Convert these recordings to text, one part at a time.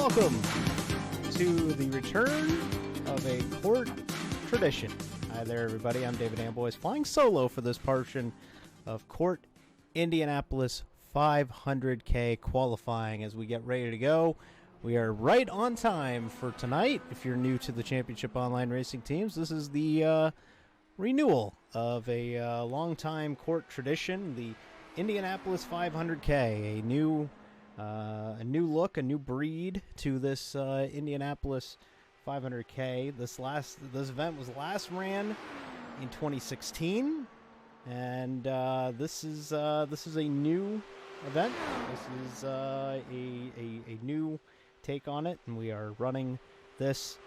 welcome to the return of a CORT tradition. Hi there, everybody. I'm David Amboys, flying solo for this portion of CORT Indianapolis 500K qualifying as we get ready to go. We are right on time for tonight. If you're new to the Championship Online Racing Teams, this is the renewal of a long-time CORT tradition, the Indianapolis 500K, a new look, a new breed to this Indianapolis 500K. This event was last ran in 2016, and this is a new event. This is a new take on it, and we are running this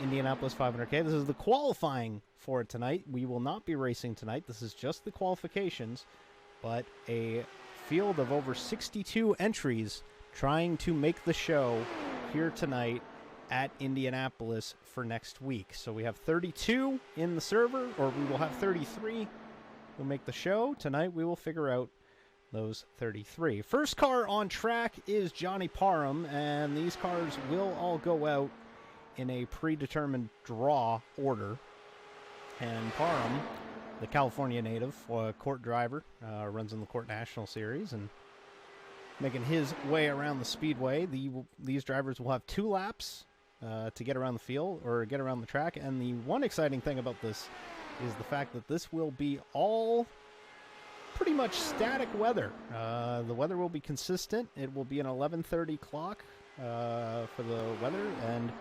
Indianapolis 500K. This is the qualifying for it tonight. We will not be racing tonight. This is just the qualifications, but a field of over 62 entries trying to make the show here tonight at Indianapolis for next week. So we have 32 in the server, or we will have 33 who make the show. Tonight we will figure out those 33. First car on track is Johnny Parem, and these cars will all go out in a predetermined draw order. And Parem, the California native, CORT driver, runs in the CORT National Series and making his way around the speedway. These drivers will have 2 laps to get around the field or get around the track. And the one exciting thing about this is the fact that this will be all pretty much static weather. The weather will be consistent. It will be an 11:30 clock for the weather, and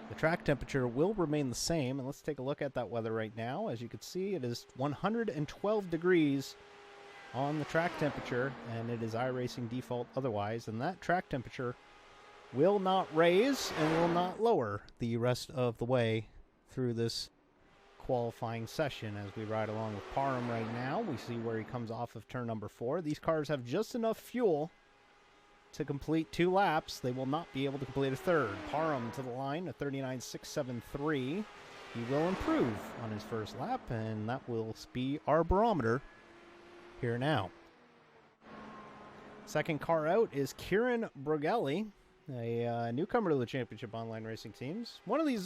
the track temperature will remain the same. And let's take a look at that weather right now. As you can see, it is 112 degrees on the track temperature, and it is iRacing default otherwise. And that track temperature will not raise and will not lower the rest of the way through this qualifying session. As we ride along with Parem right now, we see where he comes off of turn number 4. These cars have just enough fuel to complete 2 laps. They will not be able to complete a third. Parem to the line, a 39.673. He will improve on his first lap, and that will be our barometer here now. Second car out is Kieran Broghelli, a newcomer to the Championship Online Racing Teams. One of these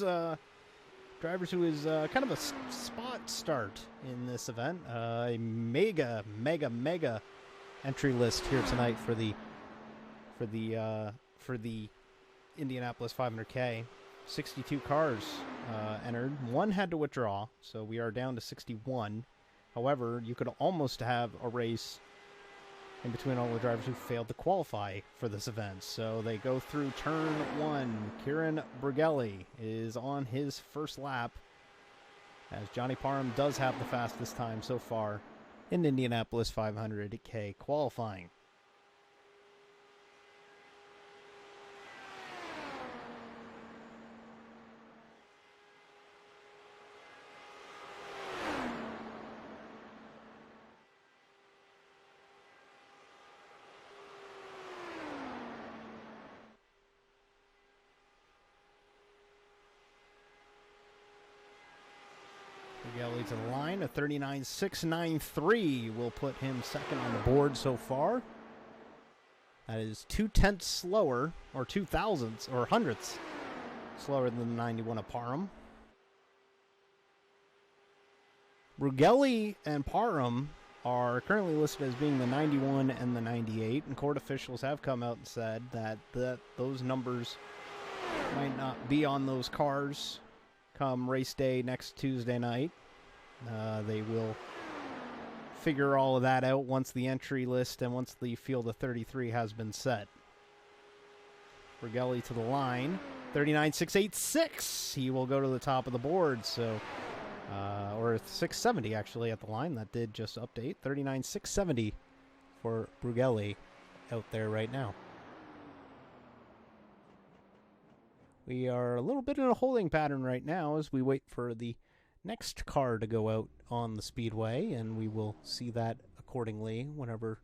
drivers who is kind of a spot start in this event. A mega entry list here tonight for the Indianapolis 500K. 62 cars entered. 1 had to withdraw, so we are down to 61. However, you could almost have a race in between all the drivers who failed to qualify for this event. So they go through turn 1. Kieran Broghelli is on his first lap, as Johnny Parem does have the fastest time so far in Indianapolis 500K qualifying. Broghelli to the line, a 39.693 will put him second on the board so far. That is 0.2 slower, or 2 thousandths, or hundredths slower than the 91 of Parem. Broghelli and Parem are currently listed as being the 91 and the 98, and CORT officials have come out and said that those numbers might not be on those cars come race day next Tuesday night. They will figure all of that out once the entry list and once the field of 33 has been set. Broghelli to the line, 39.686. He will go to the top of the board, so or 670 actually at the line. That did just update. 39.670 for Broghelli out there right now. We are a little bit in a holding pattern right now as we wait for the next car to go out on the speedway, and we will see that accordingly whenever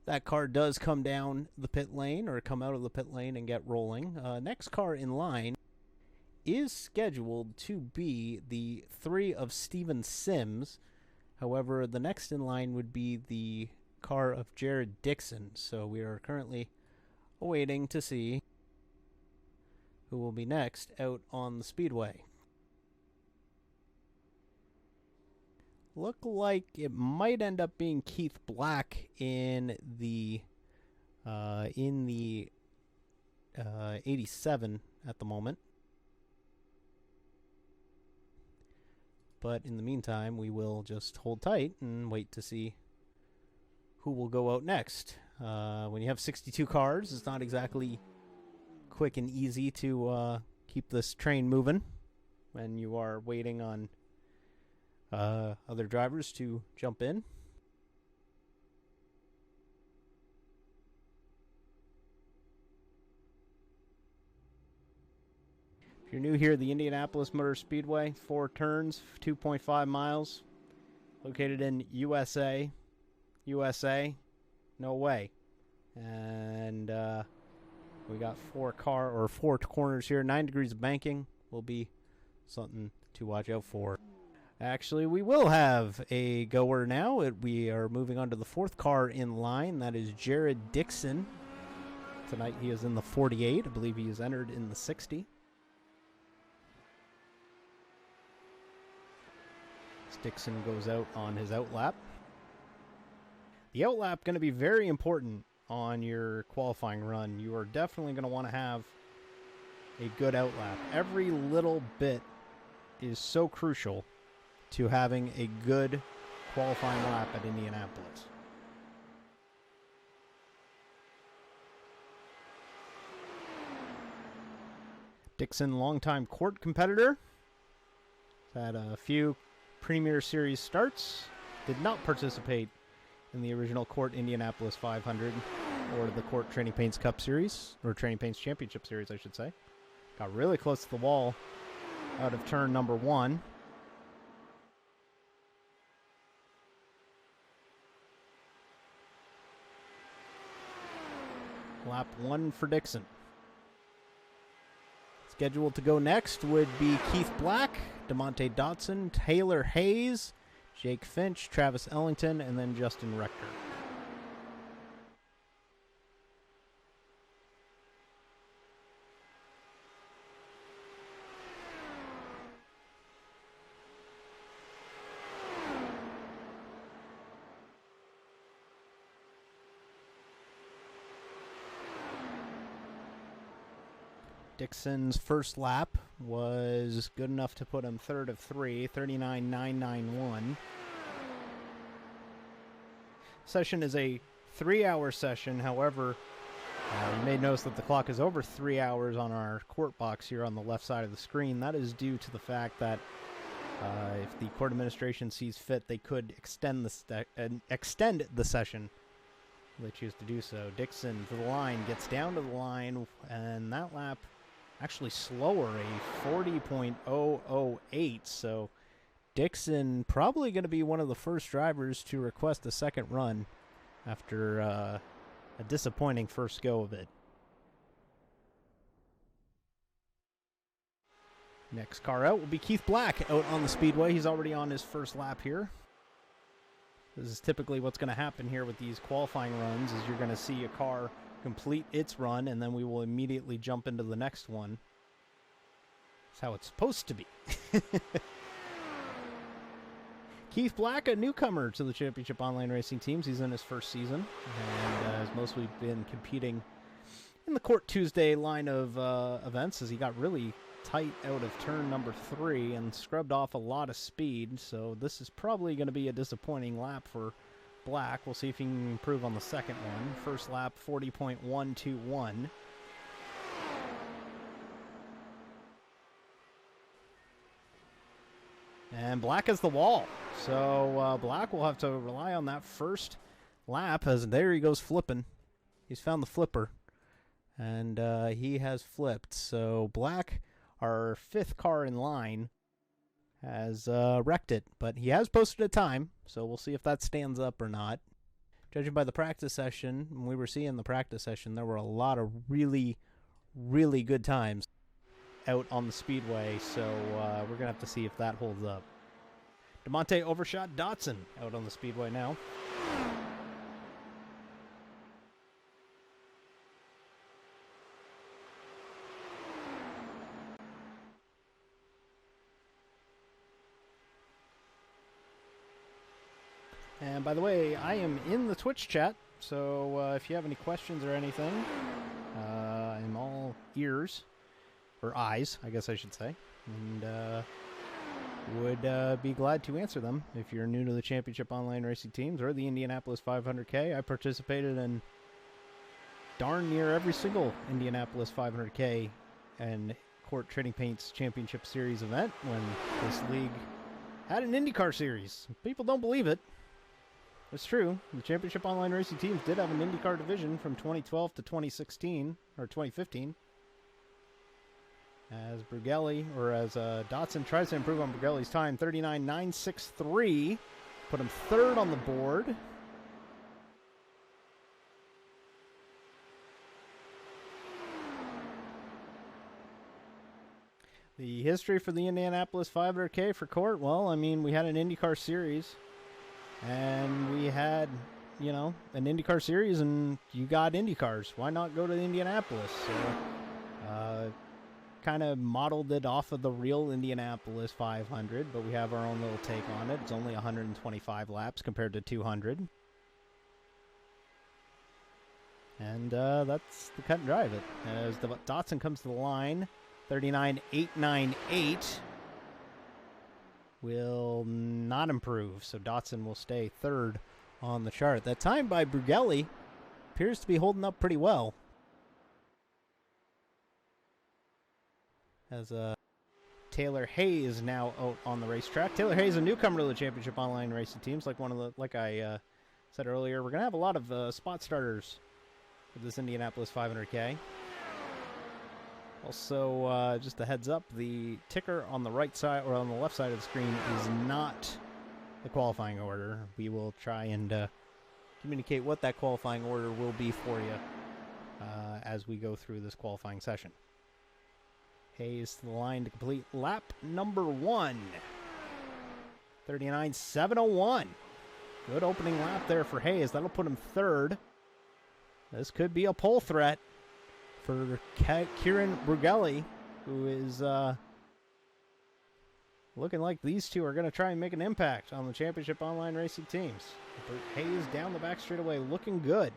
that car does come down the pit lane or come out of the pit lane and get rolling. Next car in line is scheduled to be the 3 of Steven Sims. However, the next in line would be the car of Jared Dixon. So we are currently awaiting to see who will be next out on the speedway. Look like it might end up being Keith Black in the 87 at the moment. But in the meantime, we will just hold tight and wait to see who will go out next. When you have 62 cars, it's not exactly quick and easy to keep this train moving when you are waiting on other drivers to jump in. If you're new here, the Indianapolis Motor Speedway, 4 turns, 2.5 miles, located in USA. No way. And we got 4 corners here. 9 degrees of banking will be something to watch out for. Actually, we will have a goer now. We are moving on to the 4th car in line. That is Jared Dixon. Tonight he is in the 48. I believe he is entered in the 60. Dixon goes out on his outlap. The outlap going to be very important on your qualifying run. You are definitely going to want to have a good outlap. Every little bit is so crucial to having a good qualifying lap at Indianapolis. Dixon, longtime CORT competitor. He's had a few Premier Series starts. Did not participate in the original CORT Indianapolis 500 or the CORT Training Paints Cup Series, or Training Paints Championship Series, I should say. Got really close to the wall out of turn number 1. Lap 1 for Dixon. Scheduled to go next would be Keith Black, DeMonte Dotson, Taylor Hayes, Jake Finch, Travis Ellington, and then Justin Rector. Dixon's first lap was good enough to put him 3rd of 3, 39.991. Session is a 3-hour session. However, you may notice that the clock is over 3 hours on our court box here on the left side of the screen. That is due to the fact that if the court administration sees fit, they could extend the session. They choose to do so. Dixon to the line, gets down to the line, and that lap actually slower, a 40.008. So Dixon probably going to be one of the first drivers to request a second run after a disappointing first go of it. Next car out will be Keith Black out on the speedway. He's already on his first lap here. This is typically what's going to happen here with these qualifying runs, is you're going to see a car complete its run, and then we will immediately jump into the next one. That's how it's supposed to be. Keith Black, a newcomer to the Championship Online Racing Teams. He's in his first season, and has mostly been competing in the CORT Tuesday line of events, as he got really tight out of turn number 3 and scrubbed off a lot of speed. So this is probably going to be a disappointing lap for Black. We'll see if he can improve on the second one. First lap, 40.121. And Black has the wall. So Black will have to rely on that first lap, as there he goes flipping. He's found the flipper. And he has flipped. So Black, our 5th car in line, has wrecked it, but he has posted a time, so we'll see if that stands up or not. Judging by the practice session, when we were seeing the practice session, there were a lot of really, really good times out on the speedway, so we're going to have to see if that holds up. DeMonte overshot Dotson out on the speedway now. And by the way, I am in the Twitch chat, so if you have any questions or anything, I'm all ears, or eyes, I guess I should say, and would be glad to answer them. If you're new to the Championship Online Racing Teams or the Indianapolis 500K, I participated in darn near every single Indianapolis 500K and CORT Trading Paints Championship Series event when this league had an IndyCar series. People don't believe it. It's true. The Championship Online Racing Teams did have an IndyCar division from 2012 to 2016, or 2015. As Brughelli, or as Dotson tries to improve on Brughelli's time, 39.963, put him third on the board. The history for the Indianapolis 500K for CORT, well, I mean, we had an IndyCar series, and we had, you know, an IndyCar series, and you got IndyCars. Why not go to Indianapolis? So, kind of modeled it off of the real Indianapolis 500, but we have our own little take on it. It's only 125 laps compared to 200. And that's the cut and drive it. As the Dotson comes to the line, 39.898 will not improve, so Dotson will stay third on the chart. That time by Brughelli appears to be holding up pretty well. As Taylor Hayes now out on the racetrack. Taylor Hayes, a newcomer to the Championship Online Racing Teams, like I said earlier. We're gonna have a lot of spot starters for this Indianapolis 500K. Also, just a heads up, the ticker on the right side, or on the left side of the screen, is not the qualifying order. We will try and communicate what that qualifying order will be for you as we go through this qualifying session. Hayes to the line to complete lap number 1. 39.701. Good opening lap there for Hayes. That'll put him third. This could be a pole threat for Kieran Brughelli, who is looking like these two are going to try and make an impact on the Championship Online Racing Teams. Hayes down the back straightaway, looking good.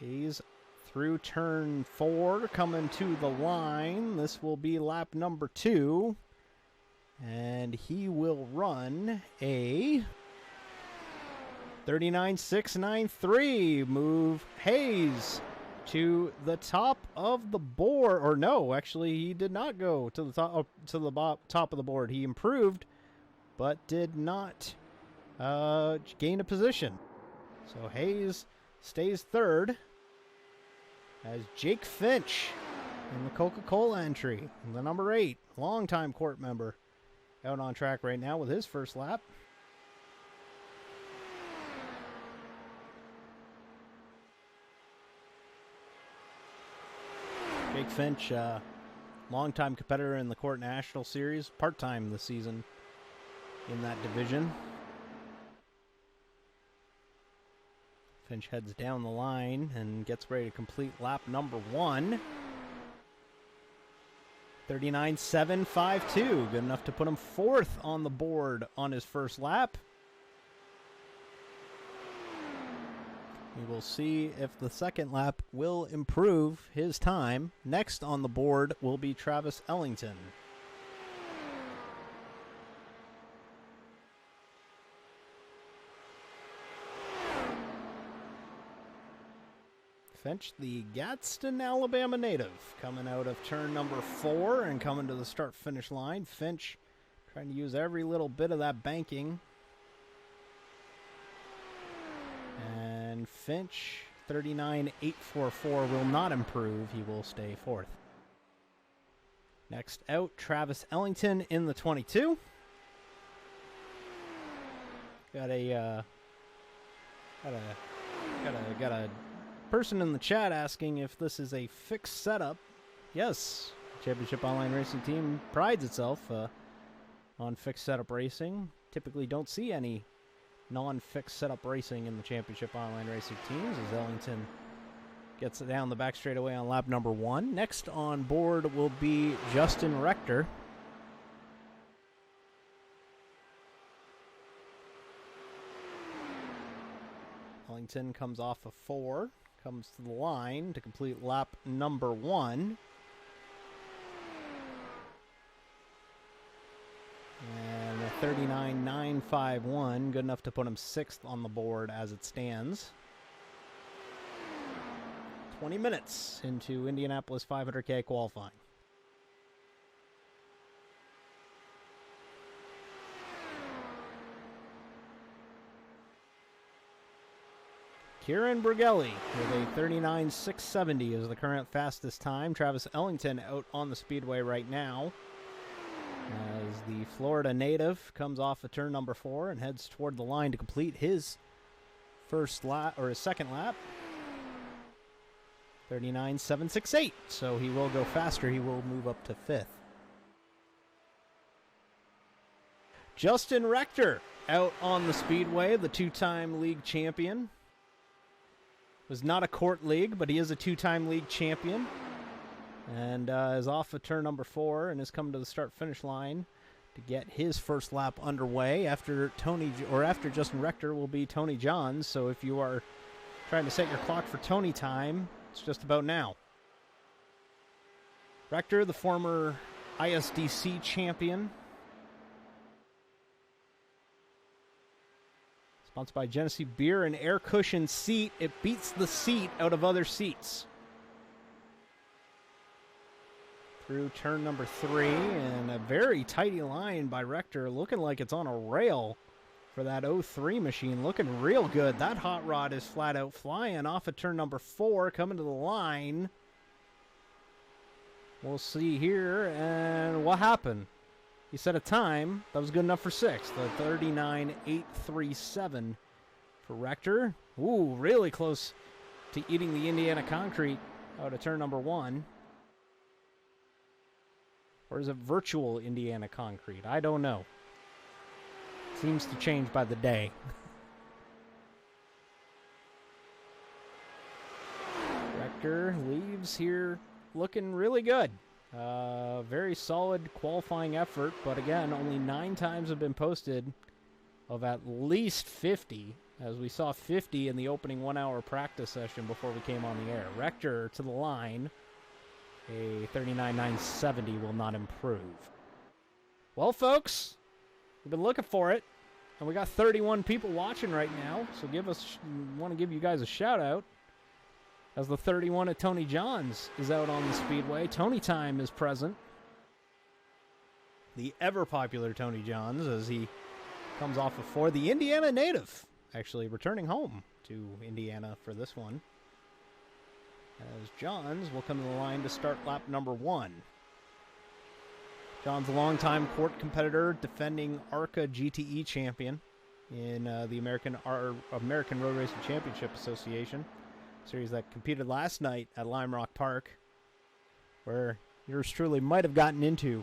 Hayes through turn 4, coming to the line. This will be lap number 2. And he will run a 39.693. Move Hayes to the top of the board. Or no, actually he did not go to the top of the board. He improved, but did not gain a position. So Hayes stays third as Jake Finch in the Coca-Cola entry, the number 8, longtime CORT member, out on track right now with his first lap. Jake Finch, longtime competitor in the CORT National Series, part-time this season in that division. Finch heads down the line and gets ready to complete lap number 1. 39.752, good enough to put him fourth on the board on his first lap. We will see if the second lap will improve his time. Next on the board will be Travis Ellington. Finch, the Gadsden, Alabama native, coming out of turn number 4 and coming to the start-finish line. Finch trying to use every little bit of that banking. And Finch, 39.844, will not improve. He will stay fourth. Next out, Travis Ellington in the 22. Got a person in the chat asking if this is a fixed setup. Yes, Championship Online Racing Team prides itself on fixed setup racing. Typically don't see any non-fixed setup racing in the Championship Online Racing Teams, as Ellington Gets it down the back straightaway on lap number 1. Next on board will be Justin Rector. Ellington comes off a 4, comes to the line to complete lap number 1. And a 39.951, good enough to put him 6th on the board as it stands. 20 minutes into Indianapolis 500K qualifying. Kieran Bruggelli with a 39.670 is the current fastest time. Travis Ellington out on the speedway right now as the Florida native comes off of turn number 4 and heads toward the line to complete his first lap, or his second lap. 39.768, so he will go faster. He will move up to 5th. Justin Rector out on the speedway, the 2-time league champion. Was not a CORT league, but he is a 2-time league champion. And is off of turn number 4 and has come to the start-finish line to get his first lap underway. After Justin Rector will be Tony Johns. So if you are trying to set your clock for Tony time, it's just about now. Rector, the former ISDC champion. Sponsored by Genesee Beer and Air Cushion Seat. It beats the seat out of other seats. Through turn number 3, and a very tidy line by Rector, looking like it's on a rail for that 03 machine. Looking real good. That hot rod is flat out flying off of turn number 4, coming to the line. We'll see here, and what happened? He set a time that was good enough for 6th, the 39.837 for Rector. Ooh, really close to eating the Indiana concrete out of turn number 1. Or is it virtual Indiana concrete? I don't know. Seems to change by the day. Rector leaves here looking really good. Very solid qualifying effort, but again, only 9 times have been posted of at least 50, as we saw 50 in the opening 1-hour practice session before we came on the air. Rector to the line. A 39.970 will not improve. Well, folks, we've been looking for it, and we got 31 people watching right now, so want to give you guys a shout-out, as the 31 at Tony Johns is out on the speedway. Tony Time is present. The ever-popular Tony Johns, as he comes off of 4. The Indiana native, actually returning home to Indiana for this one. As Johns will come to the line to start lap number 1. Johns, a longtime CORT competitor, defending ARCA GTE champion in the American Road Racing Championship Association series that competed last night at Lime Rock Park, where yours truly might have gotten into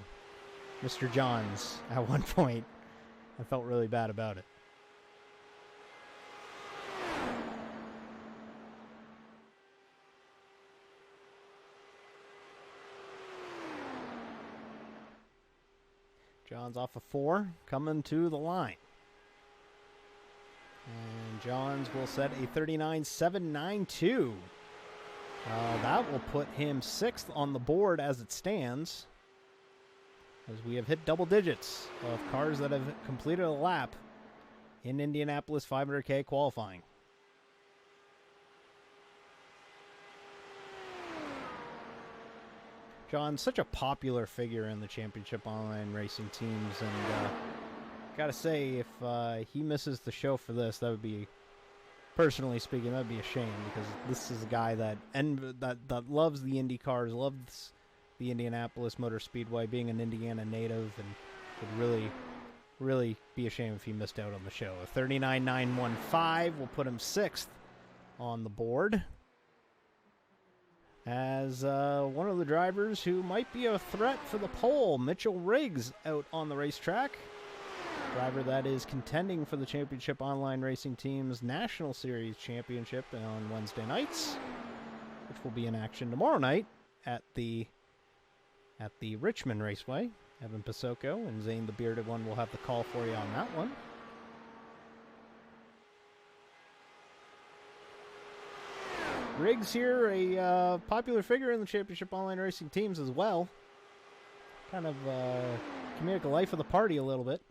Mr. Johns at one point. I felt really bad about it. Johns off of 4, coming to the line. And Johns will set a 39.792. That will put him 6th on the board as it stands, as we have hit double digits of cars that have completed a lap in Indianapolis 500K qualifying. John's such a popular figure in the championship online racing teams, and gotta say, if he misses the show for this, that would be, personally speaking, that would be a shame, because this is a guy that loves the Indy cars, loves the Indianapolis Motor Speedway, being an Indiana native, and would really be a shame if he missed out on the show. A 39.915 will put him 6th on the board, as one of the drivers who might be a threat for the pole, Mitchell Riggs, out on the racetrack. Driver that is contending for the Championship Online Racing Team's National Series Championship on Wednesday nights. which will be in action tomorrow night at the Richmond Raceway. Evan Pasoko and Zane the Bearded One will have the call for you on that one. Riggs here, a popular figure in the Championship Online Racing teams as well. Kind of comedic life of the party a little bit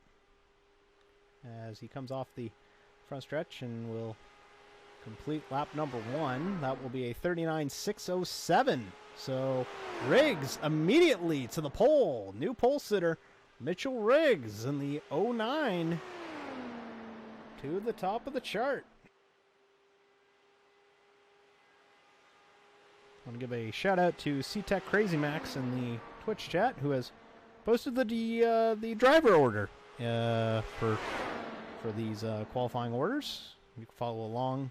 as he comes off the front stretch and will complete lap number 1. That will be a 39.607. So Riggs immediately to the pole. New pole sitter, Mitchell Riggs in the 09 to the top of the chart. I want to give a shout out to CTech Crazy Max in the Twitch chat who has posted the driver order for these qualifying orders. You can follow along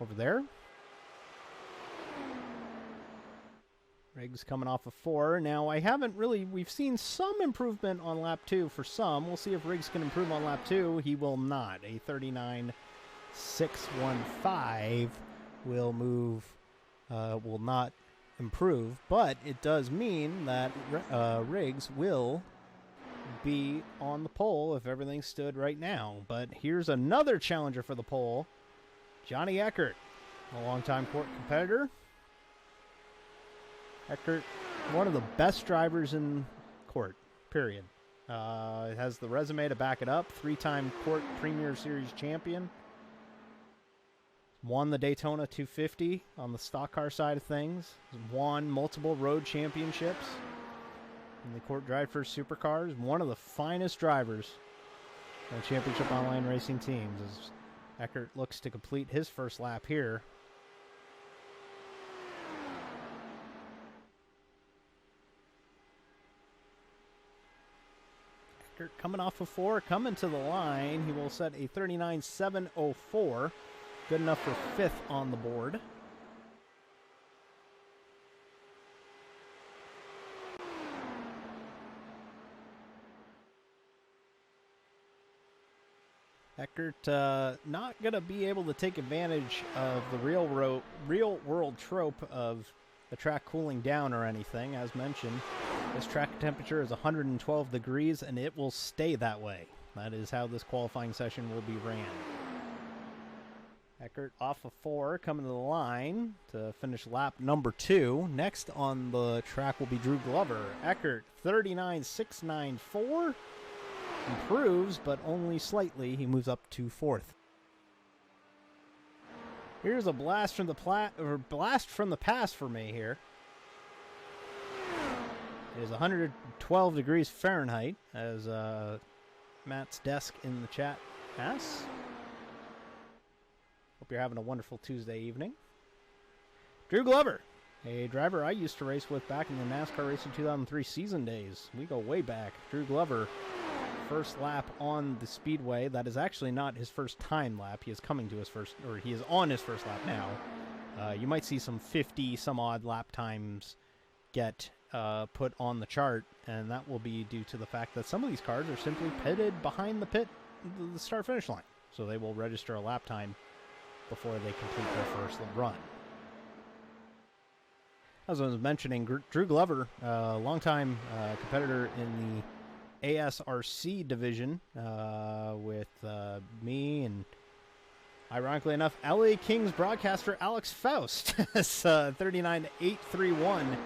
over there. Riggs coming off of 4. Now, we've seen some improvement on lap 2 for some. We'll see if Riggs can improve on lap 2. He will not. A 39.615 will not improve, but it does mean that Riggs will be on the pole if everything stood right now. But here's another challenger for the pole, Johnny Eckert, a longtime CORT competitor. Eckert, one of the best drivers in CORT, period. Has the resume to back it up. 3-time CORT Premier Series champion. Won the Daytona 250 on the stock car side of things. Won multiple road championships in the CORT Drive First Supercars. One of the finest drivers on the Championship Online Racing teams as Eckert looks to complete his first lap here. Eckert coming off of 4, coming to the line. He will set a 39.704. Good enough for 5th on the board. Eckert not going to be able to take advantage of the real world trope of the track cooling down or anything. As mentioned, this track temperature is 112 degrees and it will stay that way. That is how this qualifying session will be ran. Eckert off of 4, coming to the line to finish lap number 2. Next on the track will be Drew Glover. Eckert, 39.694. Improves, but only slightly. He moves up to 4th. Here's a blast from the past for me here. It is 112 degrees Fahrenheit, as Matt's desk in the chat asks. Hope you're having a wonderful Tuesday evening. Drew Glover, a driver I used to race with back in the NASCAR Racing 2003 season days. We go way back. Drew Glover, first lap on the Speedway. That is actually not his first time lap. He is coming to his first, or he is on his first lap now. You might see some 50 some odd lap times get put on the chart, and that will be due to the fact that some of these cars are simply pitted behind the start finish line. So they will register a lap time before they complete their first run. As I was mentioning, Drew Glover, a longtime competitor in the ASRC division with me and, ironically enough, LA Kings broadcaster Alex Faust. 39.831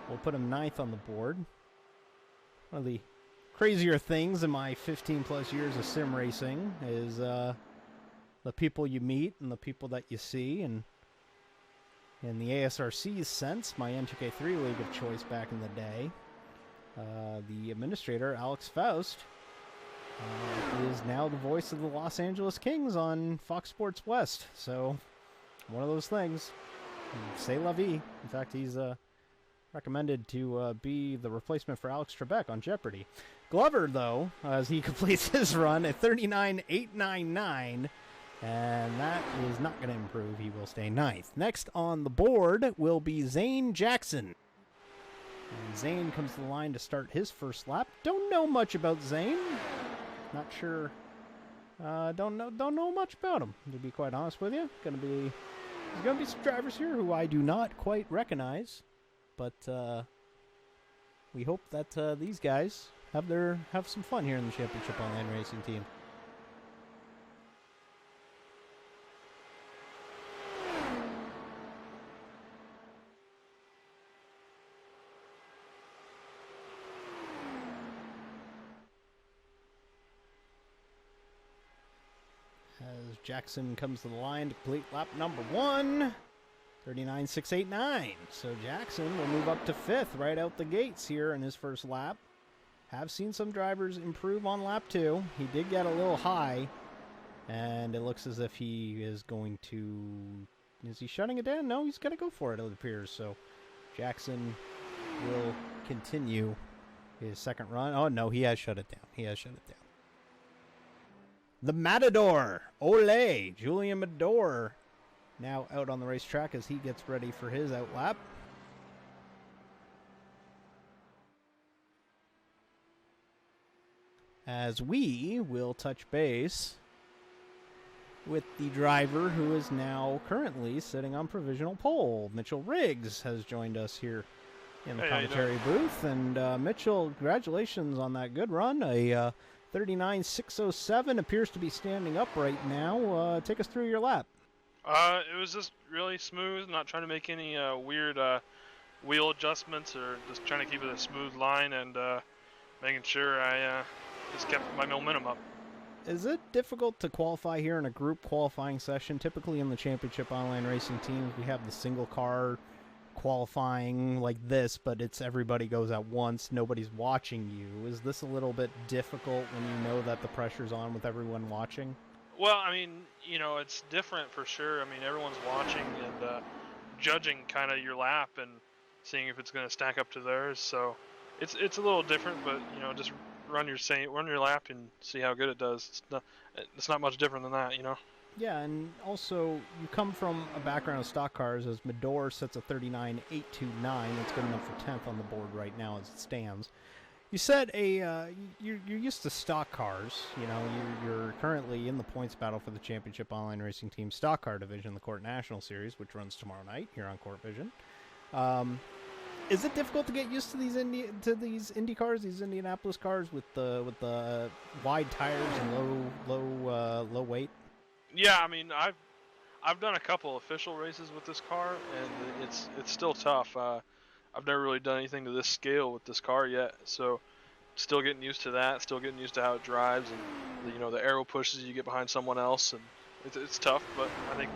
will put him 9th on the board. One of the crazier things in my 15-plus years of sim racing is the people you meet and the people that you see. And in the ASRC's sense, my N2K3 league of choice back in the day, the administrator, Alex Faust, is now the voice of the Los Angeles Kings on Fox Sports West. So, one of those things. C'est la vie. In fact, he's recommended to be the replacement for Alex Trebek on Jeopardy! Glover, though, as he completes his run at 39.899, and that is not going to improve. He will stay 9th. Next on the board will be Zane Jackson. And Zane comes to the line to start his first lap. Don't know much about Zane. Not sure. Don't know much about him, to be quite honest with you. Going to be There's going to be some drivers here who I do not quite recognize, but we hope that these guys have some fun here in the Championship Online Racing team. As Jackson comes to the line to complete lap number 1, 39.689. So Jackson will move up to 5th right out the gates here in his first lap. Have seen some drivers improve on lap 2. He did get a little high, and it looks as if he is going to... Is he shutting it down? No, he's going to go for it, it appears. So Jackson will continue his second run. Oh, no, he has shut it down. He has shut it down. The Matador, Ole, Julian Mador, now out on the racetrack as he gets ready for his outlap. As we will touch base with the driver who is now currently sitting on provisional pole. Mitchell Riggs has joined us here in the commentary booth. And Mitchell, congratulations on that good run. A 39.607 appears to be standing up right now. Take us through your lap. It was just really smooth, not trying to make any weird wheel adjustments or just trying to keep it a smooth line and making sure I just kept my momentum up. Is it difficult to qualify here in a group qualifying session? Typically in the Championship Online Racing teams, we have the single car qualifying like this, but it's everybody goes at once, nobody's watching you. Is this a little bit difficult when you know that the pressure's on with everyone watching? Well, I mean, you know, it's different for sure. I mean, everyone's watching and judging kind of your lap and seeing if it's going to stack up to theirs. So it's a little different, but you know, just run your lap and see how good it does. It's not much different than that, you know. Yeah, and also you come from a background of stock cars, as Mador sets a 39.829. That's good enough for 10th on the board right now as it stands. You said you're used to stock cars. You know, you're currently in the points battle for the Championship Online Racing Team Stock Car Division, the CORT National Series, which runs tomorrow night here on CORT Vision. Is it difficult to get used to these Indy cars, these Indianapolis cars with the wide tires and low weight? Yeah, I mean, I've done a couple official races with this car, and it's still tough. I've never really done anything to this scale with this car yet, so still getting used to that, still getting used to how it drives, and you know, the arrow pushes you get behind someone else, and it's tough, but I think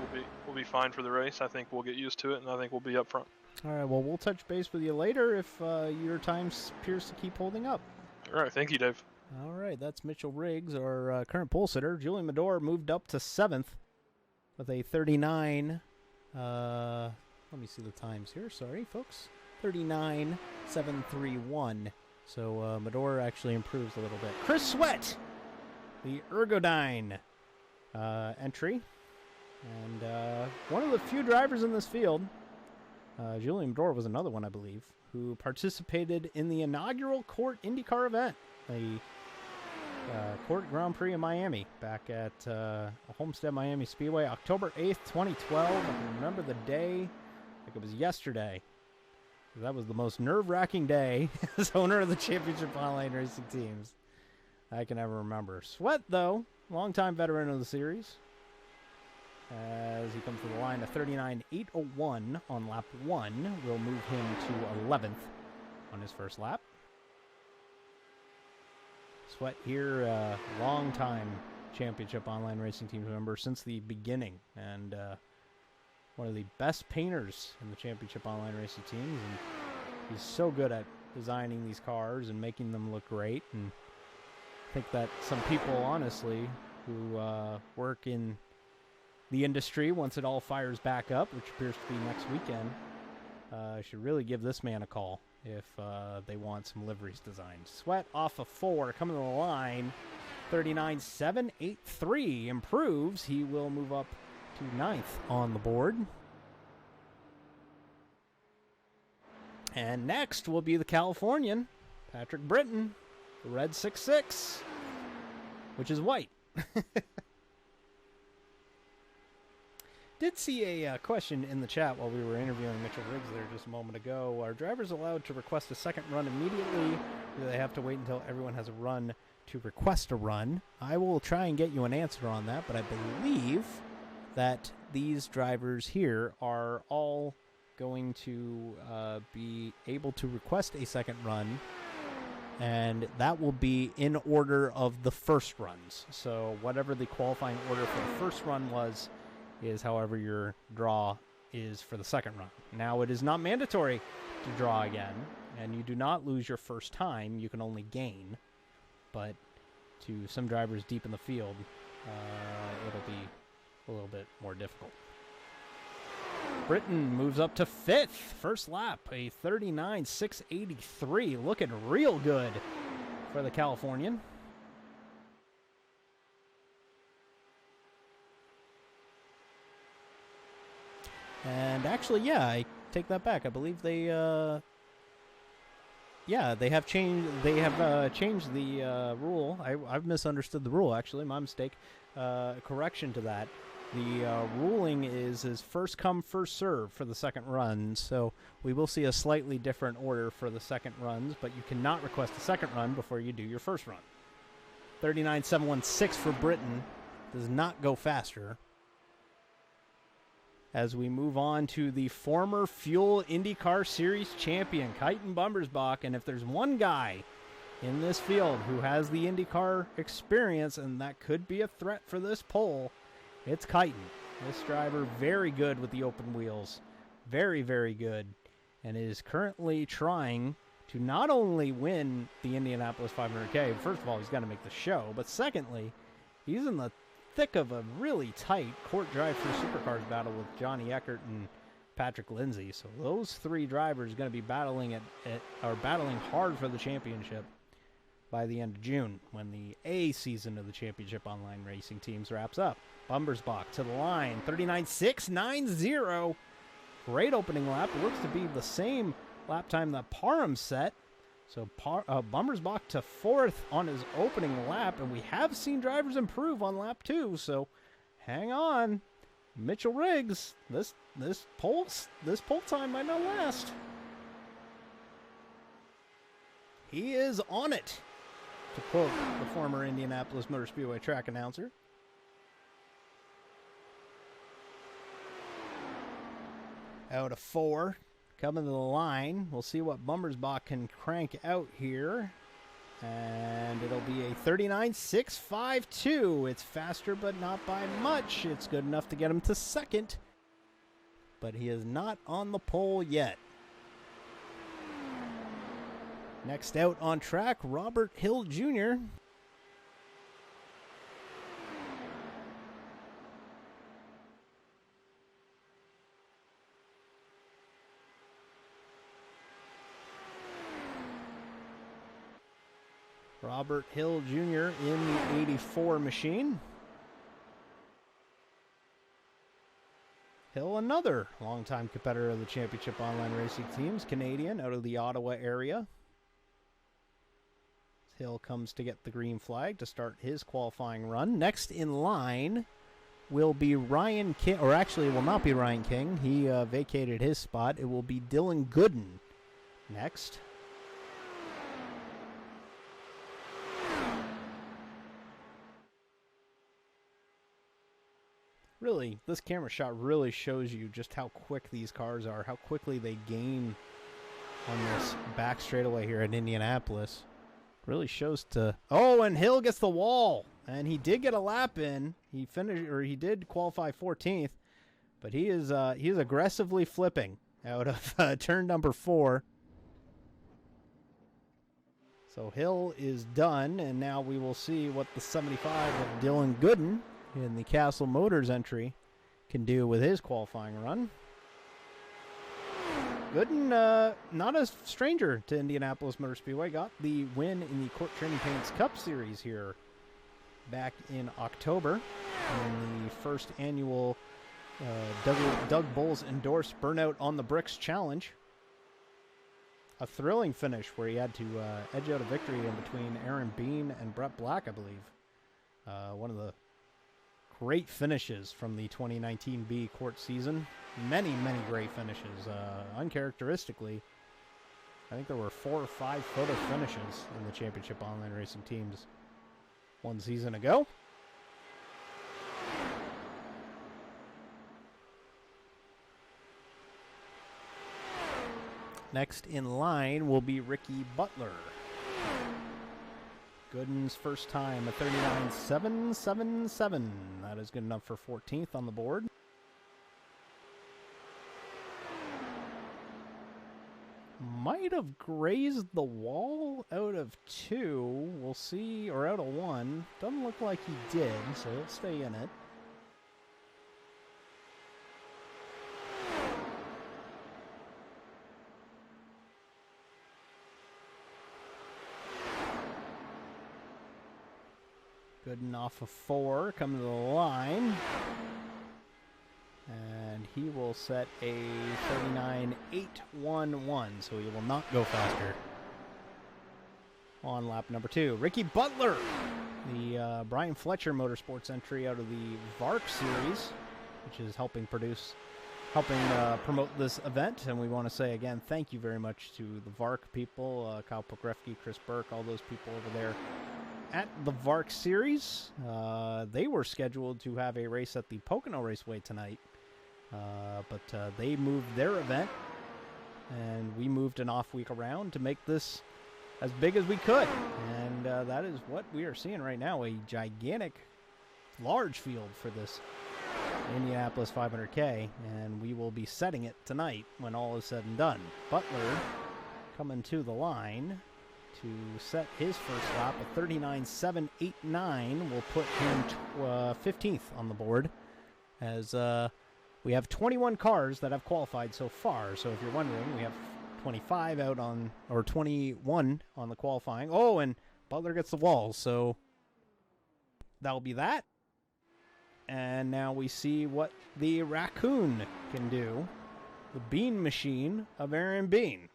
we'll be fine for the race. I think we'll get used to it, and I think we'll be up front. All right, well, we'll touch base with you later if your time appears to keep holding up. All right, thank you, Dave. All right, that's Mitchell Riggs, our current pole sitter. Julian Mador moved up to 7th with a 39. Let me see the times here. Sorry, folks. 39.731. So Mador actually improves a little bit. Chris Sweat, the Ergodyne entry. And one of the few drivers in this field, Julian Mador was another one, I believe, who participated in the inaugural CORT IndyCar event, a CORT Grand Prix in Miami, back at Homestead Miami Speedway, October 8th, 2012. I can remember the day like it was yesterday. That was the most nerve-wracking day as owner of the Championship Online Racing teams I can ever remember. Sweat, though, longtime veteran of the series, as he comes to the line of 39.801 on lap 1, will move him to 11th on his first lap. Sweat here, long-time Championship Online Racing team member since the beginning, and one of the best painters in the Championship Online Racing teams, and he's so good at designing these cars and making them look great. And I think that some people, honestly, who work in the industry once it all fires back up, which appears to be next weekend, should really give this man a call if they want some liveries designed. Sweat off of 4, coming to the line, 39.783 improves. He will move up to 9th on the board. And next will be the Californian, Patrick Britton, the red 6.6, which is white. Did see a question in the chat while we were interviewing Mitchell Riggs there just a moment ago. Are drivers allowed to request a second run immediately? Do they have to wait until everyone has a run to request a run? I will try and get you an answer on that, but I believe that these drivers here are all going to be able to request a second run, and that will be in order of the first runs. So whatever the qualifying order for the first run was is however your draw is for the second run. Now, it is not mandatory to draw again, and you do not lose your first time. You can only gain, but to some drivers deep in the field, it'll be a little bit more difficult. Britain moves up to 5th. First lap, a 39.683. Looking real good for the Californian. And actually, yeah, I take that back. I believe they, they have changed. They have changed the rule. I've misunderstood the rule. Actually, my mistake. Correction to that. The ruling is first come, first serve for the second run. So we will see a slightly different order for the second runs, but you cannot request a second run before you do your first run. 39.716 for Britain. Does not go faster. As we move on to the former Fuel IndyCar Series champion, Chiton Bommersbach. And if there's one guy in this field who has the IndyCar experience, and that could be a threat for this pole, it's Chiton. This driver, very good with the open wheels. Very, very good. And is currently trying to not only win the Indianapolis 500K. First of all, he's got to make the show. But secondly, he's in the thick of a really tight court drive for supercars battle with Johnny Eckert and Patrick Lindsey. So those three drivers are going to be battling battling hard for the championship by the end of June, when the A season of the Championship Online Racing Teams wraps up. Bommersbach to the line, 39.690. Great opening lap. It looks to be the same lap time that Parem set. So Bommersbach to 4th on his opening lap, and we have seen drivers improve on lap 2. So hang on, Mitchell Riggs. This pole time might not last. He is on it, to quote the former Indianapolis Motor Speedway track announcer. Out of 4. Coming to the line. We'll see what Bommersbach can crank out here. And it'll be a 39.652. It's faster, but not by much. It's good enough to get him to 2nd. But he is not on the pole yet. Next out on track, Robert Hill Jr. Robert Hill Jr. in the 84 machine. Hill, another longtime competitor of the Championship Online Racing Teams, Canadian, out of the Ottawa area. Hill comes to get the green flag to start his qualifying run. Next in line will be Ryan King, or actually it will not be Ryan King. He vacated his spot. It will be Dillon Gooden next. Really, this camera shot really shows you just how quick these cars are, how quickly they gain on this back straightaway here at Indianapolis. Really shows to... Oh, and Hill gets the wall, and he did get a lap in. He finished, or he did qualify 14th, but he is aggressively flipping out of turn number 4. So Hill is done, and now we will see what the 75 of Dillon Gooden in the Castle Motors entry can do with his qualifying run. Gooden, not a stranger to Indianapolis Motor Speedway, got the win in the CORT Training Paints Cup Series here back in October in the first annual Doug Bowles endorsed Burnout on the Bricks Challenge. A thrilling finish where he had to edge out a victory in between Aaron Bean and Brett Black, I believe. One of the great finishes from the 2019 B CORT season. Many, many great finishes. Uncharacteristically, I think there were 4 or 5 photo finishes in the championship online racing teams one season ago. Next in line will be Ricky Butler. Gooden's first time, a 39.777. That is good enough for 14th on the board. Might have grazed the wall out of 2. We'll see, or out of 1. Doesn't look like he did, so he'll stay in it. Gooden off of 4, coming to the line. And he will set a 39.811, so he will not go faster on lap number 2. Ricky Butler, the Brian Fletcher Motorsports entry out of the VARC series, which is helping promote this event. And we want to say again, thank you very much to the VARC people, Kyle Pokrovsky, Chris Burke, all those people over there at the VARC series. They were scheduled to have a race at the Pocono Raceway tonight, but they moved their event, and we moved an off week around to make this as big as we could. And that is what we are seeing right now, a gigantic, large field for this Indianapolis 500K, and we will be setting it tonight when all is said and done. Butler coming to the line to set his first lap, a 39.789 will put him 15th on the board, as we have 21 cars that have qualified so far. So if you're wondering, we have 25 out on, or 21 on the qualifying. Oh, and Butler gets the wall, so that'll be that. And now we see what the Raccoon can do, the Bean Machine of Aaron Bean.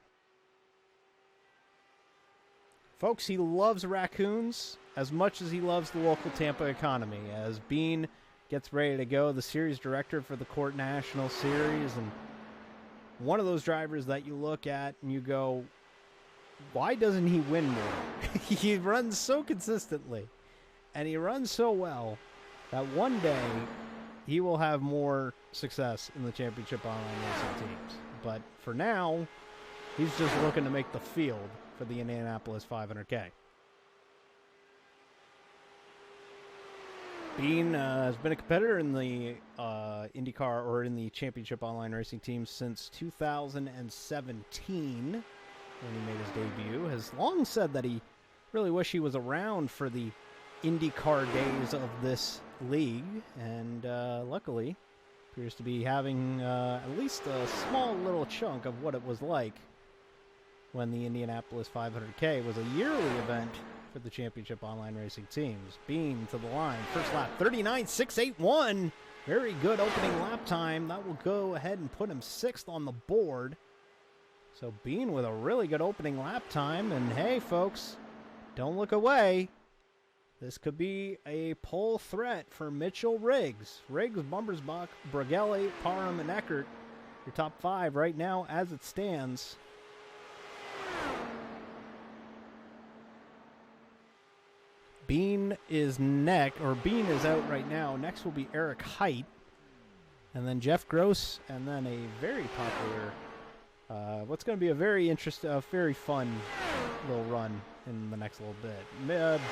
Folks, he loves raccoons as much as he loves the local Tampa economy. As Bean gets ready to go, the series director for the CORT National Series, and one of those drivers that you look at and you go, why doesn't he win more? He runs so consistently, and he runs so well that one day he will have more success in the championship online racing teams. But for now, he's just looking to make the field for the Indianapolis 500K. Bean has been a competitor in the IndyCar, or in the championship online racing team, since 2017, when he made his debut. Has long said that he really wish he was around for the IndyCar days of this league, and luckily appears to be having at least a small little chunk of what it was like when the Indianapolis 500K was a yearly event for the championship online racing teams. Bean to the line, first lap, 39.681. Very good opening lap time. That will go ahead and put him 6th on the board. So Bean with a really good opening lap time. And hey, folks, don't look away. This could be a pole threat for Mitchell Riggs. Riggs, Bommersbach, Braghelli, Parem, and Eckert. Your top 5 right now as it stands. Bean is out right now. Next will be Eric Hight, and then Jeff Gross, and then a very popular, what's going to be a very interesting, very fun little run in the next little bit.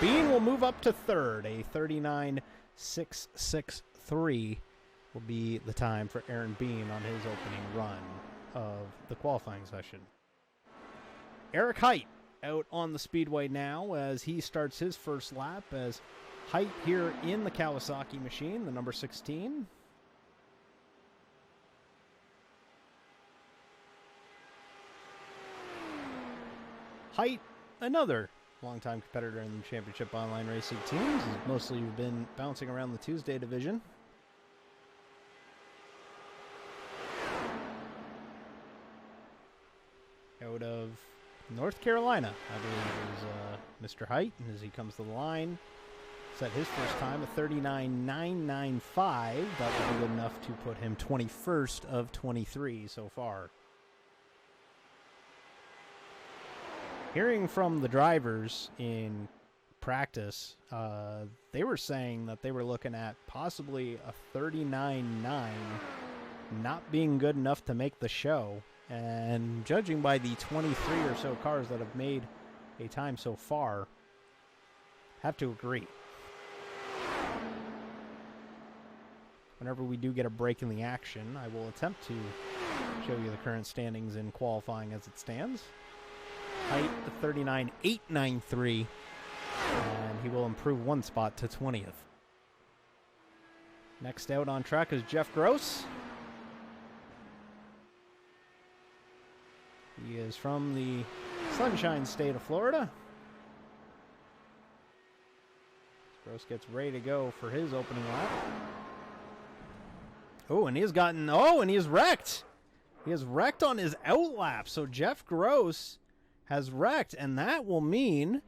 Bean will move up to 3rd. A 39.663 will be the time for Aaron Bean on his opening run of the qualifying session. Eric Hight out on the speedway now as he starts his first lap, as Hight here in the Kawasaki machine, the number 16. Hight, another longtime competitor in the championship online racing teams. He's mostly been bouncing around the Tuesday division. Out of North Carolina, I believe, is Mr. Hight, and as he comes to the line, set his first time at 39.995. That will be good enough to put him 21st of 23 so far. Hearing from the drivers in practice, they were saying that they were looking at possibly a 39.9 not being good enough to make the show. And judging by the 23 or so cars that have made a time so far, have to agree. Whenever we do get a break in the action, I will attempt to show you the current standings in qualifying as it stands. Hight at 39.893, and he will improve one spot to 20th. Next out on track is Jeff Gross. He is from the Sunshine State of Florida. Gross gets ready to go for his opening lap. Oh, and he has wrecked. He has wrecked on his out lap. So Jeff Gross has wrecked, and that will mean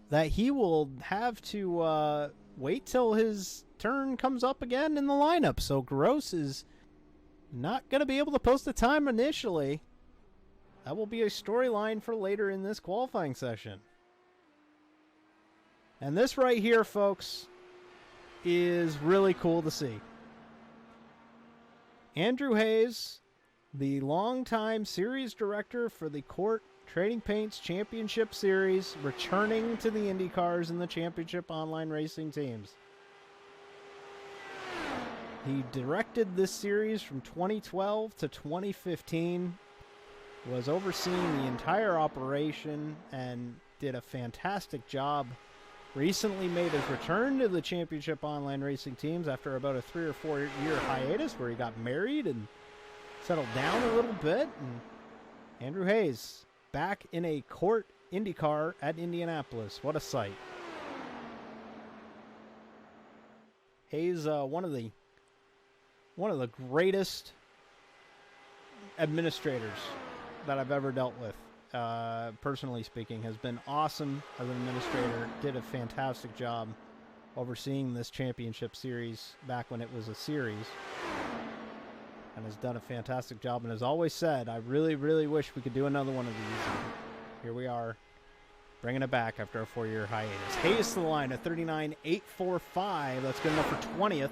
that he will have to wait till his turn comes up again in the lineup. So Gross is not going to be able to post a time initially. That will be a storyline for later in this qualifying session. And this right here, folks, is really cool to see. Andrew Hayes, the longtime series director for the CORT Trading Paints Championship Series, returning to the IndyCars and the championship online racing teams. He directed this series from 2012 to 2015, was overseeing the entire operation, and did a fantastic job. Recently made his return to the championship online racing teams after about a 3 or 4 year hiatus where he got married and settled down a little bit. And Andrew Hayes back in a CORT IndyCar at Indianapolis. What a sight. Hayes, one of the greatest administrators that I've ever dealt with. Personally speaking, has been awesome as an administrator, did a fantastic job overseeing this championship series back when it was a series, and has done a fantastic job, and has always said, I really, really wish we could do another one of these. And here we are, bringing it back after a 4-year hiatus. Hayes to the line at 39.845. That's good enough for 20th.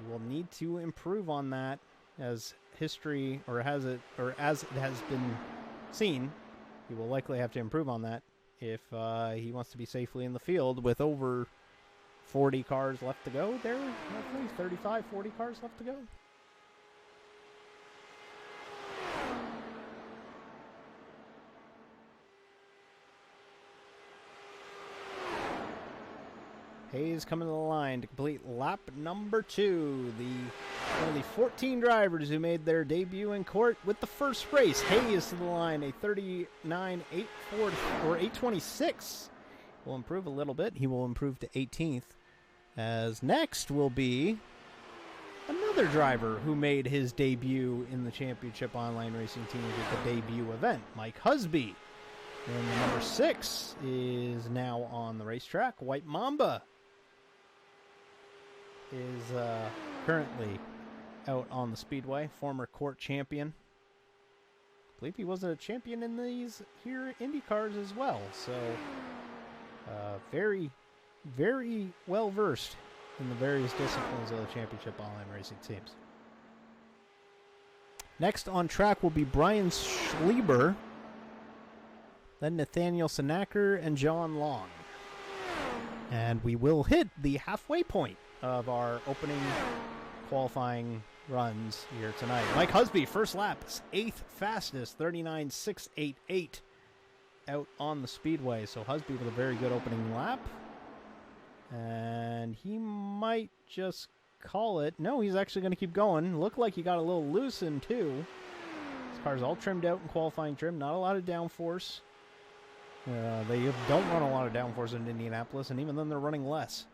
We will need to improve on that as history, as it has been seen. He will likely have to improve on that if he wants to be safely in the field with over 40 cars left to go. There, roughly 35, 40 cars left to go. Hayes coming to the line to complete lap number 2. One of the 14 drivers who made their debut in CORT with the first race. Hayes to the line, a 39.826. Will improve a little bit. He will improve to 18th. As next will be another driver who made his debut in the championship online racing team at the debut event, Mike Husby. And the number 6 is now on the racetrack. White Mamba is currently out on the speedway, former CORT champion. I believe he was a champion in these here IndyCars as well. So very, very well versed in the various disciplines of the championship online racing teams. Next on track will be Bryan Schreiber, then Nathaniel Sinacker and John Long. And we will hit the halfway point of our opening qualifying runs here tonight. Mike Husby, first lap, 8th fastest, 39.688 out on the speedway. So Husby with a very good opening lap. And he might just call it. No, he's actually going to keep going. Looked like he got a little loosened too. This car's all trimmed out in qualifying trim. Not a lot of downforce. They don't run a lot of downforce in Indianapolis, and even then they're running less.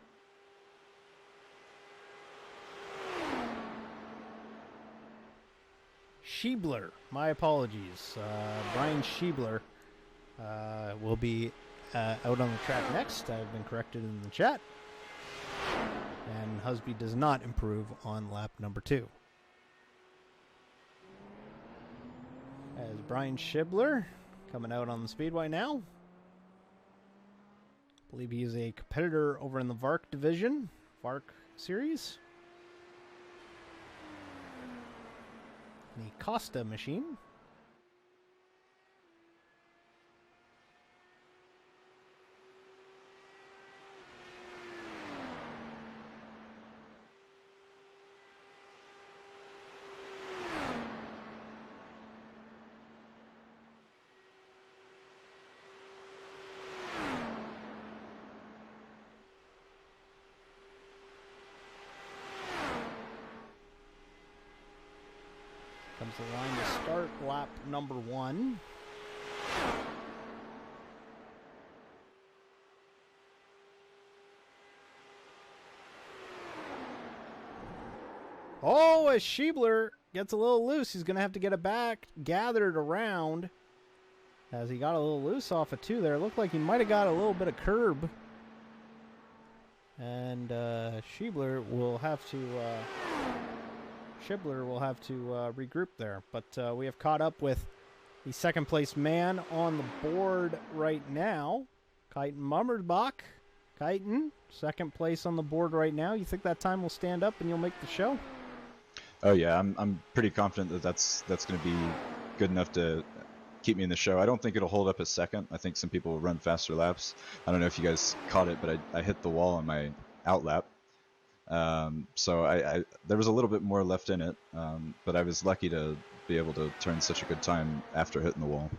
Scheibler, my apologies. Bryan Scheibler will be out on the track next. I've been corrected in the chat. And Husby does not improve on lap number 2. As Bryan Schreiber coming out on the speedway now. I believe he is a competitor over in the VARC division, VARC series. The Costa machine. Comes the line to start lap number 1. Oh, as Schreiber gets a little loose, he's going to have to get it back gathered around. As he got a little loose off of 2 there. It looked like he might have got a little bit of curb. And Schreiber will have to regroup there. But we have caught up with the second place man on the board right now, Chiton Bommersbach. Chiton, second place on the board right now. You think that time will stand up and you'll make the show? Oh yeah, I'm pretty confident that that's going to be good enough to keep me in the show. I don't think it'll hold up a second. I think some people will run faster laps. I don't know if you guys caught it, but I hit the wall on my out lap. So I there was a little bit more left in it, but I was lucky to be able to turn such a good time after hitting the wall.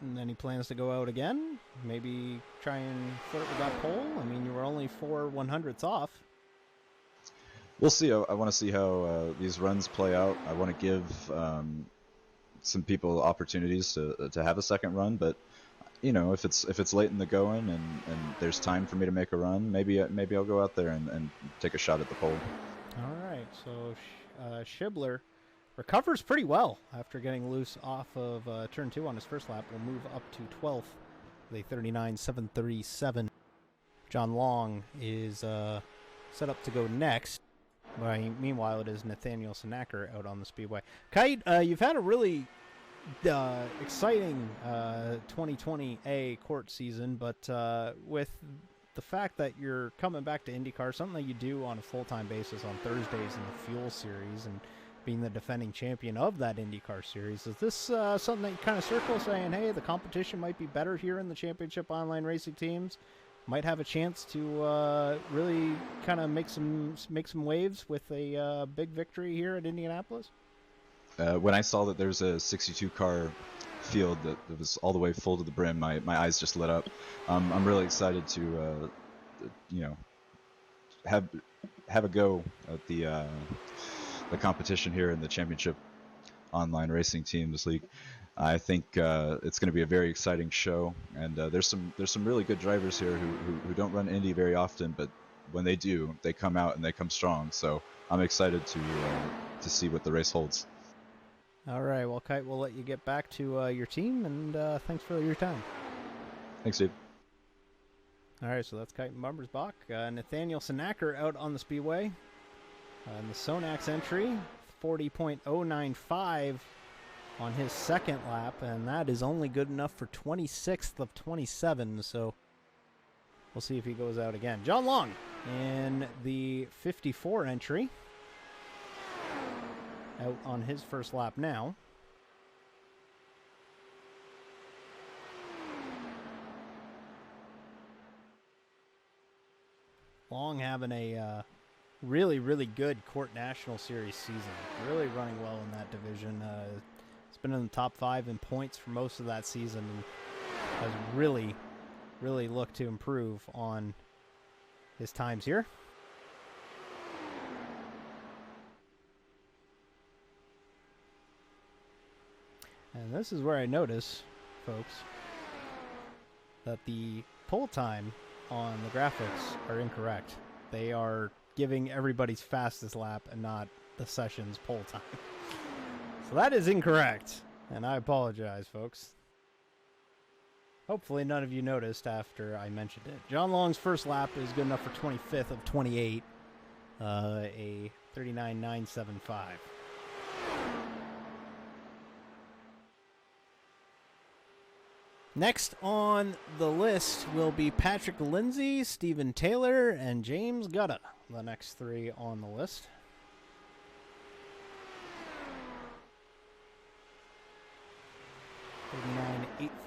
And then he plans to go out again, maybe try and flirt with that pole. I mean, you were only 4 100ths off. We'll see. I want to see how these runs play out. I want to give some people opportunities to have a second run, but you know, if it's late in the going and there's time for me to make a run, maybe I'll go out there and take a shot at the pole. All right, so Schreiber recovers pretty well after getting loose off of turn 2 on his first lap. Will move up to 12th with a 39.737. John Long is set up to go next. Meanwhile, it is Nathaniel Sinacker out on the speedway. Kite, you've had a really exciting 2020 CORT season, but with the fact that you're coming back to IndyCar, something that you do on a full-time basis on Thursdays in the Fuel Series, and being the defending champion of that IndyCar series, is this something that you kind of circle, saying, hey, the competition might be better here in the championship online racing teams, might have a chance to really kind of make some waves with a big victory here at Indianapolis? When I saw that there's a 62 car field that was all the way full to the brim, my eyes just lit up. I'm really excited to have a go at the competition here in the championship online racing teams league. I think it's going to be a very exciting show, and there's some really good drivers here who don't run Indy very often, but when they do, they come out and they come strong. So I'm excited to see what the race holds. All right, well, Kite, we'll let you get back to your team, and thanks for your time. Thanks, Steve. All right, so that's Chiton Bommersbach. Nathaniel Sinacker out on the speedway. In the Sonax entry, 40.095 on his second lap, and that is only good enough for 26th of 27, so we'll see if he goes out again. John Long in the 54 entry, out on his first lap now. Long having a really, really good CORT National Series season. Really running well in that division. It's been in the top 5 in points for most of that season, and has really, really looked to improve on his times here. And this is where I notice, folks, that the pole time on the graphics are incorrect. They are giving everybody's fastest lap and not the session's pole time. So that is incorrect, and I apologize, folks. Hopefully none of you noticed after I mentioned it. John Long's first lap is good enough for 25th of 28. a 39.975. Next on the list will be Patrick Lindsey, Stephen Taylor, and James Gutta, the next three on the list.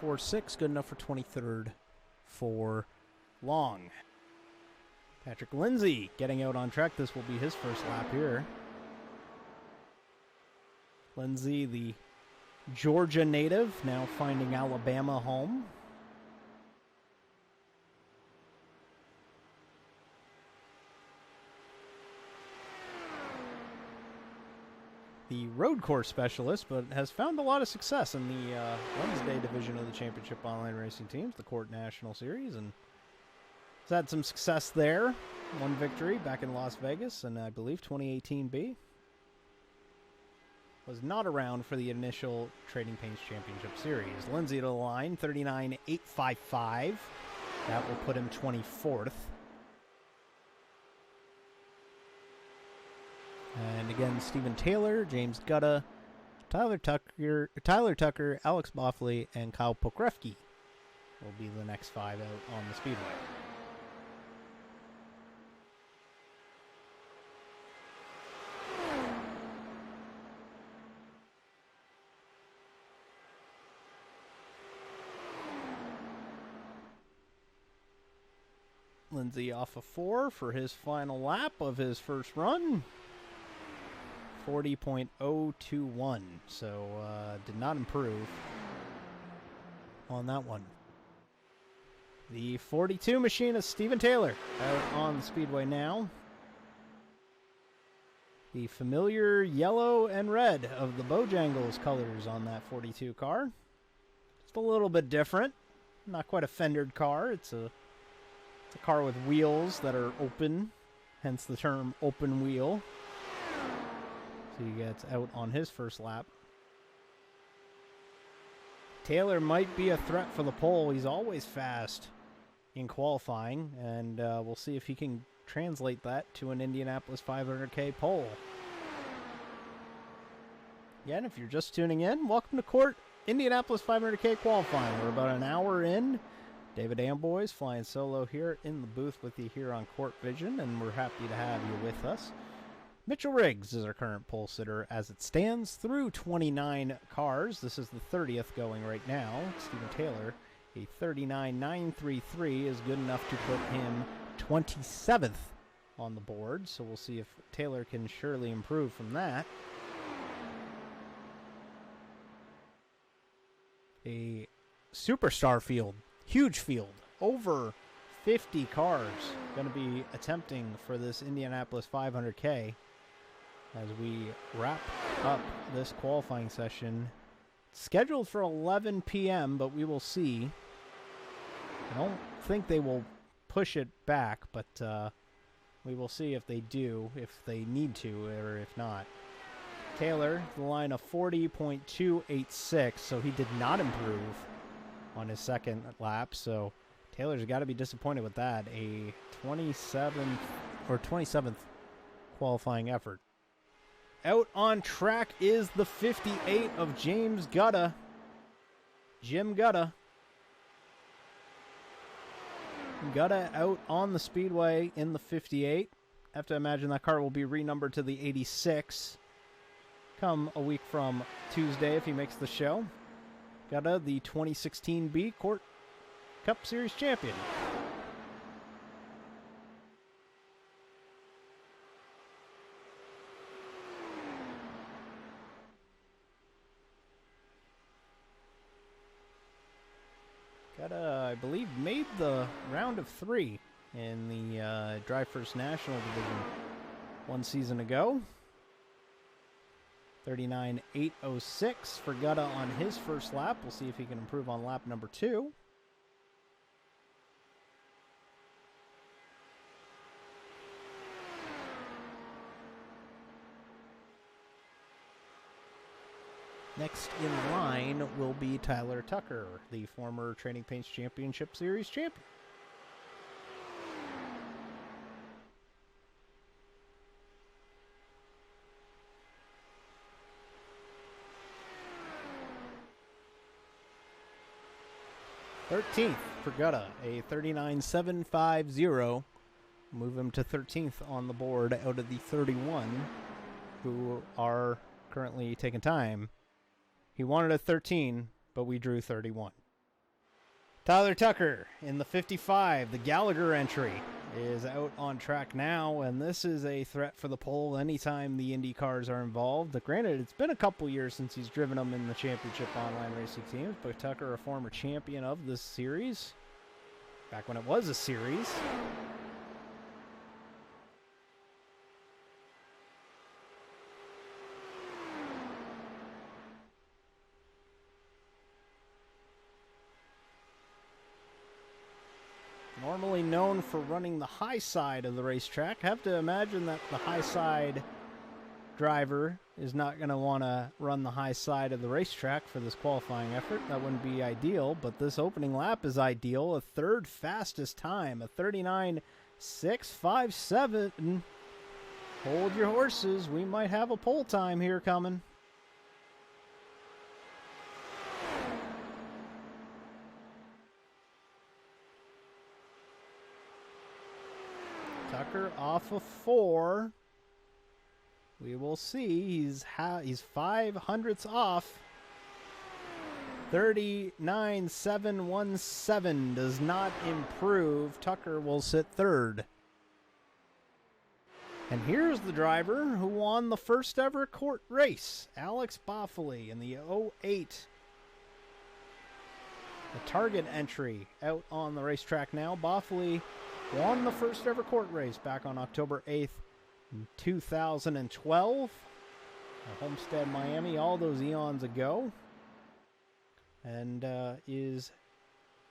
.846, good enough for 23rd for Long. Patrick Lindsey getting out on track. This will be his first lap here. Lindsey, the Georgia native, now finding Alabama home. The road course specialist, but has found a lot of success in the Wednesday division of the Championship Online Racing Teams, the CORT National Series, and has had some success there. One victory back in Las Vegas, and I believe 2018 B. Was not around for the initial Trading Paints Championship Series. Lindsey to the line, 39.855. That will put him 24th. And again, Stephen Taylor, James Gutta, Tyler Tucker, Alex Boffley, and Kyle Pokrovsky will be the next five out on the speedway. Lindsey off of 4 for his final lap of his first run. 40.021, so did not improve on that one. The 42 machine is Stephen Taylor out on the speedway now. The familiar yellow and red of the Bojangles colors on that 42 car. Just a little bit different. Not quite a fendered car. It's a car with wheels that are open, hence the term open wheel. So he gets out on his first lap. Taylor might be a threat for the pole. He's always fast in qualifying, and we'll see if he can translate that to an Indianapolis 500K pole. Again, if you're just tuning in, welcome to CORT Indianapolis 500K qualifying. We're about an hour in. David Amboys flying solo here in the booth with you here on CORT Vision, and we're happy to have you with us. Mitchell Riggs is our current pole sitter as it stands through 29 cars. This is the 30th going right now. Stephen Taylor, a 39.933 is good enough to put him 27th on the board. So we'll see if Taylor can surely improve from that. A superstar field, huge field, over 50 cars going to be attempting for this Indianapolis 500K. As we wrap up this qualifying session, scheduled for 11 p.m., but we will see. I don't think they will push it back, but we will see if they do, if they need to, or if not. Taylor, the line of 40.286, so he did not improve on his second lap, so Taylor's got to be disappointed with that. A 27th qualifying effort. Out on track is the 58 of James Gutta. Jim Gutta. Gutta out on the speedway in the 58. Have to imagine that car will be renumbered to the 86 come a week from Tuesday if he makes the show. Gutta, the 2016 B CORT Cup Series champion. I believe, made the round of 3 in the Drive First National Division one season ago. 39.806 for Gutta on his first lap. We'll see if he can improve on lap number 2. Next in line will be Tyler Tucker, the former Trading Paints Championship Series champion. 13th for Gutta, a 39.750. Move him to 13th on the board out of the 31 who are currently taking time. He wanted a 13, but we drew 31. Tyler Tucker in the 55, the Gallagher entry, is out on track now, and this is a threat for the pole anytime the Indy cars are involved. Granted, it's been a couple years since he's driven them in the championship online racing teams, but Tucker, a former champion of this series, back when it was a series. Normally known for running the high side of the racetrack. Have to imagine that the high side driver is not going to want to run the high side of the racetrack for this qualifying effort. That wouldn't be ideal, but this opening lap is ideal. A third fastest time, a 39.657. Hold your horses. We might have a pole time here coming. Tucker off of 4. We will see. He's 5/100ths off. 39.717 does not improve. Tucker will sit third. And here's the driver who won the first ever CORT race, Alex Boffoli, in the 08. The target entry out on the racetrack now. Boffoli won the first ever CORT race back on October 8th, 2012. At Homestead, Miami, all those eons ago. And is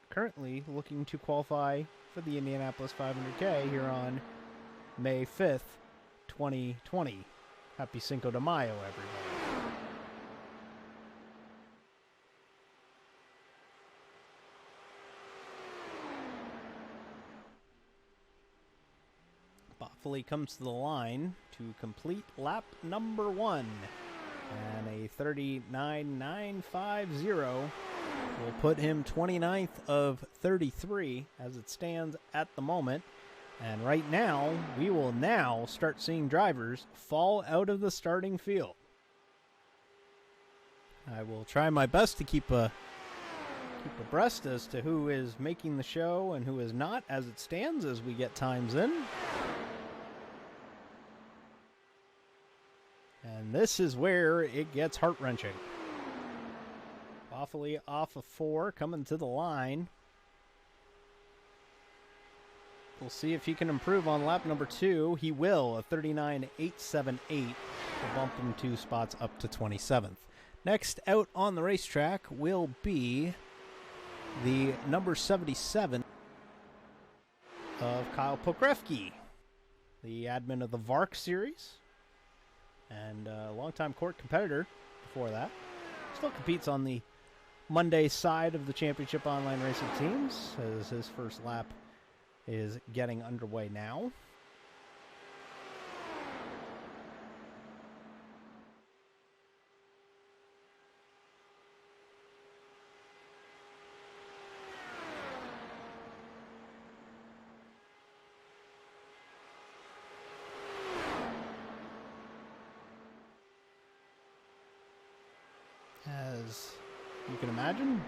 currently looking to qualify for the Indianapolis 500K here on May 5th, 2020. Happy Cinco de Mayo, everybody. Boffoli comes to the line to complete lap number 1. And a 39.950 will put him 29th of 33 as it stands at the moment. And right now, we will now start seeing drivers fall out of the starting field. I will try my best to keep abreast as to who is making the show and who is not as it stands as we get times in. And this is where it gets heart-wrenching. Boffoli off of 4, coming to the line. We'll see if he can improve on lap number 2. He will, a 39.878 will bump him 2 spots up to 27th. Next out on the racetrack will be the number 77 of Kyle Pokrovsky, the admin of the VARC series. And a longtime CORT competitor before that. Still competes on the Monday side of the championship online racing teams, as his first lap is getting underway now. As you can imagine,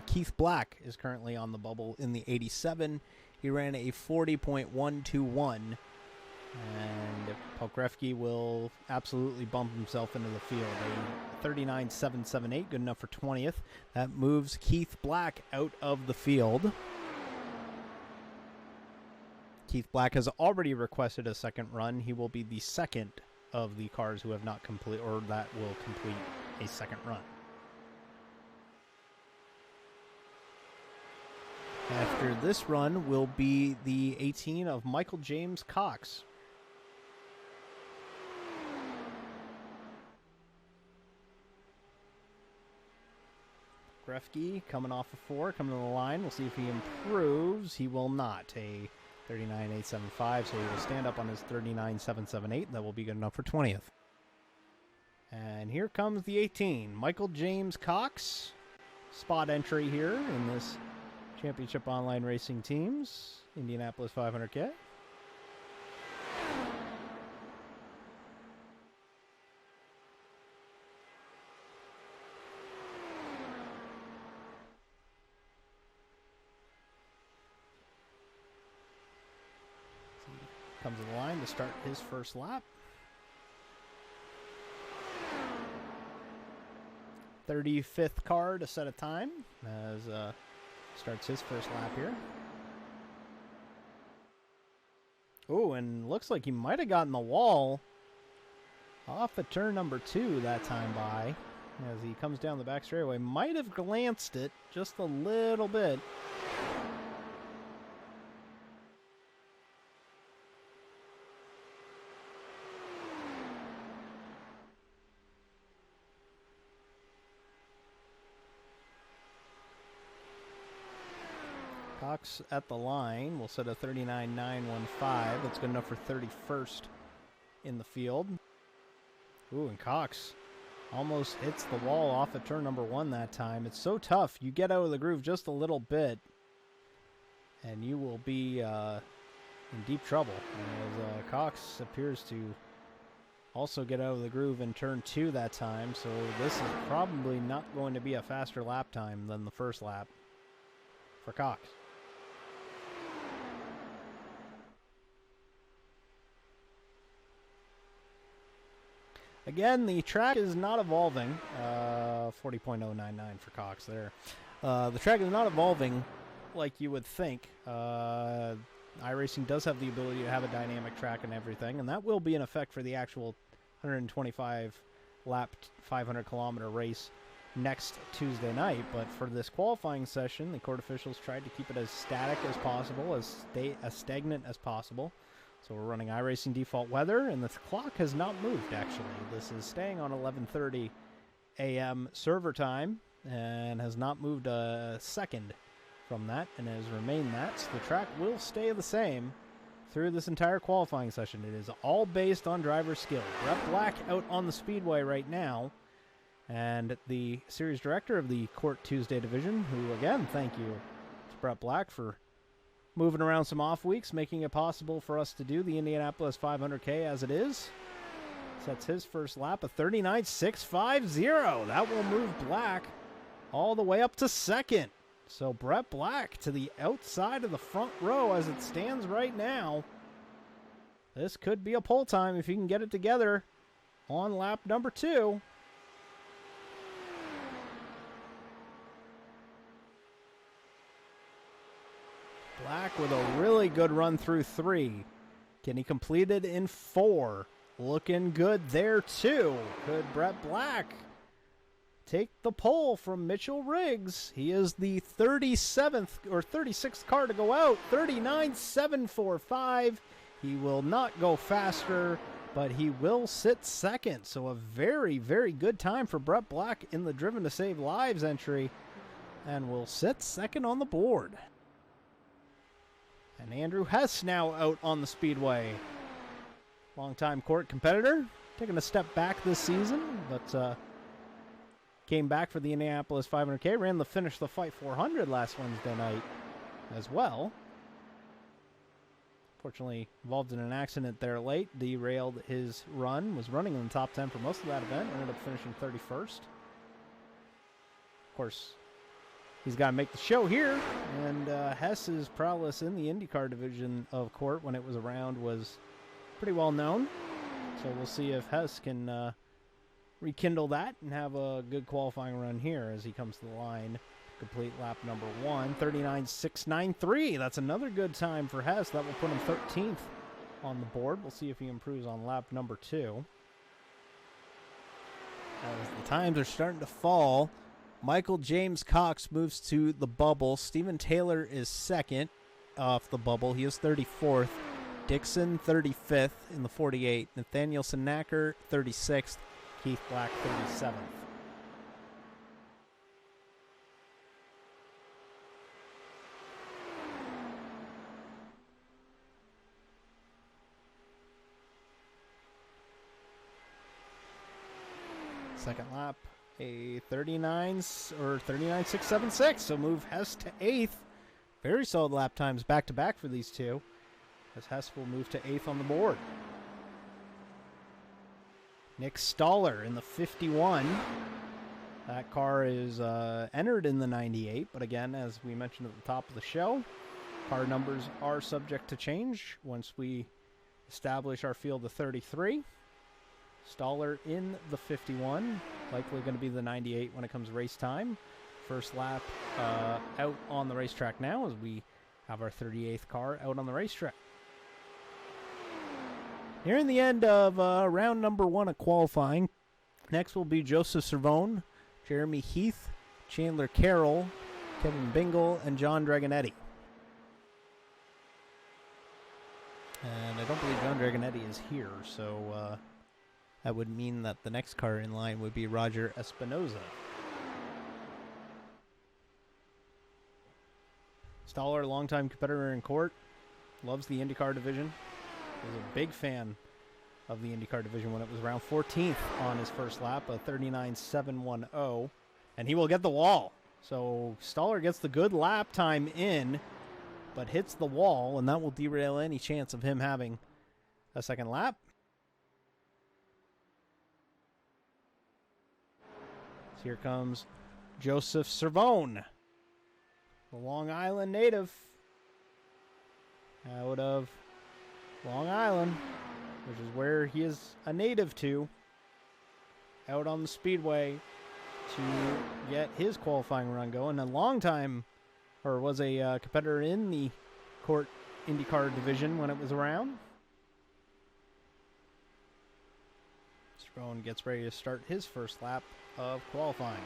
Keith Black is currently on the bubble in the 87. He ran a 40.121, and Pokrovsky will absolutely bump himself into the field. A 39.778, good enough for 20th. That moves Keith Black out of the field. Keith Black has already requested a second run. He will be the second of the cars who have not complete, or that will complete a second run. After this run will be the 18 of Michael James Cox. Grefke coming off of 4, coming to the line. We'll see if he improves. He will not. A 39.875, so he will stand up on his 39.778. That will be good enough for 20th. And here comes the 18, Michael James Cox. Spot entry here in this Championship Online Racing Teams, Indianapolis 500K. Comes to the line to start his first lap. 35th car to set a time as starts his first lap here. Oh, and looks like he might have gotten the wall off of turn number 2 that time by as he comes down the back straightaway. Might have glanced it just a little bit. Cox at the line will set a 39.915. That's good enough for 31st in the field. Ooh, and Cox almost hits the wall off of turn number 1 that time. It's so tough. You get out of the groove just a little bit, and you will be in deep trouble. As Cox appears to also get out of the groove in turn 2 that time, so this is probably not going to be a faster lap time than the first lap for Cox. Again, the track is not evolving. 40.099 for Cox there. The track is not evolving like you would think. iRacing does have the ability to have a dynamic track and everything, and that will be in effect for the actual 125 lap 500 kilometer race next Tuesday night. But for this qualifying session, the court officials tried to keep it as static as possible, as stagnant as possible. So we're running iRacing default weather, and the clock has not moved, actually. This is staying on 11:30 a.m. server time and has not moved a second from that and has remained that. So the track will stay the same through this entire qualifying session. It is all based on driver skill. Brett Black out on the speedway right now, and the series director of the Court Tuesday division, who, again, thank you to Brett Black for moving around some off weeks, making it possible for us to do the Indianapolis 500K as it is. Sets his first lap, a 39.650. That will move Black all the way up to second. So Brett Black to the outside of the front row as it stands right now. This could be a pole time if you can get it together on lap number 2. Black with a really good run through 3. Can he complete it in 4? Looking good there too. Could Brett Black take the pole from Mitchell Riggs? He is the 37th or 36th car to go out. 39.745. He will not go faster, but he will sit second. So a very, very good time for Brett Black in the Driven to Save Lives entry, and will sit second on the board. And Andrew Hess now out on the speedway. Longtime court competitor, taking a step back this season, but came back for the Indianapolis 500K, ran the Finish the Fight 400 last Wednesday night as well. Fortunately, involved in an accident there late, derailed his run, was running in the top 10 for most of that event, ended up finishing 31st. Of course, he's got to make the show here, and Hess's prowess in the IndyCar division of Court when it was around was pretty well known. So we'll see if Hess can rekindle that and have a good qualifying run here as he comes to the line. Complete lap number 1, 39.693. That's another good time for Hess. That will put him 13th on the board. We'll see if he improves on lap number 2. As the times are starting to fall, Michael James Cox moves to the bubble. Steven Taylor is second off the bubble. He is 34th. Dixon 35th in the 48. Nathaniel Sinacker 36th. Keith Black 37th. Second lap, a 39 or 39.676. So move Hess to 8th Very solid lap times back-to-back for these two, as Hess will move to 8th on the board. Nick Stoller in the 51. That car is entered in the 98, but again, as we mentioned at the top of the show, car numbers are subject to change once we establish our field of 33. Stoller in the 51, likely going to be the 98 when it comes race time. First lap out on the racetrack now as we have our 38th car out on the racetrack. Nearing the end of round number 1 of qualifying. Next will be Joseph Cervone, Jeremy Heath, Chandler Carroll, Kevin Bingle, and John Dragonetti. And I don't believe John Dragonetti is here, so that would mean that the next car in line would be Roger Espinoza. Stoller, longtime competitor in CORT, loves the IndyCar division. Was a big fan of the IndyCar division when it was around 14th on his first lap, a 39.710, and he will get the wall. So Stoller gets the good lap time in, but hits the wall, and that will derail any chance of him having a second lap. So here comes Joseph Cervone, the Long Island native, out of Long Island, which is where he is a native to, out on the speedway to get his qualifying run going. A long time, or was a competitor in the CORT IndyCar division when it was around. Cervone gets ready to start his first lap of qualifying.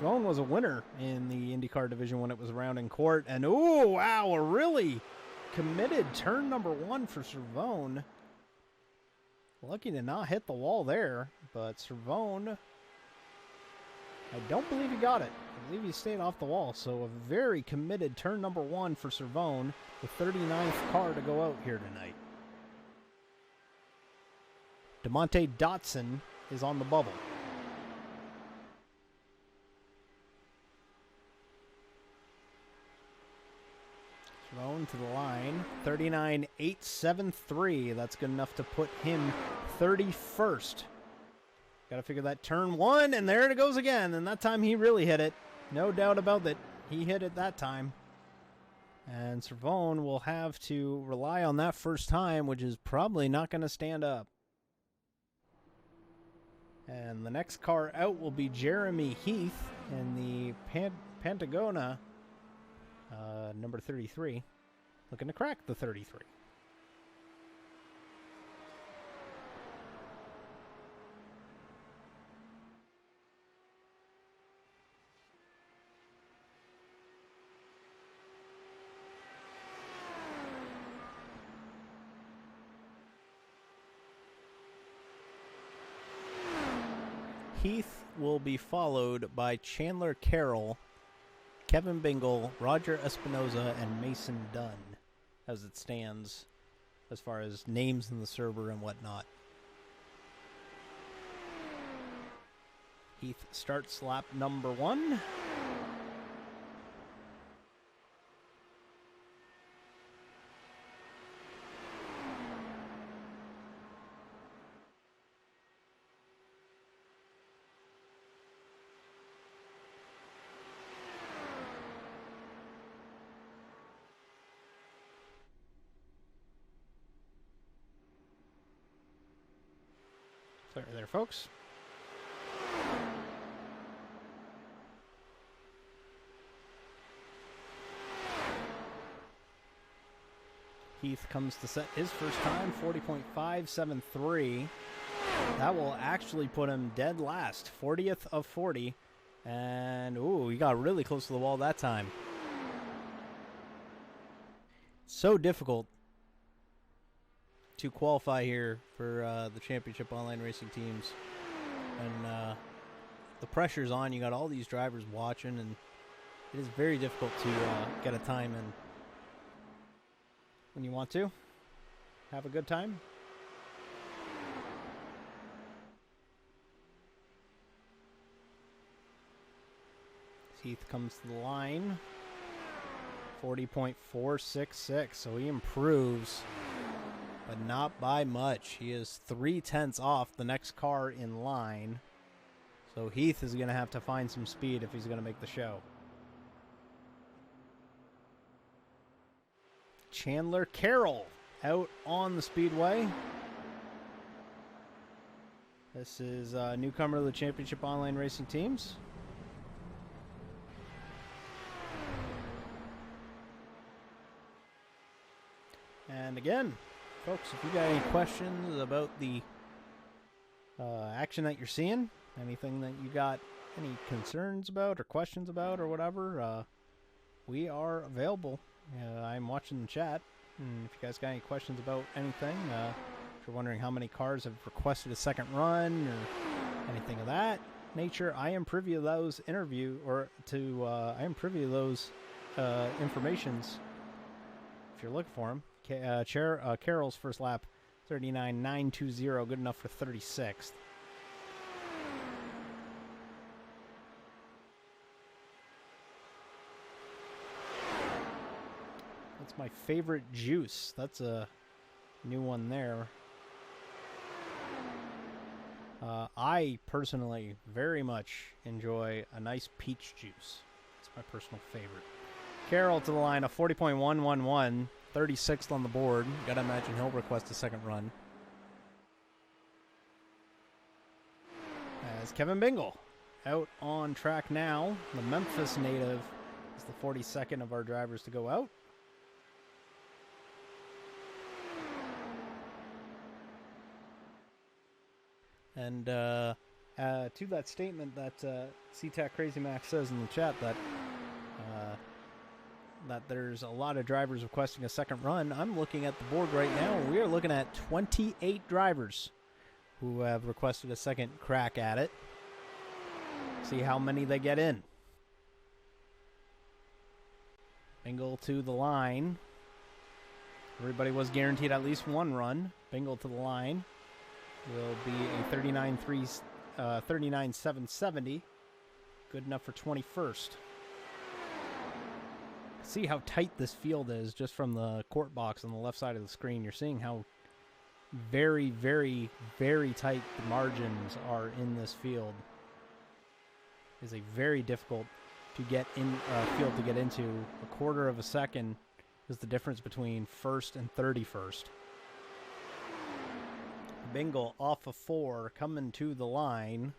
Cervone was a winner in the IndyCar division when it was around in CORT. And, oh, wow, a really committed turn number 1 for Cervone. Lucky to not hit the wall there, but Cervone, I don't believe he got it. I believe he stayed off the wall. So a very committed turn number 1 for Cervone, the 39th car to go out here tonight. DeMonte Dotson is on the bubble. Cervone to the line, 39.873. That's good enough to put him 31st. Got to figure that turn 1, and there it goes again. And that time he really hit it. No doubt about it. He hit it that time. And Cervone will have to rely on that first time, which is probably not going to stand up. And the next car out will be Jeremy Heath in the Pantagona, number 33, looking to crack the 33. Heath will be followed by Chandler Carroll, Kevin Bingle, Roger Espinoza, and Mason Dunn, as it stands as far as names in the server and whatnot. Heath starts lap number 1. Sorry there, folks. Heath comes to set his first time, 40.573. That will actually put him dead last, 40th of 40. And, ooh, he got really close to the wall that time. So difficult to qualify here for the championship online racing teams, and the pressure's on. You got all these drivers watching, and it is very difficult to get a time in when you want to have a good time. Heath comes to the line. 40.466, so he improves, but not by much. He is 0.3 off the next car in line. So Heath is going to have to find some speed if he's going to make the show. Chandler Carroll out on the speedway. This is a newcomer to the Championship Online Racing Teams. And again, folks, if you got any questions about the action that you're seeing, anything that you got any concerns about or questions about or whatever, we are available. I'm watching the chat, and if you guys got any questions about anything, if you're wondering how many cars have requested a second run or anything of that nature, I am privy to those I am privy to those informations if you're looking for them. Carroll's first lap, 39.920, good enough for 36th. That's my favorite juice. That's a new one there. I personally very much enjoy a nice peach juice. It's my personal favorite. Carroll to the line, a 40.111, 36th on the board. Gotta imagine he'll request a second run. As Kevin Bingle out on track now. The Memphis native is the 42nd of our drivers to go out. And to that statement that CTAC Crazy Max says in the chat that that there's a lot of drivers requesting a second run, I'm looking at the board right now. We are looking at 28 drivers who have requested a second crack at it. See how many they get in. Bingle to the line. Everybody was guaranteed at least one run. Bingle to the line. Will be a 39.770. Good enough for 21st. See how tight this field is just from the court box on the left side of the screen. You're seeing how very, very, very tight the margins are in this field. It's a very difficult to get in field to get into. A quarter of a second is the difference between first and 31st. Bingle off of 4, coming to the line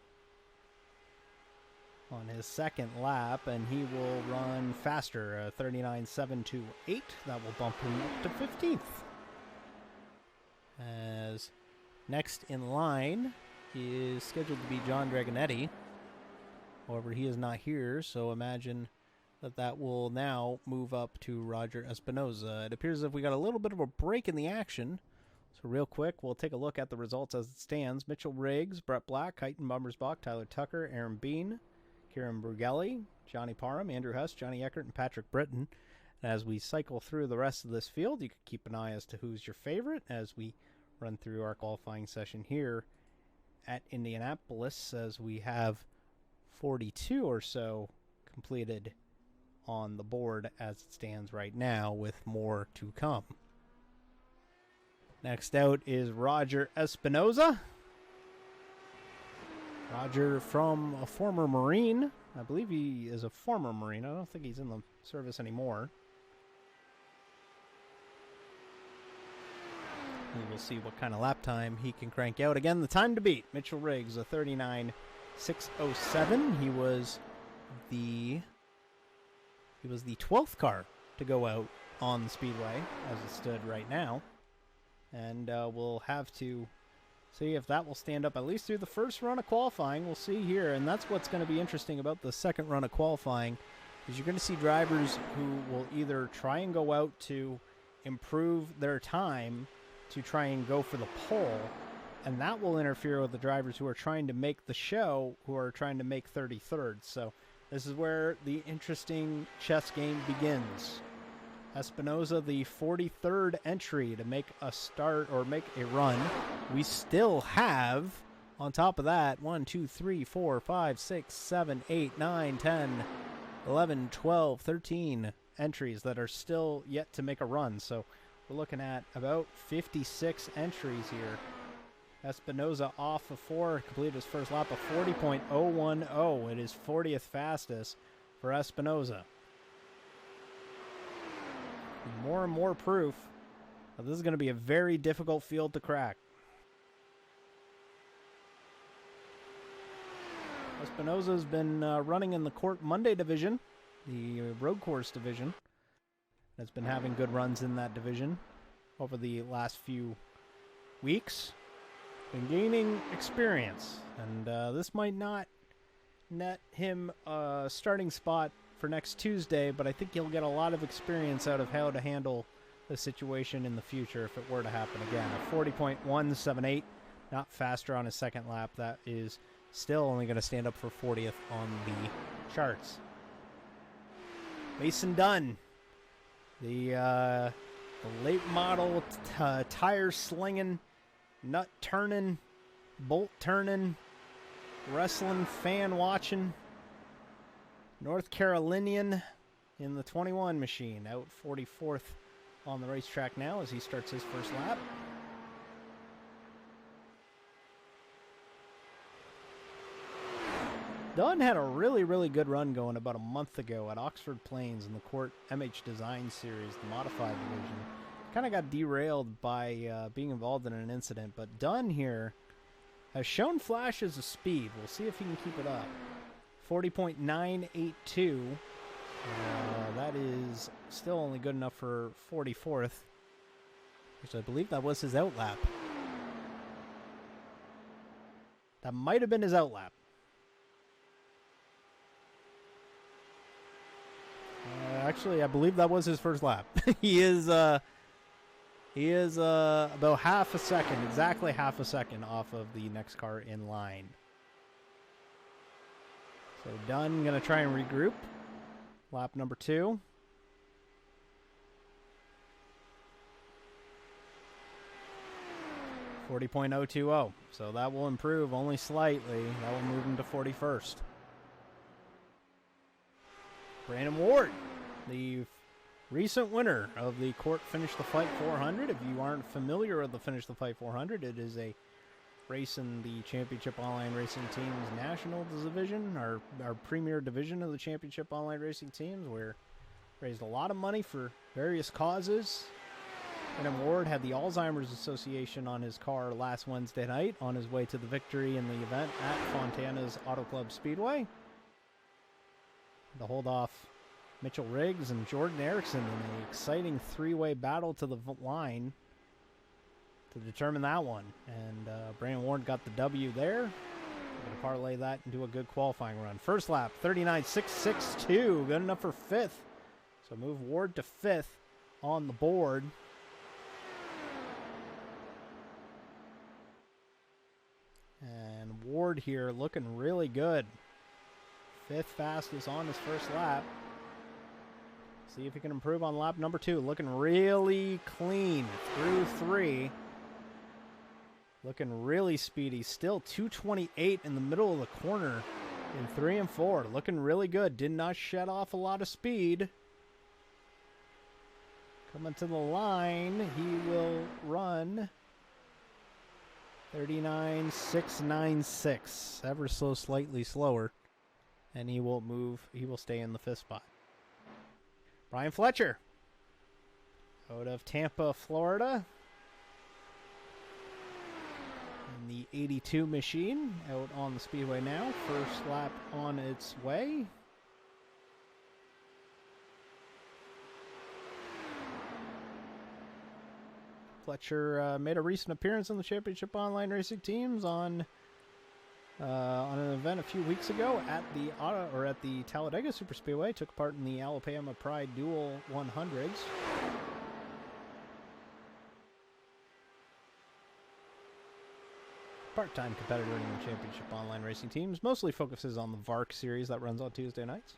on his second lap, and he will run faster, 39.728. That will bump him up to 15th. As next in line is scheduled to be John Dragonetti. However, he is not here, so imagine that will now move up to Roger Espinoza. It appears as if we got a little bit of a break in the action. So real quick, we'll take a look at the results as it stands. Mitchell Riggs, Brett Black, Chiton Bommersbach, Tyler Tucker, Aaron Bean, Kieran Brugelli, Johnny Parem, Andrew Hess, Johnny Eckert, and Patrick Britton. And as we cycle through the rest of this field, you can keep an eye as to who's your favorite as we run through our qualifying session here at Indianapolis, as we have 42 or so completed on the board as it stands right now, with more to come. Next out is Roger Espinoza. Roger, from a former Marine. I believe he is a former Marine. I don't think he's in the service anymore. We will see what kind of lap time he can crank out. Again, the time to beat. Mitchell Riggs, a 39.607. He was the 12th car to go out on the speedway as it stood right now. And we'll have to see if that will stand up at least through the first run of qualifying. We'll see here, and that's what's going to be interesting about the second run of qualifying, is you're going to see drivers who will either try and go out to improve their time to try and go for the pole, and that will interfere with the drivers who are trying to make the show, who are trying to make 33rd. So this is where the interesting chess game begins. Espinoza, the 43rd entry to make a start or make a run. We still have, on top of that, 1, 2, 3, 4, 5, 6, 7, 8, 9, 10, 11, 12, 13 entries that are still yet to make a run. So we're looking at about 56 entries here. Espinoza off of 4, completed his first lap of 40.010. It is 40th fastest for Espinoza. More and more proof that this is going to be a very difficult field to crack. Espinoza's been running in the CORT Monday division, the road course division. Has been having good runs in that division over the last few weeks. Been gaining experience, and this might not net him a starting spot for next Tuesday, but I think he'll get a lot of experience out of how to handle the situation in the future if it were to happen again. A 40.178, not faster on his second lap. That is still only going to stand up for 40th on the charts. Mason Dunn, the late model tire slinging, nut turning, bolt turning, wrestling fan watching North Carolinian in the 21 machine, out 44th on the racetrack now as he starts his first lap. Dunn had a really, really good run going about a month ago at Oxford Plains in the CORT MH Design Series, the modified division. Kind of got derailed by being involved in an incident, but Dunn here has shown flashes of speed. We'll see if he can keep it up. 40.982. That is still only good enough for 44th, which I believe that was his outlap. That might have been his outlap. Actually, I believe that was his first lap. He is about half a second, exactly half a second off of the next car in line. So Dunn going to try and regroup. Lap number 2. .020. So that will improve only slightly. That will move him to 41st. Brandon Ward, the recent winner of the CORT Finish the Fight 400. If you aren't familiar with the Finish the Fight 400, it is a race in the Championship Online Racing Teams National Division, our premier division of the Championship Online Racing Teams, where raised a lot of money for various causes. Brandon Ward had the Alzheimer's Association on his car last Wednesday night on his way to the victory in the event at Fontana's Auto Club Speedway. To hold off Mitchell Riggs and Jordan Erickson in an exciting three-way battle to the line to determine that one. And Brandon Ward got the W there. Going to parlay that into a good qualifying run. First lap, 39.662, good enough for 5th. So move Ward to 5th on the board. And Ward here looking really good. 5th fastest on his first lap. See if he can improve on lap number 2. Looking really clean through 3. Looking really speedy. Still 228 in the middle of the corner in 3 and 4. Looking really good. Did not shed off a lot of speed. Coming to the line, he will run 39.696. Ever so slightly slower. And he will move, he will stay in the 5th spot. Brian Fletcher, out of Tampa, Florida. In the 82 machine, out on the speedway now. First lap on its way. Fletcher made a recent appearance on the Championship Online Racing Teams on an event a few weeks ago at the Talladega Superspeedway. Took part in the Alabama Pride Dual 100s. Part-time competitor in the Championship Online Racing Teams. Mostly focuses on the VARC series that runs on Tuesday nights.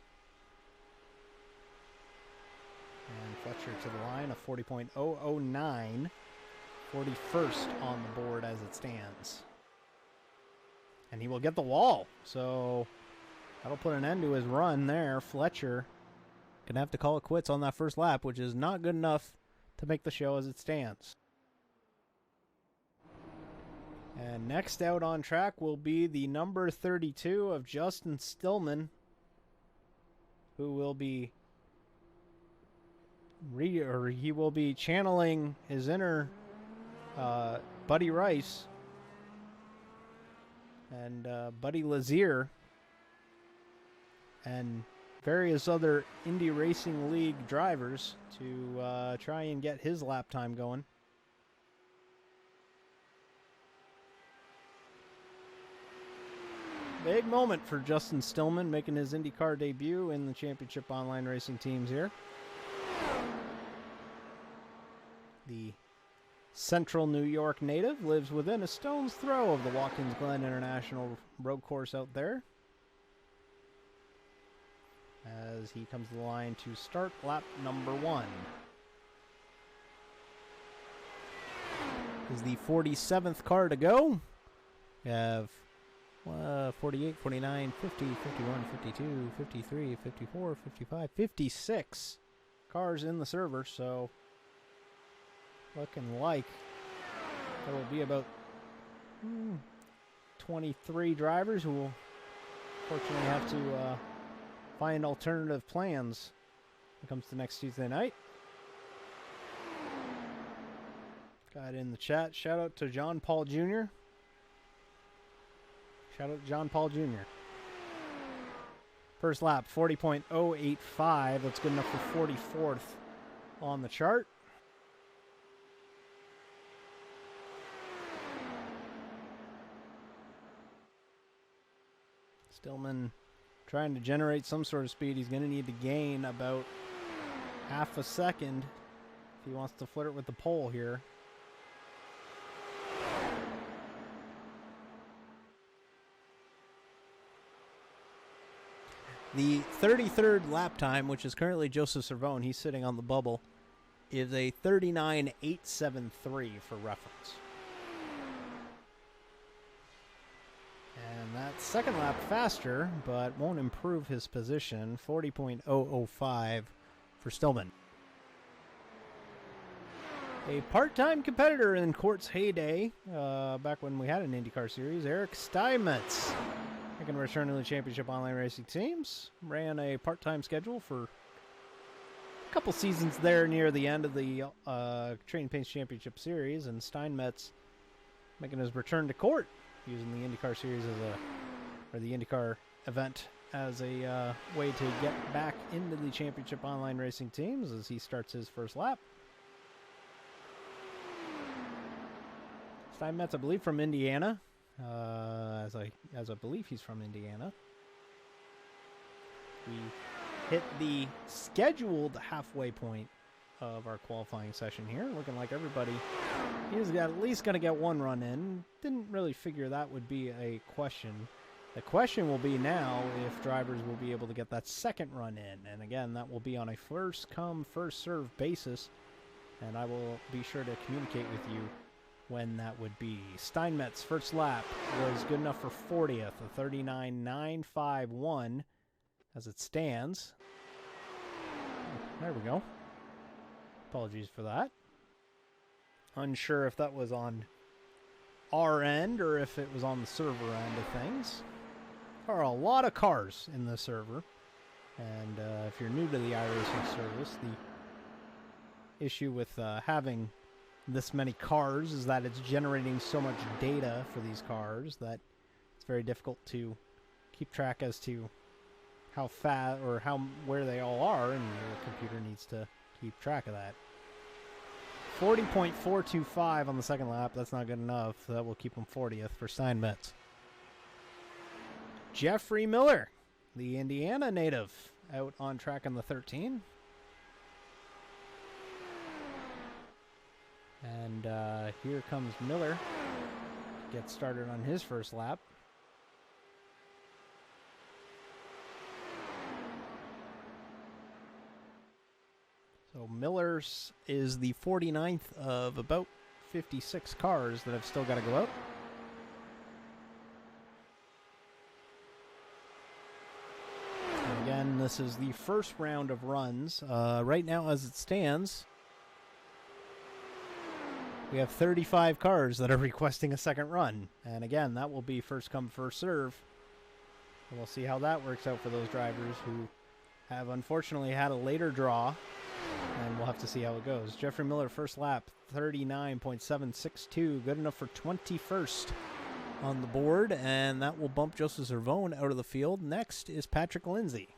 And Fletcher to the line, a 40.009. 41st on the board as it stands. And he will get the wall. So That'll put an end to his run there. Fletcher gonna have to call it quits on that first lap, which is not good enough to make the show as it stands. And next out on track will be the number 32 of Justin Stillman, who will be he will be channeling his inner Buddy Rice and Buddy Lazier and various other Indy Racing League drivers to try and get his lap time going. Big moment for Justin Stillman, making his IndyCar debut in the Championship Online Racing teams here. The Central New York native lives within a stone's throw of the Watkins Glen International Road Course out there, as he comes to the line to start lap number 1. Is the 47th car to go. We have 48, 49, 50, 51, 52, 53, 54, 55, 56 cars in the server, so looking like there will be about 23 drivers who will fortunately have to find alternative plans when it comes to next Tuesday night. Got in the chat. Shout out to John Paul Jr. Shout out to John Paul Jr. First lap, 40.085. That's good enough for 44th on the chart. Stillman trying to generate some sort of speed. He's going to need to gain about half a second if he wants to flirt with the pole here. The 33rd lap time, which is currently Joseph Cervone, he's sitting on the bubble, is a 39.873 for reference. And that second lap faster, but won't improve his position, 40.005 for Stillman. A part-time competitor in CORT's heyday, back when we had an IndyCar series, Eric Steinmetz, making a return to the Championship Online Racing teams. Ran a part-time schedule for a couple seasons there near the end of the Trading Paints Championship Series, and Steinmetz making his return to CORT, using the IndyCar series or the IndyCar event as a way to get back into the Championship Online Racing teams as he starts his first lap. Steinmetz, I believe, from Indiana. As I believe he's from Indiana. We hit the scheduled halfway point of our qualifying session here. Looking like everybody is at least going to get one run in. Didn't really figure that would be a question. The question will be now if drivers will be able to get that second run in. And again, that will be on a first come, first served basis. And I will be sure to communicate with you when that would be. Steinmetz' first lap was good enough for 40th, a 39.951 as it stands. There we go. Apologies for that. Unsure if that was on our end or if it was on the server end of things. There are a lot of cars in the server, and if you're new to the iRacing service, the issue with having this many cars is that it's generating so much data for these cars that it's very difficult to keep track as to how fast or where they all are, and your computer needs to keep track of that. 40.425 on the second lap. That's not good enough. That will keep him 40th for Steinmetz. Jeffrey Miller, the Indiana native, out on track in the 13. And here comes Miller. Gets started on his first lap. So Miller's is the 49th of about 56 cars that have still got to go out. this is the first round of runs. Right now, as it stands, we have 35 cars that are requesting a second run. And again, that will be first come, first serve. And we'll see how that works out for those drivers who have unfortunately had a later draw. And we'll have to see how it goes. Jeffrey Miller, first lap, 39.762. Good enough for 21st on the board. And that will bump Joseph Zervone out of the field. Next is Patrick Lindsey.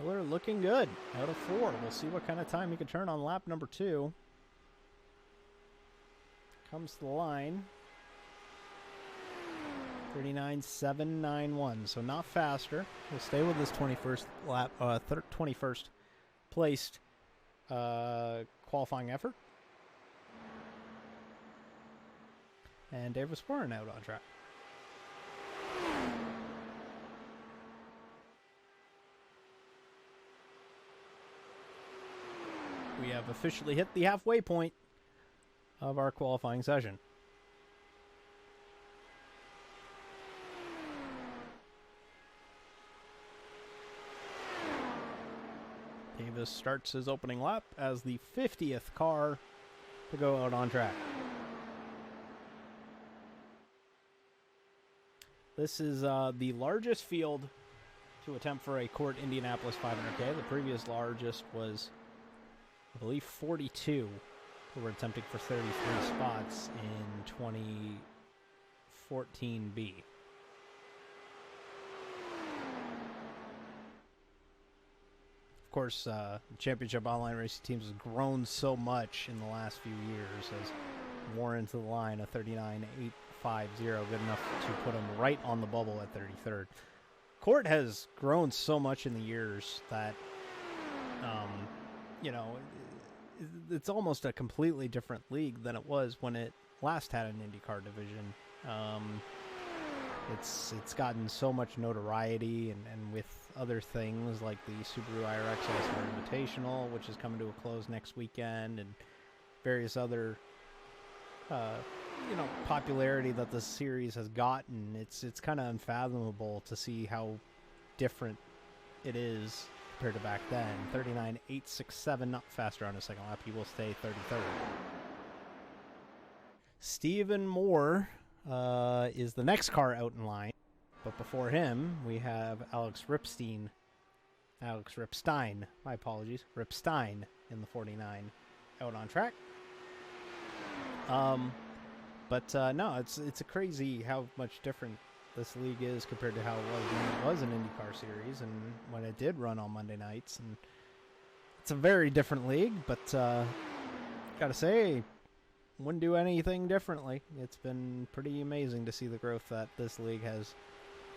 Miller looking good out of 4. We'll see what kind of time he can turn on lap number 2. Comes to the line. 39.791. So not faster. We'll stay with this 21st lap, 21st placed qualifying effort. And Davis Warren out on track. We have officially hit the halfway point of our qualifying session. Davis starts his opening lap as the 50th car to go out on track. This is the largest field to attempt for a CORT Indianapolis 500K. The previous largest was, I believe, 42, who were attempting for 33 spots in 2014B. Of course, Championship Online Racing Teams has grown so much in the last few years, as Warren to the line, a 39.850, good enough to put him right on the bubble at 33rd. CORT has grown so much in the years that, you know, it's almost a completely different league than it was when it last had an IndyCar division. It's gotten so much notoriety, and with other things like the Subaru IRX All-Star Invitational, which is coming to a close next weekend, and various other, popularity that the series has gotten, it's kind of unfathomable to see how different it is compared to back then. 39.867, not faster on his second lap. He will stay 33rd. Stephen Moore is the next car out in line. But before him, we have Alex Ripstein, my apologies, Ripstein in the 49 out on track. No, it's a crazy how much different this league is compared to how it was when it was an IndyCar series and when it did run on Monday nights. And it's a very different league, but gotta say, wouldn't do anything differently. It's been pretty amazing to see the growth that this league has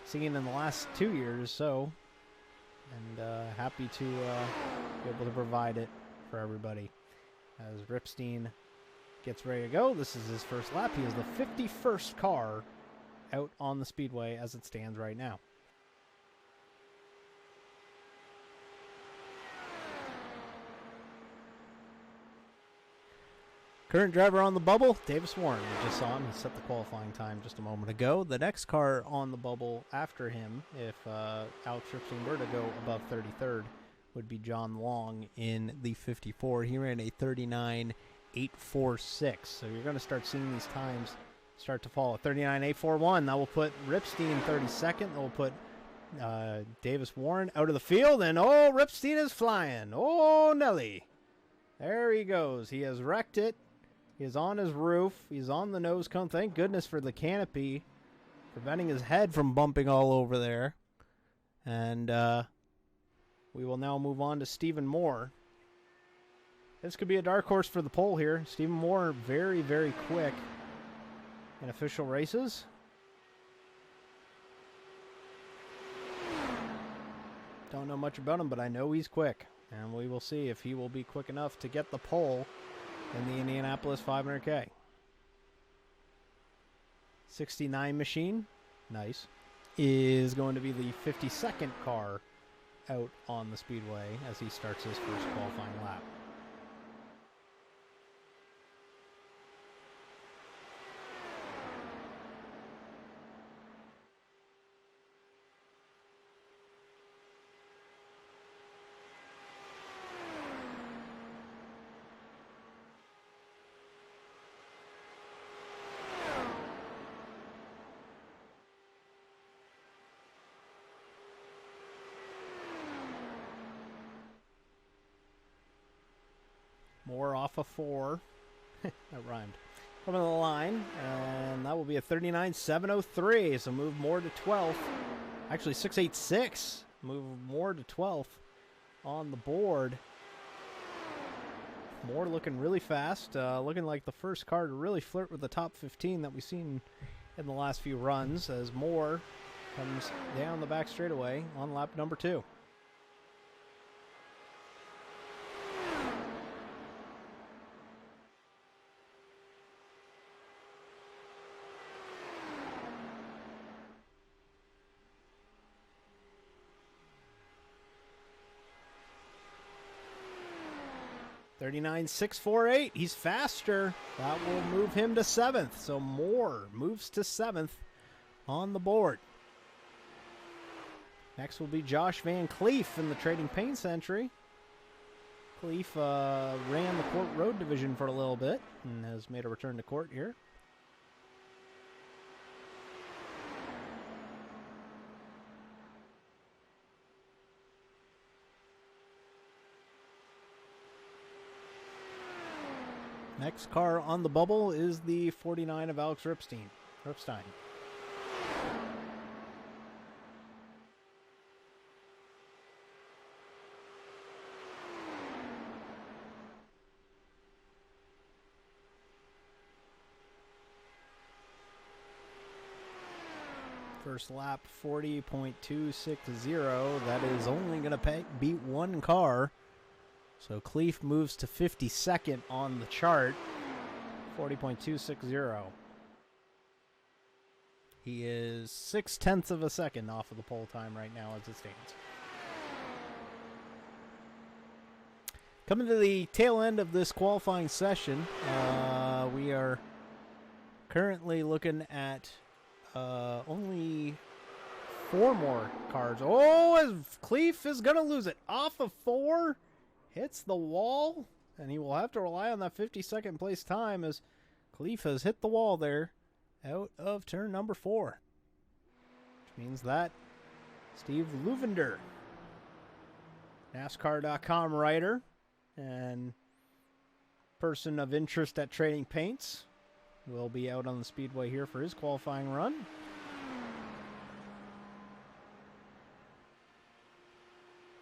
seen in the last 2 years, and happy to be able to provide it for everybody. As Ripstein gets ready to go, this is his first lap. He is the 51st car out on the speedway as it stands right now. Current driver on the bubble, Davis Warren. We just saw him. He set the qualifying time just a moment ago. The next car on the bubble after him, if Alex Ripstein were to go above 33rd, would be John Long in the 54. He ran a 39.846. So you're going to start seeing these times start to fall. 39.841. That will put Ripstein 32nd. That will put Davis Warren out of the field. And, oh, Ripstein is flying. Oh, Nelly. There he goes. He has wrecked it. He is on his roof. He's on the nose cone. Thank goodness for the canopy, preventing his head from bumping all over there. And we will now move on to Stephen Moore. This could be a dark horse for the pole here. Stephen Moore, very, very quick in official races. Don't know much about him, but I know he's quick. And we will see if he will be quick enough to get the pole in the Indianapolis 500K. 69 machine, nice, is going to be the 52nd car out on the speedway as he starts his first qualifying lap. Moore off a 4. That rhymed. Coming to the line, and that will be a 39.703. So move Moore to 12th. Actually, 6.86. Move Moore to 12th on the board. Moore looking really fast. Looking like the first car to really flirt with the top 15 that we've seen in the last few runs as Moore comes down the back straightaway on lap number 2. $39.648. He's faster. That will move him to 7th. So Moore moves to 7th on the board. Next will be Josh Van Cleef in the Trading Paints entry. Cleef ran the CORT Road Division for a little bit and has made a return to CORT here. Next car on the bubble is the 49 of Alex Ripstein. First lap 40.260. That is only going to beat one car. So Cleef moves to 52nd on the chart, 40.260. He is 0.6 of a second off of the pole time right now as it stands. Coming to the tail end of this qualifying session, we are currently looking at only 4 more cars. Oh, as Cleef is going to lose it off of 4. Hits the wall, and he will have to rely on that 52nd place time as Cleef has hit the wall there out of turn number 4. Which means that Steve Luvender, NASCAR.com writer and person of interest at Trading Paints, will be out on the speedway here for his qualifying run.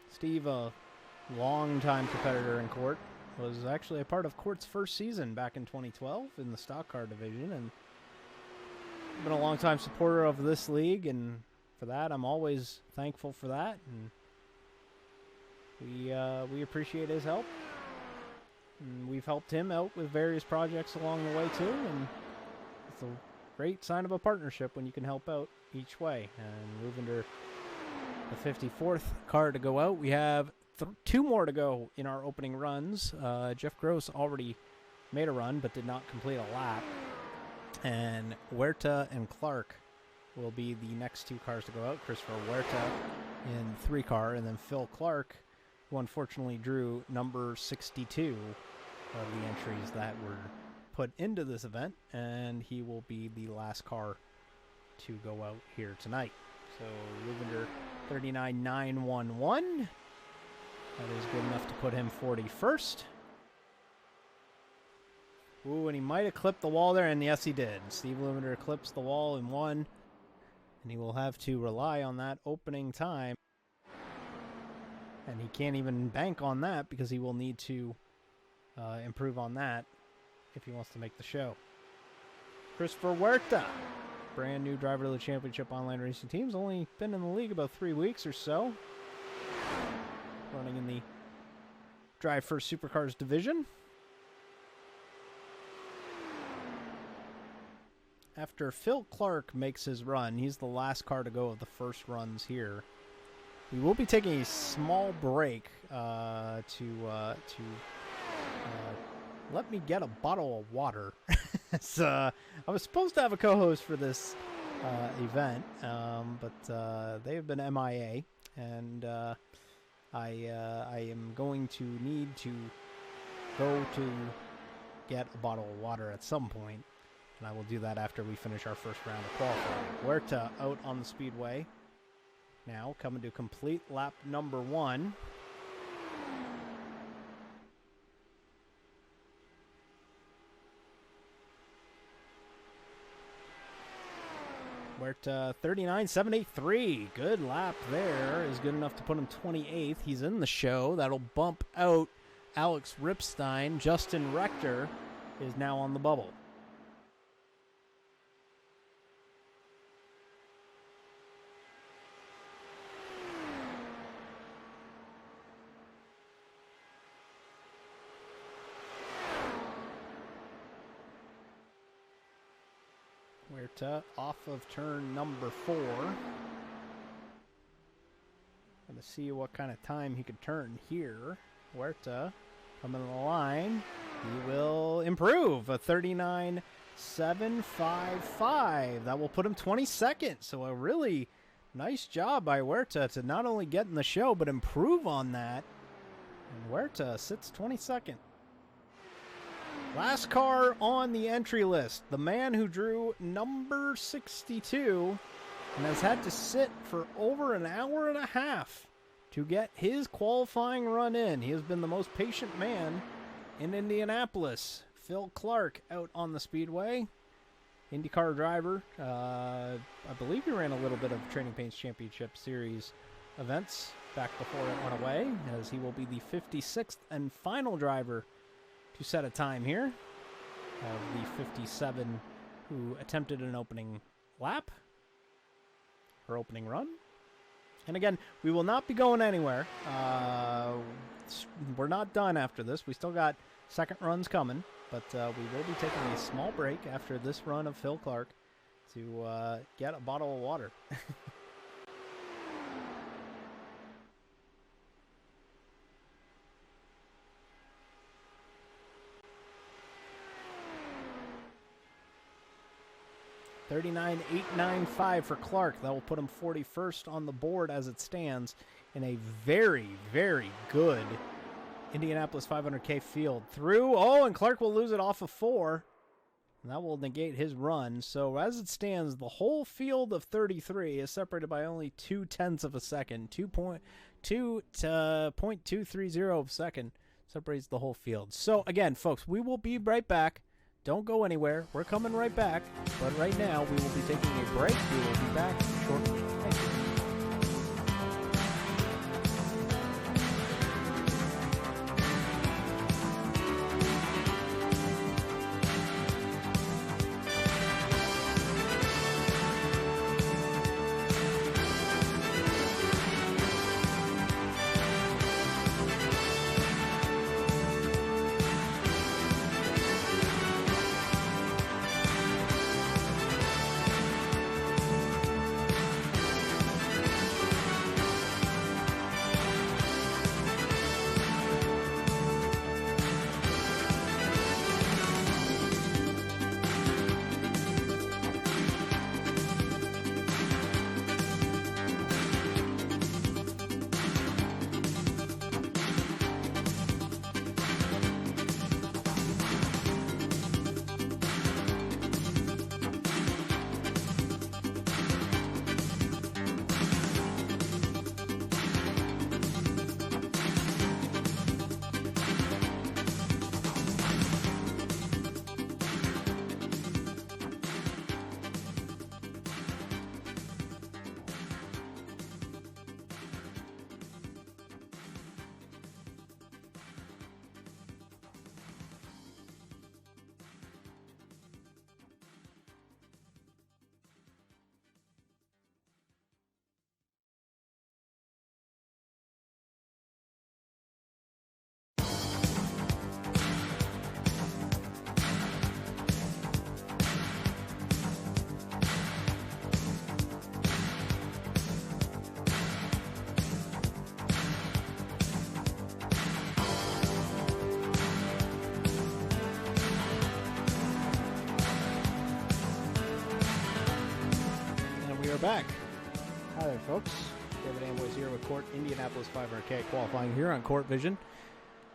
Steve, long-time competitor in CORT, was actually a part of CORT's first season back in 2012 in the stock car division, and been a long-time supporter of this league, and for that I'm always thankful for that, and we appreciate his help, and we've helped him out with various projects along the way too, and it's a great sign of a partnership when you can help out each way. And moving to the 54th car to go out, we have 2 more to go in our opening runs. Jeff Gross already made a run but did not complete a lap. And Huerta and Clark will be the next 2 cars to go out. Christopher Huerta in 3 car, and then Phil Clark, who unfortunately drew number 62 of the entries that were put into this event, and he will be the last car to go out here tonight. So Rubender 39.911. That is good enough to put him 41st. Ooh, and he might have clipped the wall there, and yes, he did. Steve Luvender clips the wall in 1, and he will have to rely on that opening time. And he can't even bank on that because he will need to improve on that if he wants to make the show. Christopher Huerta, brand new driver to the championship online racing teams, only been in the league about 3 weeks or so. Running in the Drive First Supercars division. After Phil Clark makes his run, he's the last car to go of the first runs here. We will be taking a small break to let me get a bottle of water. I was supposed to have a co-host for this event, but they have been MIA, and I am going to need to go to get a bottle of water at some point, and I will do that after we finish our first round of qualifying. Huerta out on the speedway now, coming to complete lap number 1. Huerta 39.783. Good lap there. Is good enough to put him 28th. He's in the show. That'll bump out Alex Ripstein. Justin Rector is now on the bubble. Huerta off of turn number 4. Going to see what kind of time he could turn here. Huerta coming to the line. He will improve a 39.755. That will put him 22nd. So a really nice job by Huerta to not only get in the show, but improve on that. And Huerta sits 22nd. Last car on the entry list, the man who drew number 62 and has had to sit for over an hour and a half to get his qualifying run in. He has been the most patient man in Indianapolis. Phil Clark out on the speedway. IndyCar driver. I believe he ran a little bit of Training Paints Championship Series events back before it went away, as he will be the 56th and final driver to set a time here of the 57 who attempted an opening lap or opening run. And again, we will not be going anywhere. We're not done after this. We still got second runs coming, but we will be taking a small break after this run of Phil Clark to get a bottle of water. 39.895 for Clark. That will put him 41st on the board as it stands in a very, very good Indianapolis 500K field. Through, and Clark will lose it off of 4. And that will negate his run. So as it stands, the whole field of 33 is separated by only 0.2 of a second. 0.230 of a second separates the whole field. So again, folks, we will be right back. Don't go anywhere. We're coming right back. But right now, we will be taking a break. We will be back shortly. Thank you. back. Hi there, folks. David Amboys here with CORT Indianapolis 500K qualifying here on CORT Vision.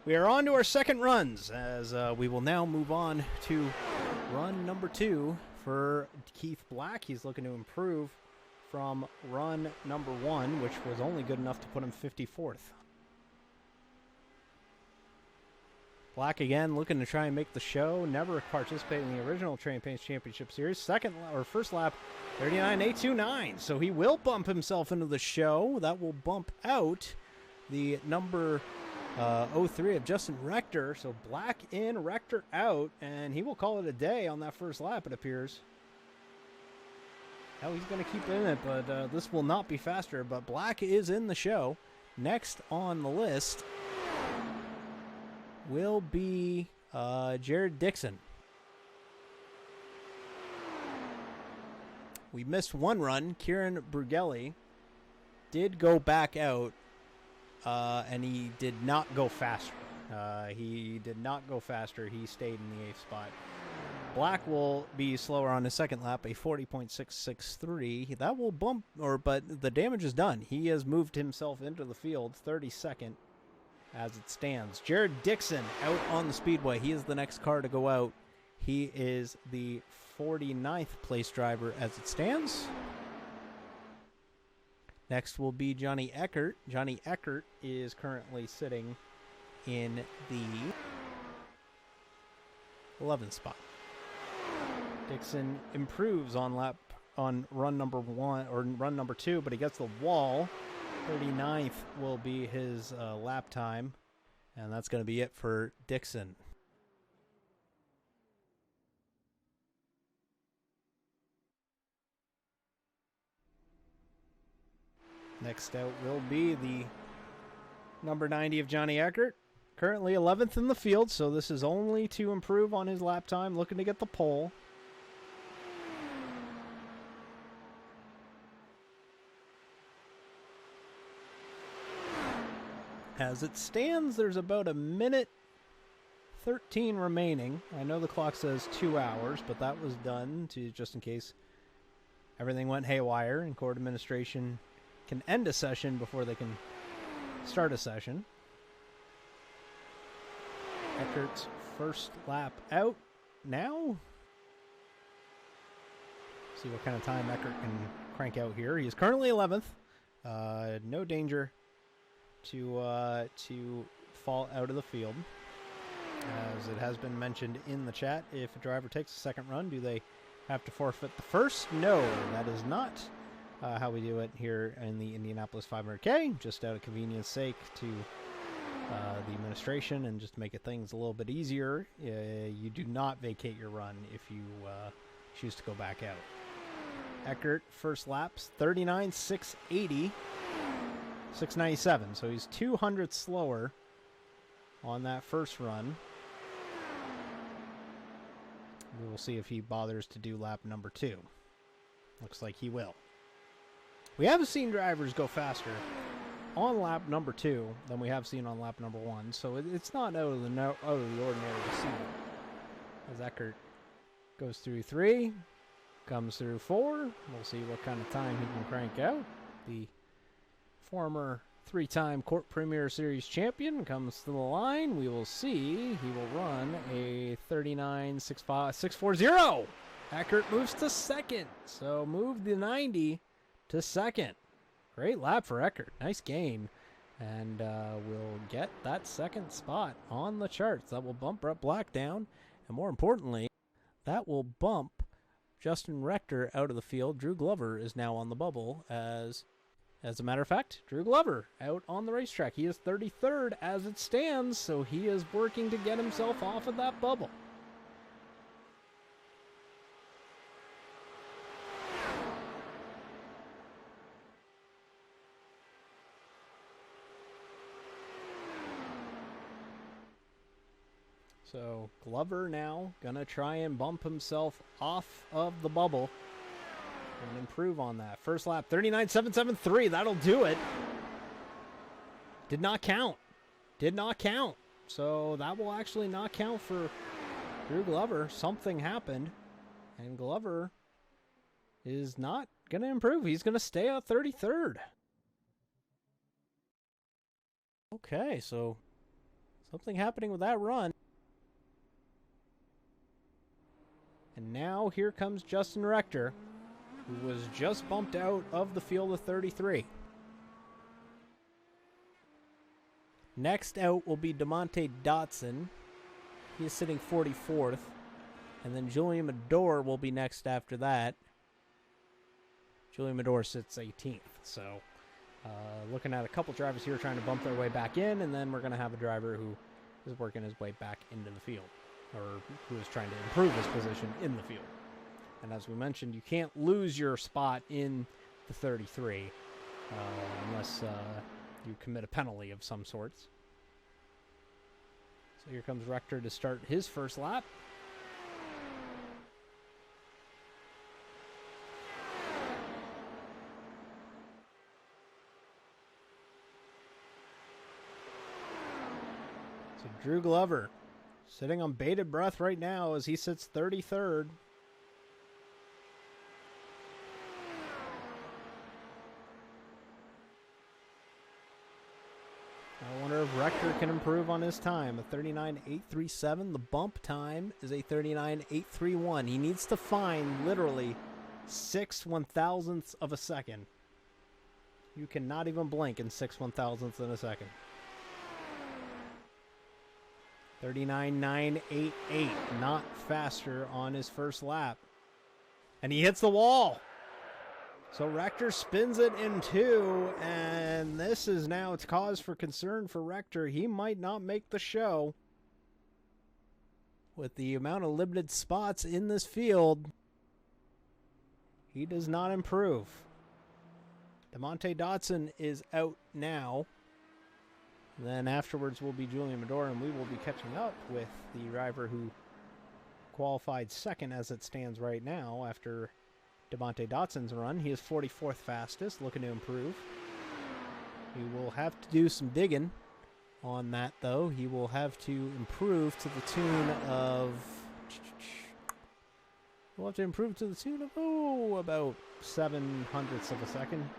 We are on to our second runs as we will now move on to run number 2 for Keith Black. He's looking to improve from run number 1, which was only good enough to put him 54th. Black again looking to try and make the show. Never participated in the original Train Paints Championship Series. First lap, 39.829. So he will bump himself into the show. That will bump out the number 03 of Justin Rector. So Black in, Rector out, and he will call it a day on that first lap, it appears. Hell, he's going to keep in it, but this will not be faster. But Black is in the show. Next on the list will be Jared Dixon. We missed one run. Kieran Brugeli did go back out, and he did not go faster. He stayed in the 8th spot. Black will be slower on his second lap, a 40.663. That will bump, but the damage is done. He has moved himself into the field, 32nd as it stands. Jared Dixon out on the speedway. He is the next car to go out. He is the 49th place driver as it stands. Next will be Johnny Eckert. Johnny Eckert is currently sitting in the 11th spot. Dixon improves on run number 1 or run number 2, but he gets the wall. 39th will be his lap time, and that's going to be it for Dixon. Next out will be the number 90 of Johnny Eckert, currently 11th in the field, so this is only to improve on his lap time, looking to get the pole. As it stands, there's about a minute 13 remaining. I know the clock says 2 hours, but that was done just in case everything went haywire and court administration can end a session before they can start a session. Eckert's first lap out now. See what kind of time Eckert can crank out here. He is currently 11th. No danger to fall out of the field. As it has been mentioned in the chat, if a driver takes a second run, do they have to forfeit the first? No, that is not how we do it here in the Indianapolis 500K, just out of convenience sake to the administration and just to make things a little bit easier. You do not vacate your run if you choose to go back out. Eckert, first laps, 39.680. 697, so he's 200 slower on that first run. We will see if he bothers to do lap number 2. Looks like he will. We have seen drivers go faster on lap number 2 than we have seen on lap number 1, so it's not out of the ordinary to see. As Eckert goes through 3, comes through 4, we'll see what kind of time he can crank out. The former 3-time CORT Premier Series champion comes to the line. We will see. He will run a 39.640. Eckert moves to second. So move the 90 to second. Great lap for Eckert. Nice gain. And we'll get that second spot on the charts. That will bump Brett Black down. And more importantly, that will bump Justin Rector out of the field. Drew Glover is now on the bubble As a matter of fact, Drew Glover out on the racetrack. He is 33rd as it stands, so he is working to get himself off of that bubble. So Glover now gonna try and bump himself off of the bubble and improve on that. First lap, 39.773. That'll do it. Did not count. So that will actually not count for Drew Glover. Something happened, and Glover is not going to improve. He's going to stay at 33rd. Okay, so something happening with that run. And now here comes Justin Rector, who was just bumped out of the field of 33. Next out will be DeMonte Dotson. He is sitting 44th. And then Julian Medor will be next after that. Julian Medor sits 18th. So looking at a couple drivers here trying to bump their way back in, and then we're going to have a driver who is working his way back into the field, or who is trying to improve his position in the field. And as we mentioned, you can't lose your spot in the 33 unless you commit a penalty of some sorts. So here comes Rector to start his first lap. So Drew Glover sitting on bated breath right now as he sits 33rd. I wonder if Rector can improve on his time. A 39.837. The bump time is a 39.831. He needs to find literally 6 1,000ths of a second. You cannot even blink in 6 1,000ths in a second. 39.988. Not faster on his first lap. And he hits the wall. So Rector spins it in two, and this is now it's cause for concern for Rector. He might not make the show. With the amount of limited spots in this field, he does not improve. DeMonte Dotson is out now. Then afterwards will be Julian Medor, and we will be catching up with the driver who qualified second as it stands right now after DeMonte Dotson's run. He is 44th fastest, looking to improve. He will have to do some digging on that, though. He will have to improve to the tune of... We'll have to improve to the tune of, about 7/100ths of a second.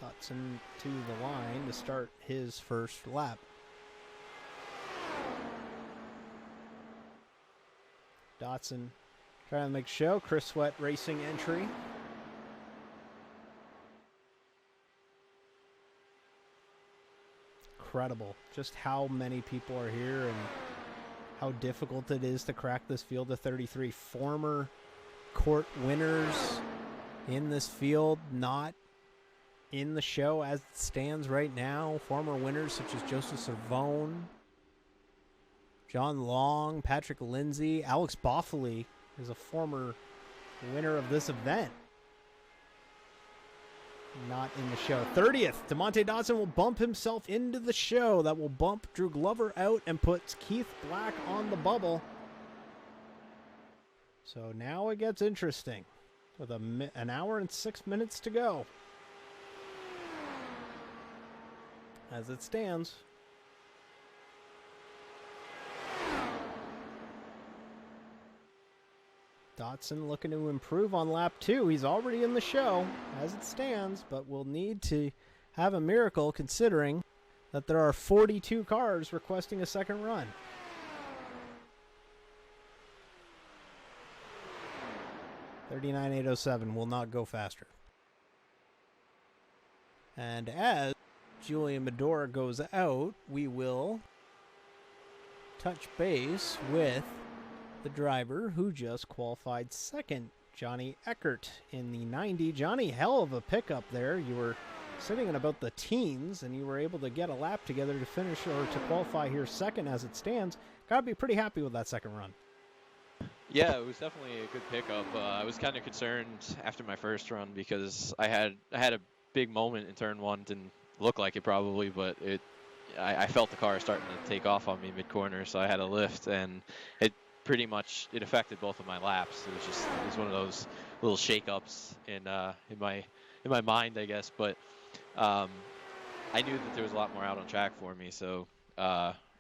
Dotson to the line to start his first lap. Dotson trying to make show. Chris Sweat Racing entry. Incredible just how many people are here and how difficult it is to crack this field of 33. Former CORT winners in this field, not in the show as it stands right now. Former winners such as Joseph Servone, John Long, Patrick Lindsey, Alex Boffoli is a former winner of this event. Not in the show. 30th, DeMonte Dotson will bump himself into the show. That will bump Drew Glover out and puts Keith Black on the bubble. So now it gets interesting with an hour and 6 minutes to go. As it stands, Dotson looking to improve on lap 2. He's already in the show as it stands, but will need to have a miracle considering that there are 42 cars requesting a second run. $39.807 will not go faster. And as Julian Medor goes out, we will touch base with the driver who just qualified second, Johnny Eckert in the 90. Johnny, hell of a pickup there. You were sitting in about the teens, and you were able to get a lap together to finish or to qualify here second as it stands. Got to be pretty happy with that second run. Yeah, it was definitely a good pickup. I was kind of concerned after my first run because I had a big moment in turn one. Didn't look like it probably, but I felt the car starting to take off on me mid-corner, so I had a lift, and it affected both of my laps. It was one of those little shake-ups in my mind, I guess. But I knew that there was a lot more out on track for me, so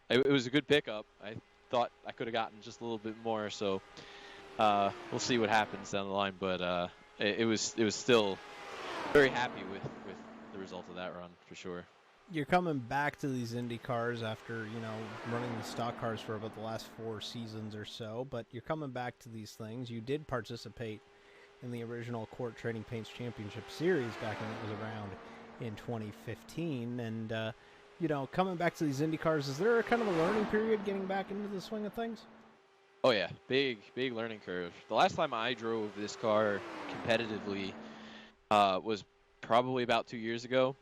it was a good pickup. I thought I could have gotten just a little bit more. So we'll see what happens down the line. But it was still very happy with the result of that run for sure. You're coming back to these Indy cars after, running the stock cars for about the last 4 seasons or so, but you're coming back to these things. You did participate in the original CORT Trading Paints Championship Series back when it was around in 2015, and, coming back to these Indy cars, is there a kind of a learning period getting back into the swing of things? Oh yeah, big learning curve. The last time I drove this car competitively was probably about 2 years ago.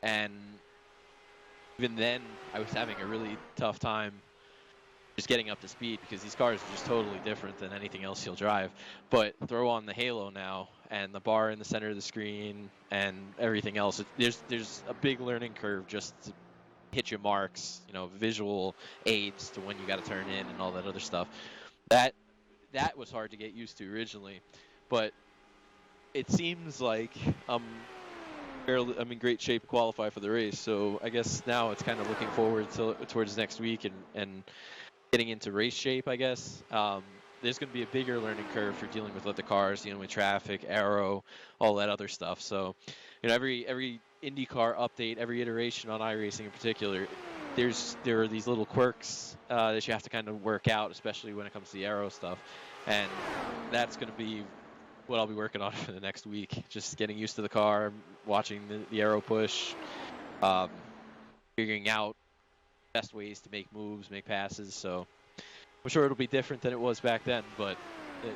And even then, I was having a really tough time just getting up to speed because these cars are just totally different than anything else you'll drive. But throw on the halo now and the bar in the center of the screen and everything else. There's a big learning curve just to hit your marks, visual aids to when you got to turn in and all that other stuff. That was hard to get used to originally, but it seems like I'm in great shape to qualify for the race, so I guess now it's kind of looking forward towards next week and getting into race shape, I guess. There's going to be a bigger learning curve for dealing with other cars, dealing with traffic, aero, all that other stuff. So, every IndyCar update, every iteration on iRacing in particular, there are these little quirks that you have to kind of work out, especially when it comes to the aero stuff, and that's going to be what I'll be working on for the next week. Just getting used to the car, watching the aero push, figuring out best ways to make moves, make passes. So I'm sure it'll be different than it was back then, but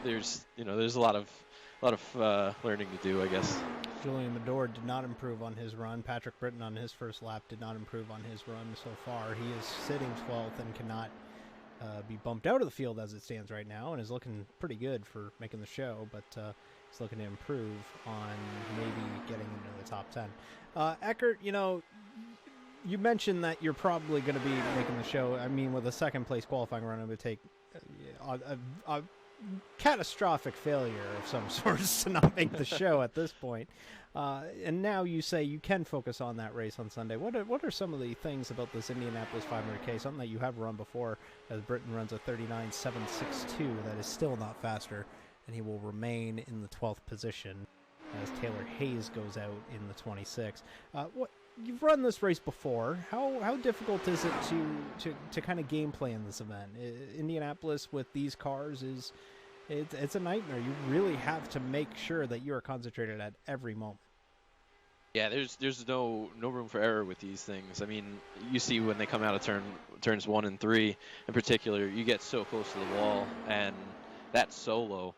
there's a lot of learning to do, I guess. Julian Medor did not improve on his run. Patrick Britton on his first lap did not improve on his run so far. He is sitting 12th and cannot be bumped out of the field as it stands right now, and is looking pretty good for making the show, but he's looking to improve on maybe getting into the top 10. Eckert, you mentioned that you're probably going to be making the show. I mean, with a second place qualifying run, it would take a catastrophic failure of some sorts to not make the show at this point. And now you say you can focus on that race on Sunday. What are some of the things about this Indianapolis 500K, something that you have run before, as Britton runs a 39.762 that is still not faster, and he will remain in the 12th position as Taylor Hayes goes out in the 26th. You've run this race before. How difficult is it to kind of game plan this event? Indianapolis with these cars it's a nightmare. You really have to make sure that you are concentrated at every moment. Yeah, there's no room for error with these things. I mean, you see when they come out of turns 1 and 3 in particular, you get so close to the wall, and that's solo,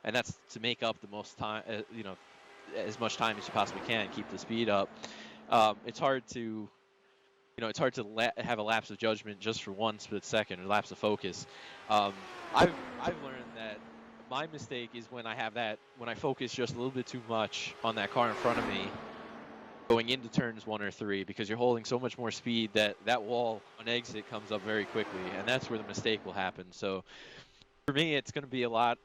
and that's to make up the most time, as much time as you possibly can, keep the speed up. It's hard to have a lapse of judgment just for one split second, or lapse of focus. I've learned that my mistake is when I focus just a little bit too much on that car in front of me going into turns 1 or 3, because you're holding so much more speed that wall on exit comes up very quickly, and that's where the mistake will happen. So for me, it's going to be a lot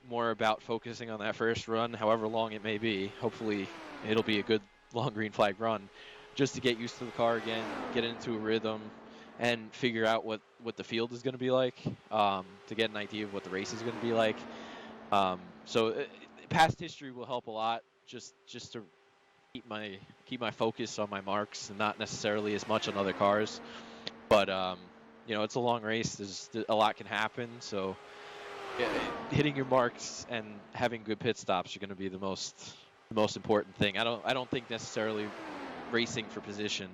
more about focusing on that first run, however long it may be. Hopefully it'll be a good long green flag run, just to get used to the car again, get into a rhythm, and figure out what the field is going to be like, to get an idea of what the race is going to be like. So past history will help a lot, just to keep my focus on my marks and not necessarily as much on other cars. But it's a long race. There's a lot can happen. So hitting your marks and having good pit stops are going to be the most important thing. I don't think necessarily racing for position,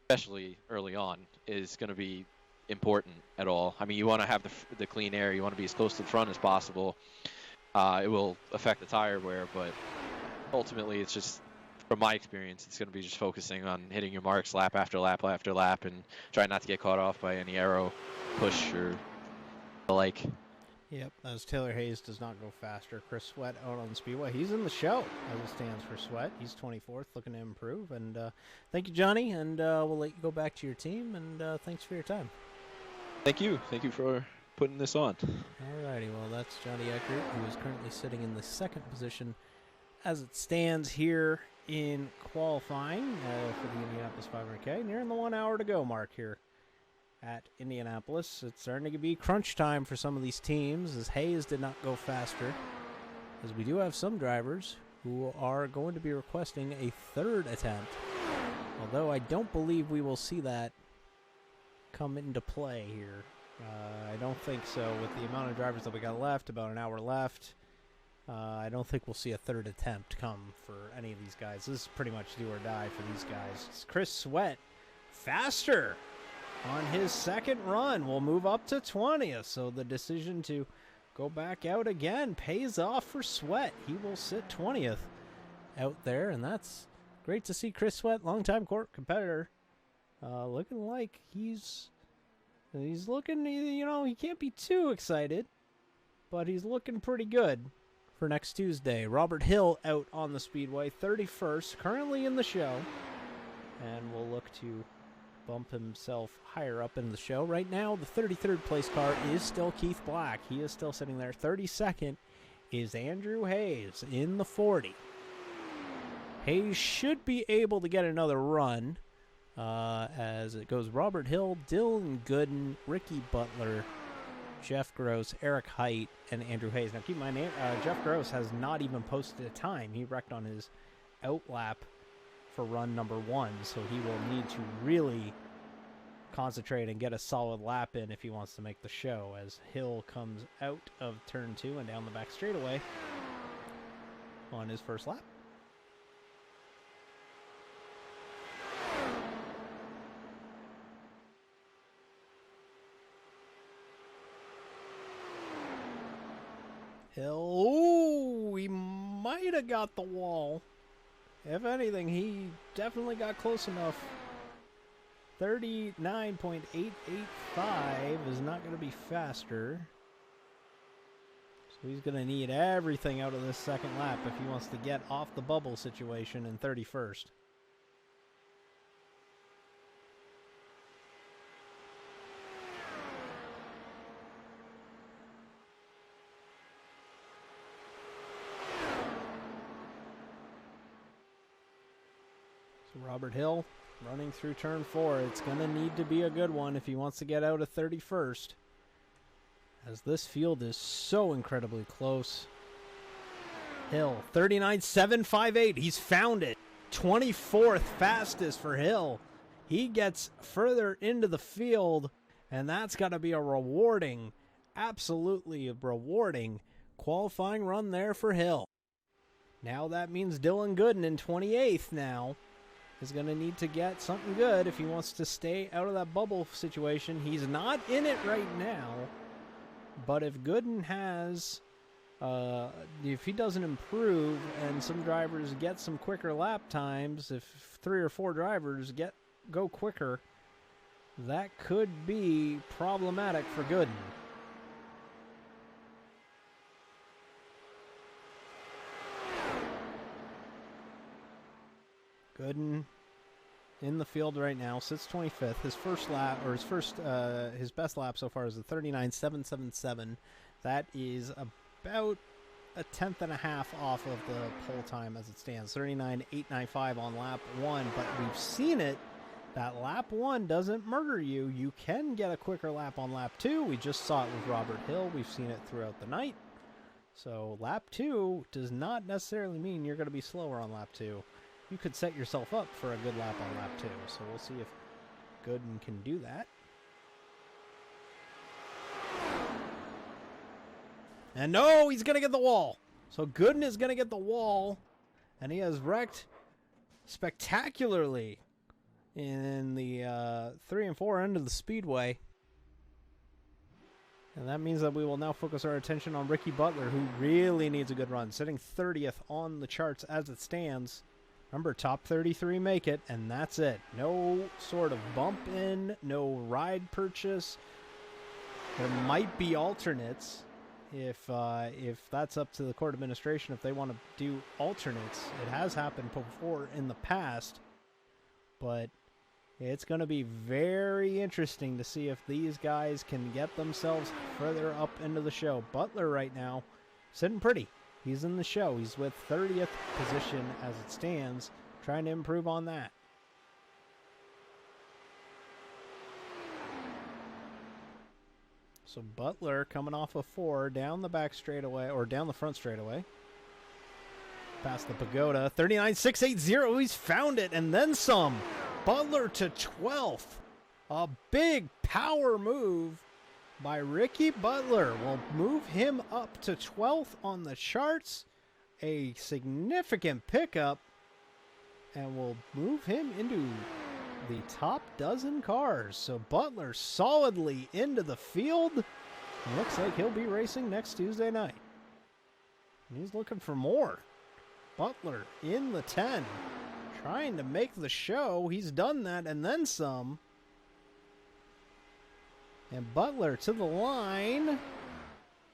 especially early on, is going to be important at all. I mean, you want to have the clean air. You want to be as close to the front as possible. It will affect the tire wear, but ultimately, it's just, from my experience, it's going to be just focusing on hitting your marks lap after lap after lap, and try not to get caught off by any aero push or the like. Yep, as Taylor Hayes does not go faster. Chris Sweat out on the speedway. He's in the show as it stands for Sweat. He's 24th, looking to improve. And thank you, Johnny, and we'll let you go back to your team, and thanks for your time. Thank you. Thank you for putting this on. All righty, well, that's Johnny Eckert, who is currently sitting in the 2nd position as it stands here in qualifying for the Indianapolis 500K. Nearing the 1 hour to go mark here at Indianapolis. It's starting to be crunch time for some of these teams, as Hayes did not go faster, as we do have some drivers who are going to be requesting a third attempt, although I don't believe we will see that come into play here. I don't think so. With the amount of drivers that we got left, about an hour left, I don't think we'll see a third attempt come for any of these guys. This is pretty much do or die for these guys. It's Chris Sweat, faster on his second run, will move up to 20th. So the decision to go back out again pays off for Sweat. He will sit 20th out there, and that's great to see Chris Sweat, longtime court competitor, looking like he's looking, you know, he can't be too excited, but he's looking pretty good for next Tuesday. Robert Hill out on the speedway, 31st, currently in the show, and will look to bump himself higher up in the show. Right now, the 33rd place car is still Keith Black. He is still sitting there. 32nd is Andrew Hayes in the 40. Hayes should be able to get another run as it goes Robert Hill, Dillon Gooden, Ricky Butler, Jeff Gross, Eric Hight, and Andrew Hayes. Now keep in mind, Jeff Gross has not even posted a time. He wrecked on his outlap for run number 1, so he will need to really concentrate and get a solid lap in if he wants to make the show, as Hill comes out of turn 2 and down the back straightaway on his first lap. Hill, ooh, he might have got the wall. If anything, he definitely got close enough. 39.885 is not going to be faster. So he's going to need everything out of this second lap if he wants to get off the bubble situation in 31st. Robert Hill running through turn 4. It's going to need to be a good one if he wants to get out of 31st, as this field is so incredibly close. Hill, 39.758. He's found it. 24th fastest for Hill. He gets further into the field, and that's got to be a rewarding, absolutely rewarding qualifying run there for Hill. Now that means Dillon Gooden in 28th now is going to need to get something good if he wants to stay out of that bubble situation. He's not in it right now, but if Gooden has, if he doesn't improve and some drivers get some quicker lap times, if 3 or 4 drivers go quicker, that could be problematic for Gooden. Gooden in the field right now, sits 25th. His first lap, or his best lap so far is a 39.777. That is about a tenth and a half off of the pole time as it stands. 39.895 on lap 1, but we've seen it. That lap 1 doesn't murder you. You can get a quicker lap on lap 2. We just saw it with Robert Hill. We've seen it throughout the night. So lap 2 does not necessarily mean you're going to be slower on lap 2. You could set yourself up for a good lap on lap 2. So we'll see if Gooden can do that. And no, he's going to get the wall. So Gooden is going to get the wall. And he has wrecked spectacularly in the 3 and 4 end of the speedway. And that means that we will now focus our attention on Ricky Butler, who really needs a good run. Sitting 30th on the charts as it stands. Remember, top 33 make it, and that's it. No sort of bump in, no ride purchase. There might be alternates if that's up to the court administration, if they want to do alternates. It has happened before in the past, but it's going to be very interesting to see if these guys can get themselves further up into the show. Butler right now, sitting pretty. He's in the show. He's with 30th position as it stands, trying to improve on that. So Butler coming off a 4 down the back straightaway, or down the front straightaway. Past the Pagoda. 39.680. He's found it and then some. Butler to 12th. A big power move by Ricky Butler will move him up to 12th on the charts. A significant pickup and will move him into the top dozen cars. So Butler solidly into the field. It looks like he'll be racing next Tuesday night. He's looking for more. Butler in the 10, trying to make the show. He's done that and then some. And Butler to the line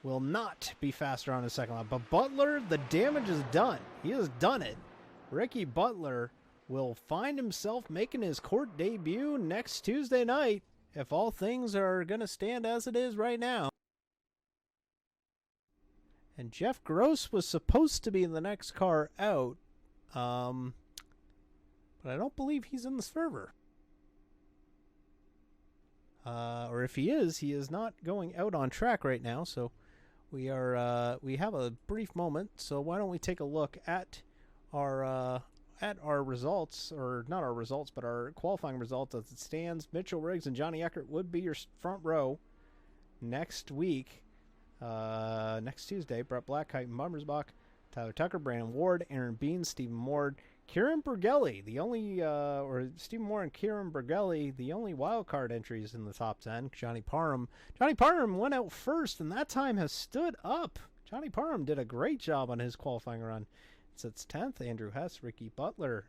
will not be faster on his second lap. But Butler, the damage is done. He has done it. Ricky Butler will find himself making his court debut next Tuesday night if all things are going to stand as it is right now. And Jeff Gross was supposed to be in the next car out, but I don't believe he's in the server. Or if he is not going out on track right now. So we have a brief moment. So why don't we take a look at our results, or not our results, but our qualifying results as it stands. Mitchell Riggs and Johnny Eckert would be your front row next week. Next Tuesday. Brett Black, Chiton Bommersbach, Tyler Tucker, Brandon Ward, Aaron Bean, Stephen Ward, Kieran Bergelli, the only, Stephen Moore and Kieran Bergelli, the only wild card entries in the top 10. Johnny Parem went out first, and that time has stood up. Johnny Parem did a great job on his qualifying run. It sits 10th. Andrew Hess, Ricky Butler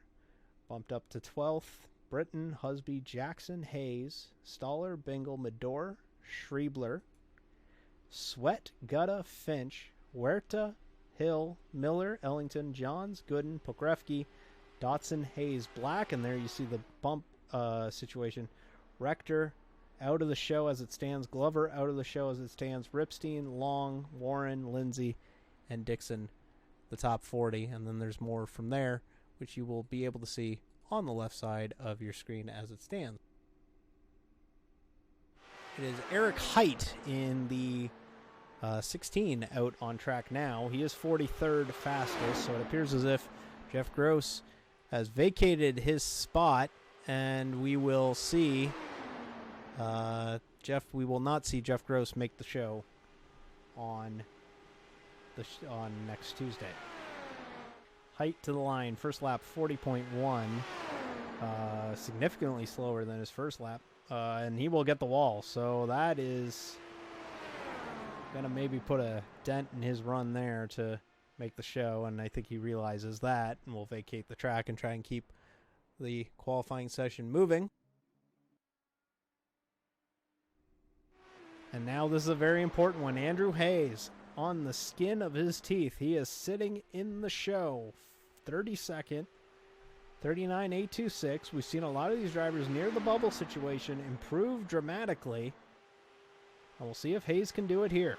bumped up to 12th. Britton, Husby, Jackson, Hayes, Stoller, Bingle, Medor, Schreiber, Sweat, Gutta, Finch, Huerta, Hill, Miller, Ellington, Johns, Gooden, Pokrovsky, Dotson, Hayes, Black, and there you see the bump situation. Rector out of the show as it stands. Glover out of the show as it stands. Ripstein, Long, Warren, Lindsey, and Dixon, the top 40. And then there's more from there, which you will be able to see on the left side of your screen as it stands. It is Eric Hight in the 16 out on track now. He is 43rd fastest, so it appears as if Jeff Gross has vacated his spot, and we will see we will not see Jeff Gross make the show on next Tuesday. Hight to the line, first lap 40.1, significantly slower than his first lap, and he will get the wall, so that is gonna maybe put a dent in his run there to make the show, and I think he realizes that and will vacate the track and try and keep the qualifying session moving. And now this is a very important one. Andrew Hayes on the skin of his teeth. He is sitting in the show. 32nd, 39.826. We've seen a lot of these drivers near the bubble situation improve dramatically. And we'll see if Hayes can do it here.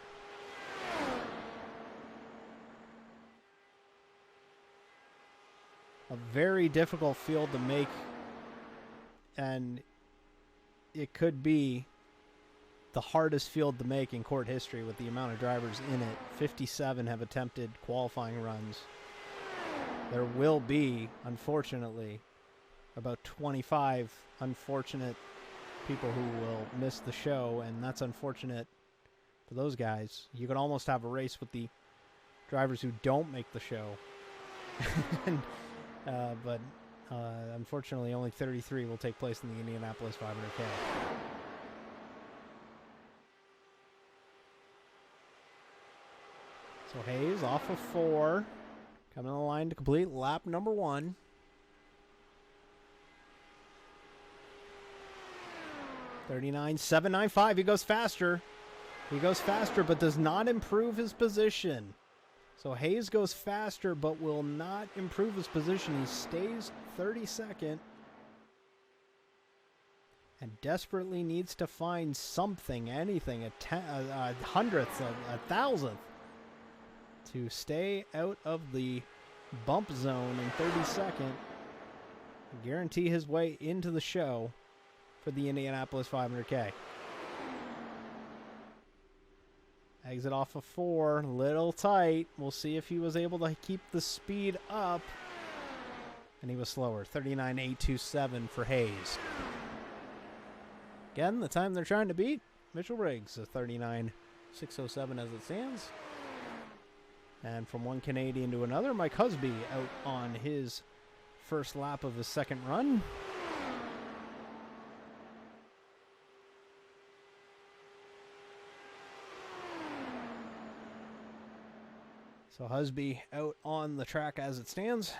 A very difficult field to make, and it could be the hardest field to make in court history with the amount of drivers in it. 57 have attempted qualifying runs. There will be, unfortunately, about 25 unfortunate people who will miss the show, and that's unfortunate for those guys. You could almost have a race with the drivers who don't make the show. But unfortunately, only 33 will take place in the Indianapolis 500K. So Hayes off of 4, coming on the line to complete lap number 1. $39.795. He goes faster. He goes faster, but does not improve his position. So Hayes goes faster, but will not improve his position. He stays 32nd. And desperately needs to find something, anything, a hundredth, a thousandth, to stay out of the bump zone in 32nd. Guarantee his way into the show for the Indianapolis 500K. Exit off of 4, little tight. We'll see if he was able to keep the speed up. And he was slower, 39.827 for Hayes. Again, the time they're trying to beat, Mitchell Riggs, a 39.607 as it stands. And from one Canadian to another, Mike Husby out on his first lap of his second run. So Husby out on the track as it stands.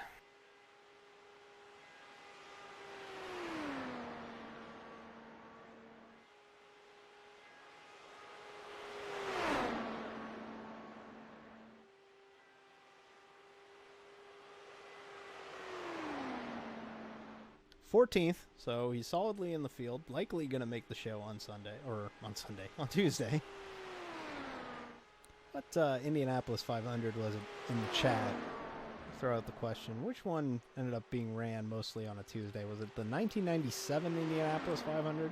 .14th, so he's solidly in the field, likely going to make the show on Tuesday. What Indianapolis 500 was it in the chat? Throw out the question. Which one ended up being ran mostly on a Tuesday? Was it the 1997 Indianapolis 500? I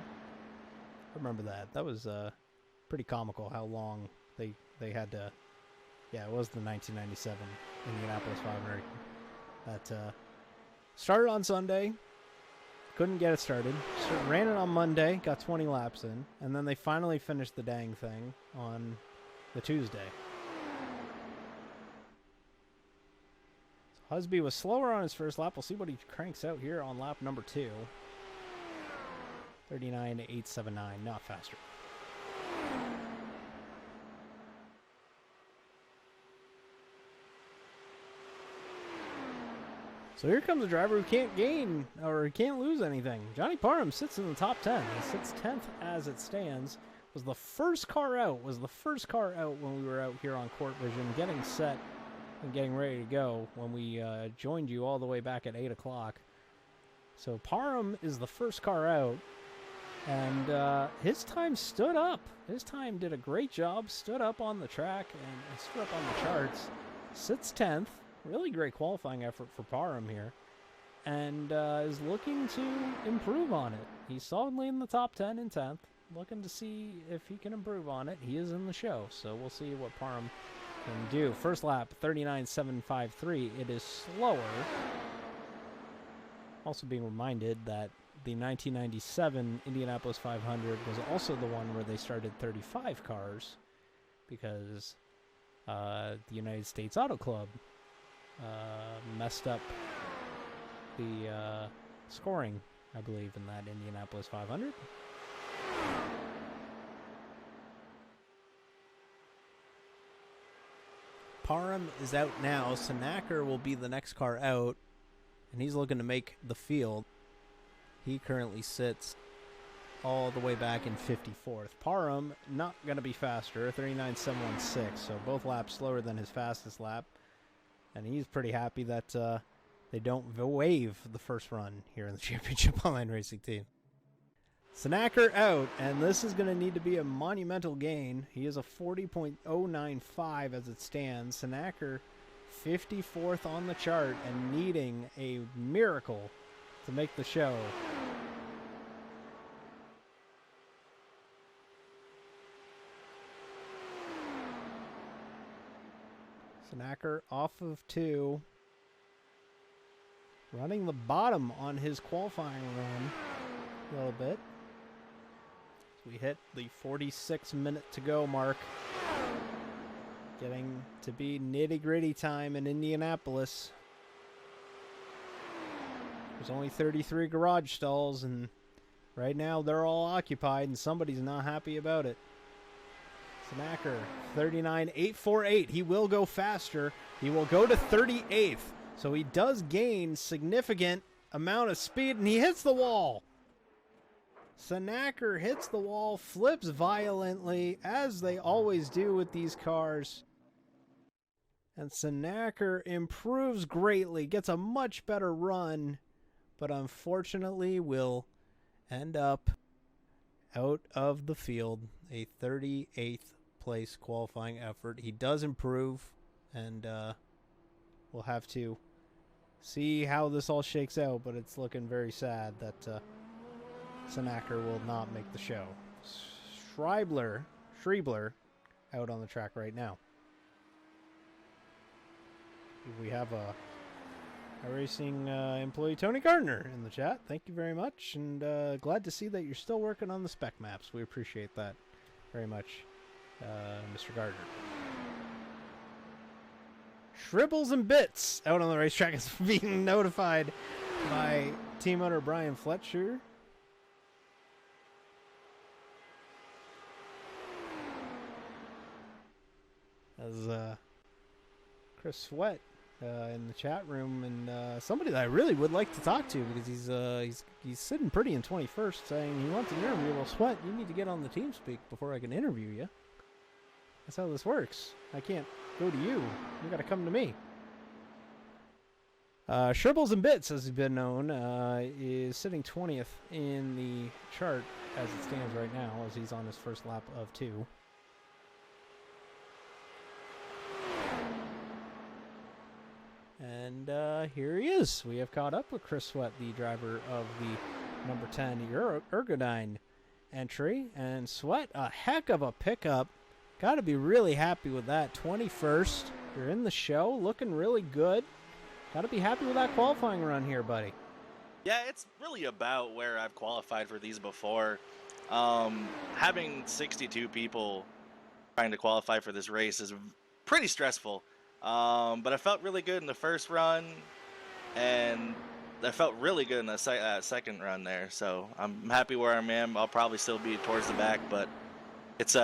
remember that. That was pretty comical how long they had to... Yeah, it was the 1997 Indianapolis 500. That started on Sunday. Couldn't get it started. Ran it on Monday, got 20 laps in, and then they finally finished the dang thing on the Tuesday. So Husby was slower on his first lap. We'll see what he cranks out here on lap number 2. 39.879, not faster. So here comes a driver who can't gain or can't lose anything. Johnny Parem sits in the top 10. He sits 10th as it stands. Was the first car out when we were out here on Court Vision, getting set and getting ready to go when we joined you all the way back at 8 o'clock. So Parem is the first car out, and his time stood up. His time did a great job, stood up on the track and stood up on the charts. Sits 10th. Really great qualifying effort for Parem here, and is looking to improve on it. He's solidly in the top 10 and 10th, looking to see if he can improve on it. He is in the show, so we'll see what Parem can do. First lap, 39.753. It is slower. Also being reminded that the 1997 Indianapolis 500 was also the one where they started 35 cars because the United States Auto Club messed up the scoring, I believe, in that Indianapolis 500. Parem is out now. Sanacker will be the next car out, and he's looking to make the field. He currently sits all the way back in 54th. Parem not going to be faster, 39.716, so both laps slower than his fastest lap. And he's pretty happy that they don't waive the first run here in the championship online racing team. Sanacker out, and this is going to need to be a monumental gain. He is a 40.095 as it stands. Sanacker 54th on the chart and needing a miracle to make the show. Sanacker off of 2. Running the bottom on his qualifying run a little bit. So we hit the 46-minute to go mark. Getting to be nitty-gritty time in Indianapolis. There's only 33 garage stalls, and right now they're all occupied, and somebody's not happy about it. Sanacker, 39.848. He will go faster. He will go to 38th. So he does gain significant amount of speed, and he hits the wall. Sanacker hits the wall, flips violently, as they always do with these cars. And Sanacker improves greatly, gets a much better run, but unfortunately will end up out of the field. A 38th place qualifying effort. He does improve, and we'll have to see how this all shakes out, but it's looking very sad that Sanacker will not make the show. Schreiber out on the track right now. We have a racing employee, Tony Gardner, in the chat. Thank you very much, and glad to see that you're still working on the spec maps. We appreciate that very much, Mr. Gardner. Shribbles and Bits out on the racetrack is being notified by team owner Brian Fletcher. As Chris Sweat in the chat room, and somebody that I really would like to talk to, because he's sitting pretty in 21st, saying he wants an interview. Well, Sweat, you need to get on the TeamSpeak before I can interview you. That's how this works. I can't go to you. You got to come to me. Shribbles and Bits, as he's been known, is sitting 20th in the chart as it stands right now, as he's on his first lap of 2. And here he is. We have caught up with Chris Sweat, the driver of the number 10 Ergodyne entry. And Sweat, a heck of a pickup. Got to be really happy with that. 21st. You're in the show, looking really good. Got to be happy with that qualifying run here, buddy. Yeah, it's really about where I've qualified for these before. Having 62 people trying to qualify for this race is pretty stressful. But I felt really good in the first run, and I felt really good in the second run there. So I'm happy where I'm at. I'll probably still be towards the back, but it's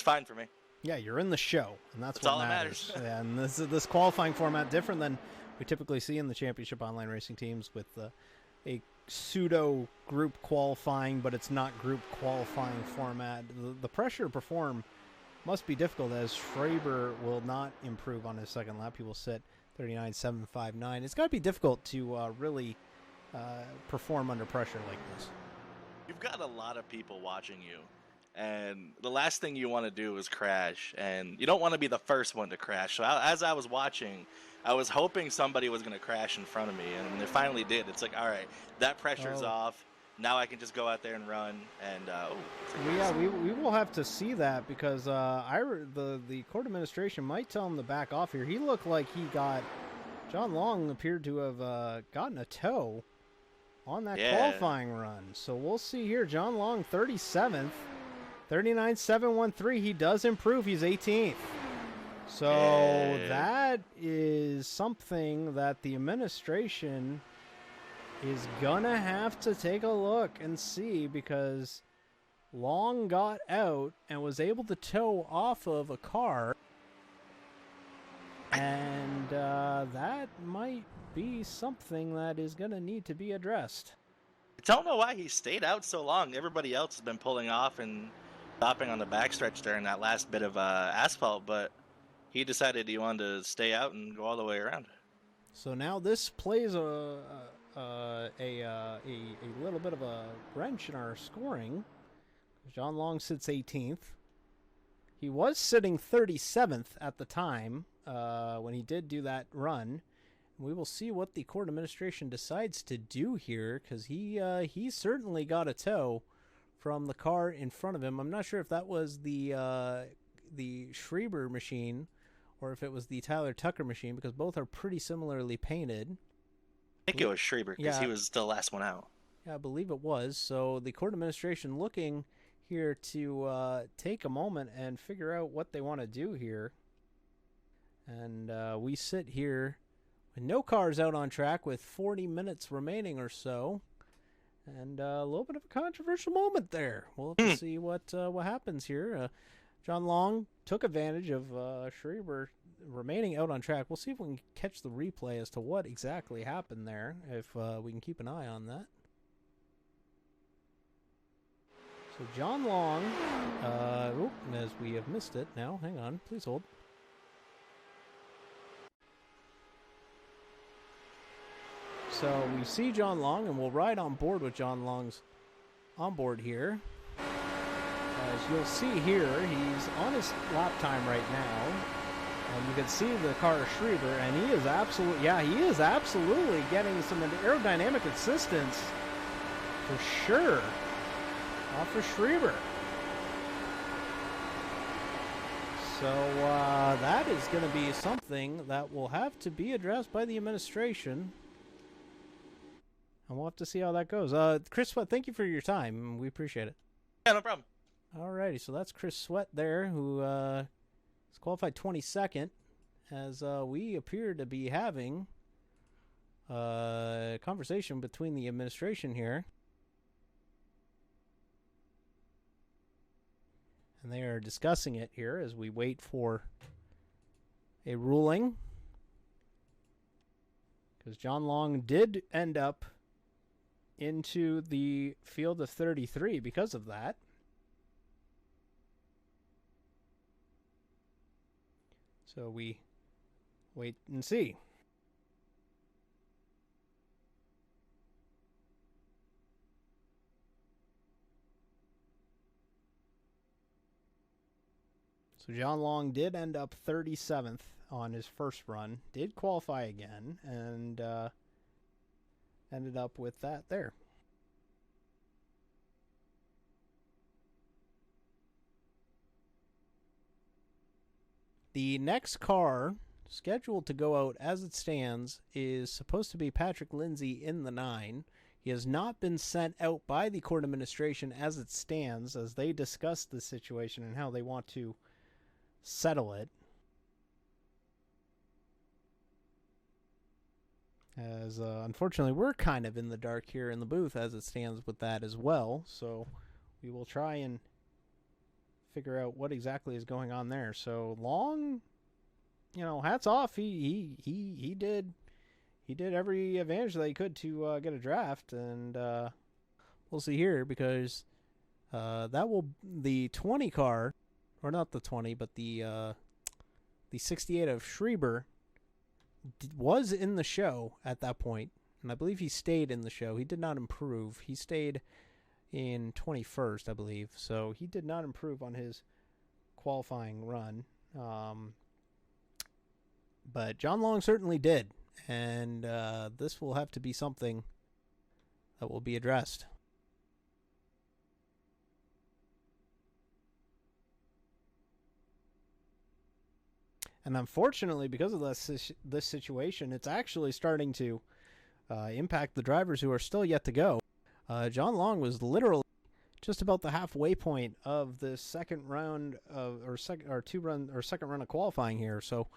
fine for me. Yeah, you're in the show, and that's what all matters. That matters. Yeah, and this qualifying format different than we typically see in the championship online racing teams with a pseudo group qualifying, but it's not group qualifying format. The pressure to perform must be difficult, as Schreiber will not improve on his second lap. He will sit 39.759. It's got to be difficult to really perform under pressure like this. You've got a lot of people watching you, and the last thing you want to do is crash, and you don't want to be the first one to crash. So as I was watching, I was hoping somebody was going to crash in front of me, and they finally did. It's like, all right, that pressure's off. Now I can just go out there and run, and we will have to see that, because the court administration might tell him to back off here. He looked like John Long appeared to have gotten a tow on that qualifying run. So we'll see here. John Long 37th, 39.713. He does improve. He's 18th. So that is something that the administration is gonna have to take a look and see, because Long got out and was able to tow off of a car, and that might be something that is gonna need to be addressed. I don't know why he stayed out so long. Everybody else has been pulling off and stopping on the backstretch during that last bit of asphalt, but he decided he wanted to stay out and go all the way around. So now this plays a little bit of a wrench in our scoring. John Long sits 18th. He was sitting 37th at the time when he did do that run. We will see what the court administration decides to do here, because he certainly got a tow from the car in front of him. I'm not sure if that was the Schreiber machine or if it was the Tyler Tucker machine, because both are pretty similarly painted. I think it was Schreiber, because he was the last one out. Yeah, I believe it was. So the court administration looking here to take a moment and figure out what they want to do here. And we sit here with no cars out on track with 40 minutes remaining or so. And a little bit of a controversial moment there. We'll have to see what happens here. John Long took advantage of Schreiber remaining out on track. We'll see if we can catch the replay as to what exactly happened there, if we can keep an eye on that. So John Long, as we have missed it now, hang on, please hold. So we see John Long, and we'll ride on board with John Long's onboard here. As you'll see here, he's on his lap time right now. And you can see the car of Schreiber, and he is absolutely getting some aerodynamic assistance for sure off of Schreiber. So that is going to be something that will have to be addressed by the administration. And we'll have to see how that goes. Chris Sweat, thank you for your time. We appreciate it. Yeah, no problem. Alrighty, so that's Chris Sweat there, who is qualified 22nd, as we appear to be having a conversation between the administration here. And they are discussing it here as we wait for a ruling. Because John Long did end up into the field of 33 because of that. So we wait and see. So John Long did end up 37th on his first run, did qualify again, and ended up with that there. The next car scheduled to go out as it stands is supposed to be Patrick Lindsey in the 9. He has not been sent out by the court administration as it stands, as they discuss the situation and how they want to settle it. As unfortunately, we're kind of in the dark here in the booth as it stands with that as well. So we will try and figure out what exactly is going on there. So Long, you know, hats off. He did every advantage that he could to get a draft, and we'll see here, because that will the 20 car, or not the 20, but the 68 of Schreiber was in the show at that point, and I believe he stayed in the show. He did not improve. He stayed in 21st, I believe, so he did not improve on his qualifying run. But John Long certainly did, and this will have to be something that will be addressed. And unfortunately, because of this situation, it's actually starting to impact the drivers who are still yet to go. John Long was literally just about the halfway point of the second round second run of qualifying here. So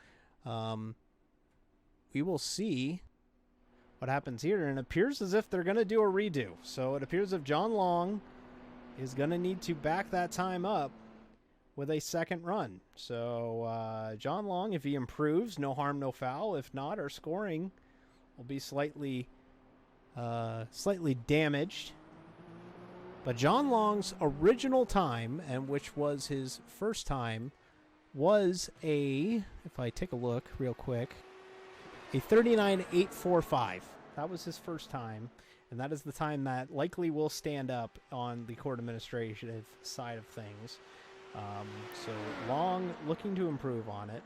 we will see what happens here, and it appears as if they're going to do a redo. So it appears as if John Long is going to need to back that time up with a second run. So John Long, if he improves, no harm, no foul. If not, our scoring will be slightly damaged. But John Long's original time, and which was his first time, was if I take a look real quick, a 39.845. That was his first time, and that is the time that likely will stand up on the court administrative side of things. So Long looking to improve on it.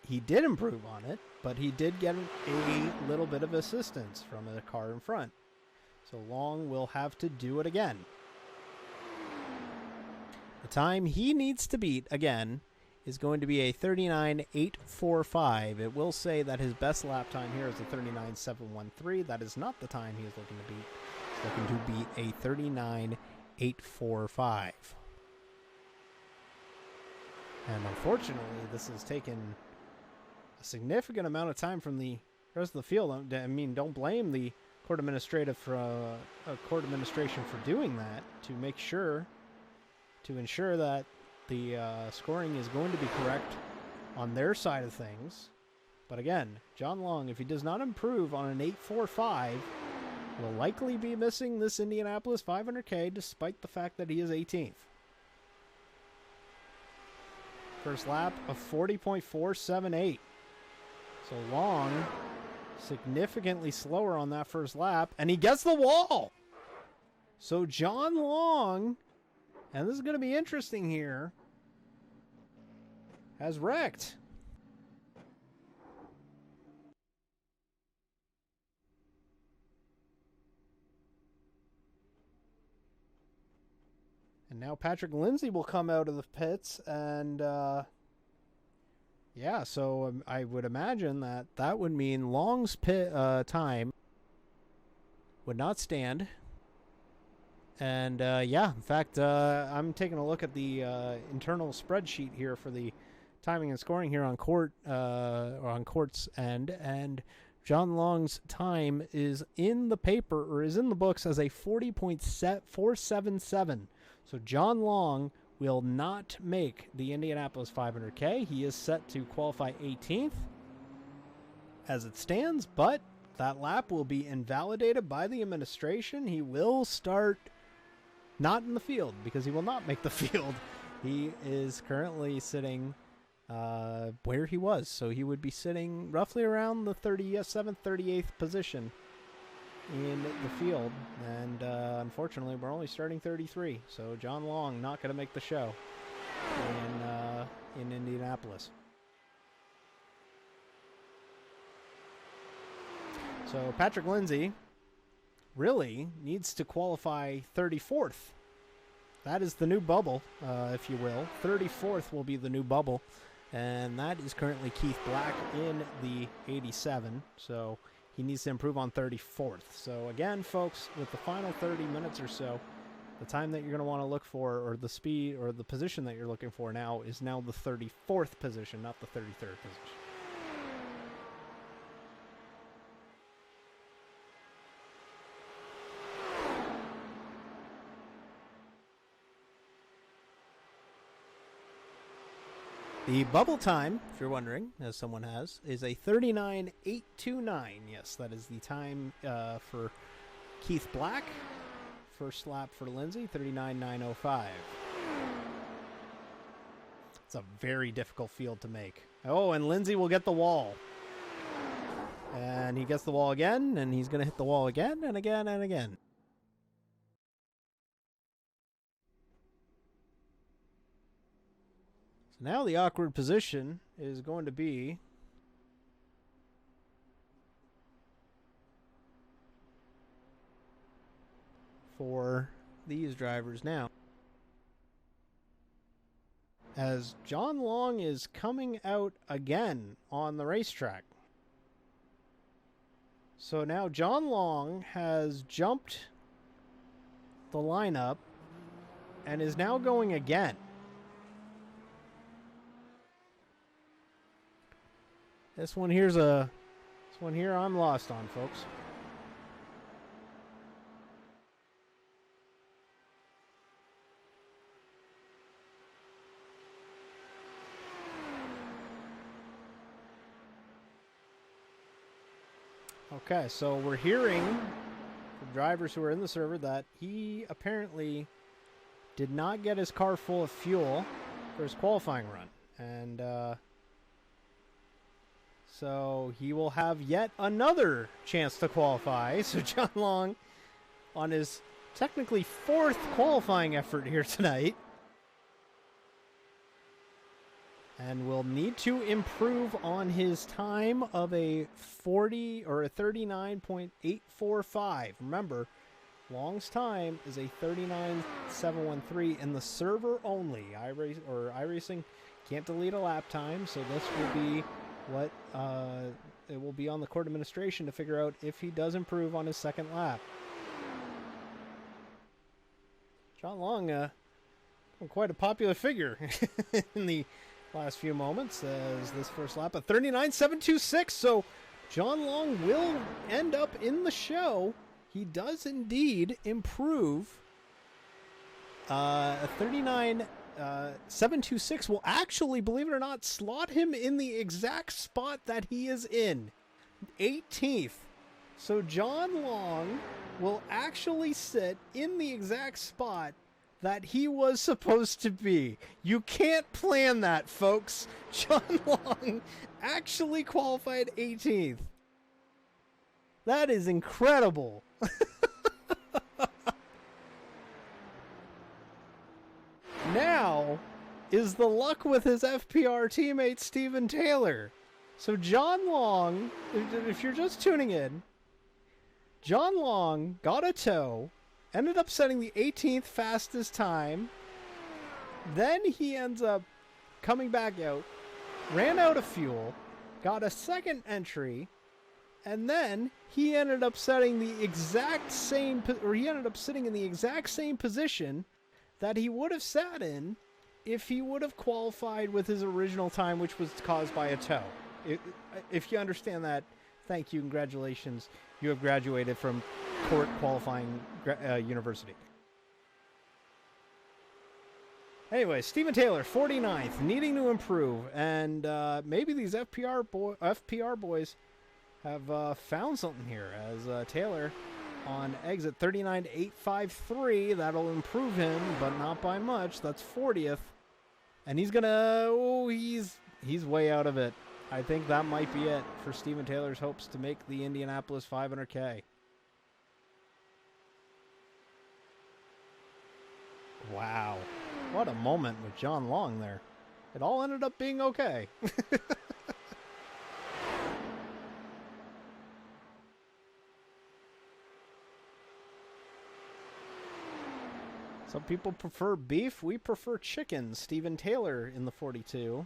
He did improve on it, but he did get a little bit of assistance from the car in front. So Long will have to do it again. The time he needs to beat again is going to be a 39.845. It will say that his best lap time here is a 39.713. That is not the time he is looking to beat. He's looking to beat a 39.845. And unfortunately, this has taken a significant amount of time from the rest of the field. I mean, don't blame the court administration for doing that, to ensure that the scoring is going to be correct on their side of things. But again, John Long, if he does not improve on an 8.45, will likely be missing this Indianapolis 500K, despite the fact that he is 18th. First lap of 40.478. So Long significantly slower on that first lap, and he gets the wall. So John Long, and this is going to be interesting here, has wrecked. And now Patrick Lindsey will come out of the pits, and yeah, so I would imagine that would mean Long's pit time would not stand. And yeah, in fact, I'm taking a look at the internal spreadsheet here for the timing and scoring here on CORT, or on CORT's end, and John Long's time is in the paper, or is in the books, as a 40.477. So John Long will not make the Indianapolis 500K. He is set to qualify 18th as it stands, but that lap will be invalidated by the administration. He will start not in the field, because he will not make the field. He is currently sitting where he was, so he would be sitting roughly around the 37th, 38th position in the field, and unfortunately we're only starting 33, so John Long not going to make the show in Indianapolis. So Patrick Lindsey really needs to qualify 34th. That is the new bubble, if you will. 34th will be the new bubble, and that is currently Keith Black in the 87, so he needs to improve on 34th. So again, folks, with the final 30 minutes or so, the time that you're going to want to look for, or the speed, or the position that you're looking for now, is now the 34th position, not the 33rd position. The bubble time, if you're wondering, as someone has, is a 39.829. Yes, that is the time for Keith Black. First lap for Lindsey, 39.905. It's a very difficult field to make. Oh, and Lindsey will get the wall. And he gets the wall again, and he's going to hit the wall again, and again, and again. Now the awkward position is going to be for these drivers now, as John Long is coming out again on the racetrack. So now John Long has jumped the lineup and is now going again. This one here I'm lost on, folks. Okay, so we're hearing from drivers who are in the server that he apparently did not get his car full of fuel for his qualifying run. And so he will have yet another chance to qualify. So John Long, on his technically fourth qualifying effort here tonight, and will need to improve on his time of a 40 or a 39.845. Remember, Long's time is a 39.713 in the server only. iRacing can't delete a lap time, so this will be what it will be on the court administration to figure out if he does improve on his second lap. John Long, quite a popular figure in the last few moments as this first lap, a 39.726. So John Long will end up in the show. He does indeed improve. A 39.726 will actually, believe it or not, slot him in the exact spot that he is in, 18th. So John Long will actually sit in the exact spot that he was supposed to be. You can't plan that, folks. John Long actually qualified 18th. That is incredible. Now is the luck with his FPR teammate Steven Taylor. So John Long, if you're just tuning in, John Long got a tow, ended up setting the 18th fastest time, Then he ends up coming back out, ran out of fuel, got a second entry, and then he ended up setting the exact same, or he ended up sitting in the exact same position that he would have sat in if he would have qualified with his original time, which was caused by a tow. If you understand that, thank you, congratulations. You have graduated from CORT qualifying university. Anyway, Steven Taylor, 49th, needing to improve, and maybe these FPR boys have found something here, as Taylor on exit 39.853, that'll improve him, but not by much. That's 40th, and he's gonna, he's way out of it. I think that might be it for Steven Taylor's hopes to make the Indianapolis 500K. Wow. What a moment with John Long there. It all ended up being okay. Some people prefer beef. We prefer chicken. Steven Taylor in the 42.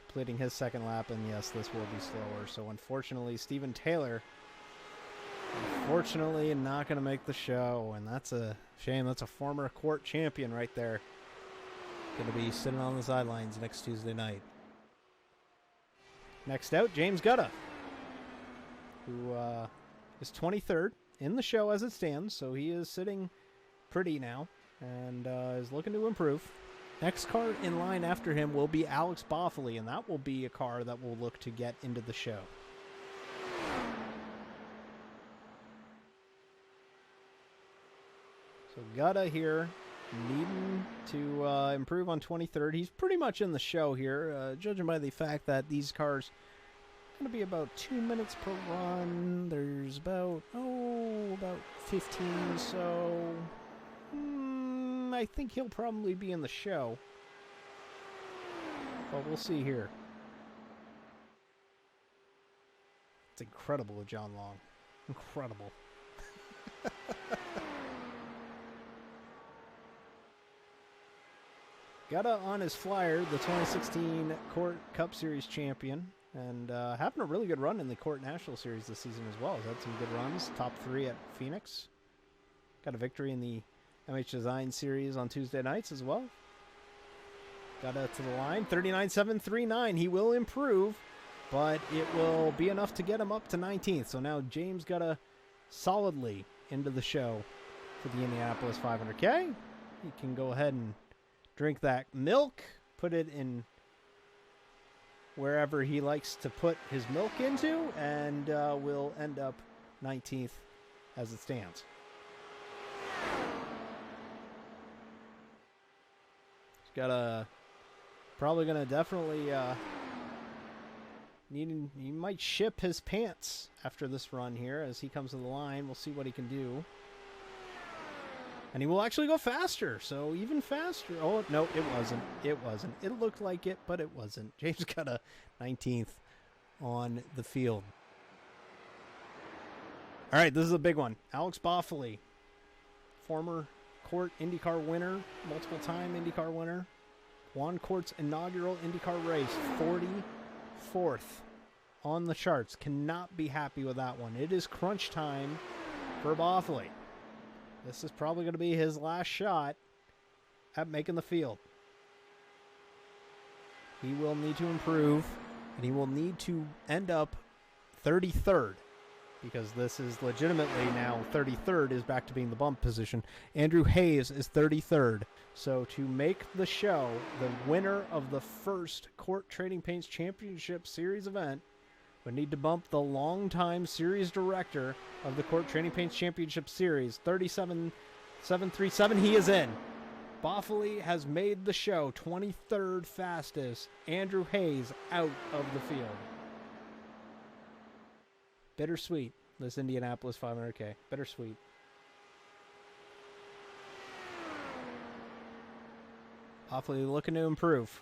Completing his second lap, and yes, this will be slower. So unfortunately, Steven Taylor, unfortunately, not going to make the show, and that's a shame. That's a former CORT champion right there. Going to be sitting on the sidelines next Tuesday night. Next out, James Gutta, who is 23rd in the show as it stands, so he is sitting pretty now and is looking to improve. Next car in line after him will be Alex Boffoli, and that will be a car that will look to get into the show. So Gutta here needing to improve on 23rd. He's pretty much in the show here, judging by the fact that these cars are going to be about 2 minutes per run. There's about 15, so I think he'll probably be in the show. But we'll see here. It's incredible with John Long. Incredible. Gutta on his flyer, the 2016 CORT Cup Series champion, and having a really good run in the CORT National Series this season as well. He's had some good runs, top 3 at Phoenix. Got a victory in the MH Design Series on Tuesday nights as well. Gutta to the line, 39.739. He will improve, but it will be enough to get him up to 19th. So now James Gutta solidly into the show for the Indianapolis 500K. He can go ahead and drink that milk, put it in wherever he likes to put his milk into, and will end up 19th as it stands. He's got probably going to definitely he might ship his pants after this run here as he comes to the line. We'll see what he can do. And he will actually go faster, so even faster. Oh, no, it wasn't. It wasn't. It looked like it, but it wasn't. James got a 19th on the field. All right, this is a big one. Alex Boffoli, former CORT IndyCar winner, multiple-time IndyCar winner, won CORT's inaugural IndyCar race, 44th on the charts. Cannot be happy with that one. It is crunch time for Boffoli. This is probably going to be his last shot at making the field. He will need to improve, and he will need to end up 33rd, because this is legitimately now 33rd is back to being the bump position. Andrew Hayes is 33rd. So to make the show, the winner of the first CORT Trading Paints Championship Series event would need to bump the longtime series director of the CORT Trading Paints Championship Series, 37.737. He is in. Boffoli has made the show, 23rd fastest. Andrew Hayes out of the field. Bittersweet, this Indianapolis 500K. Bittersweet. Boffoli looking to improve.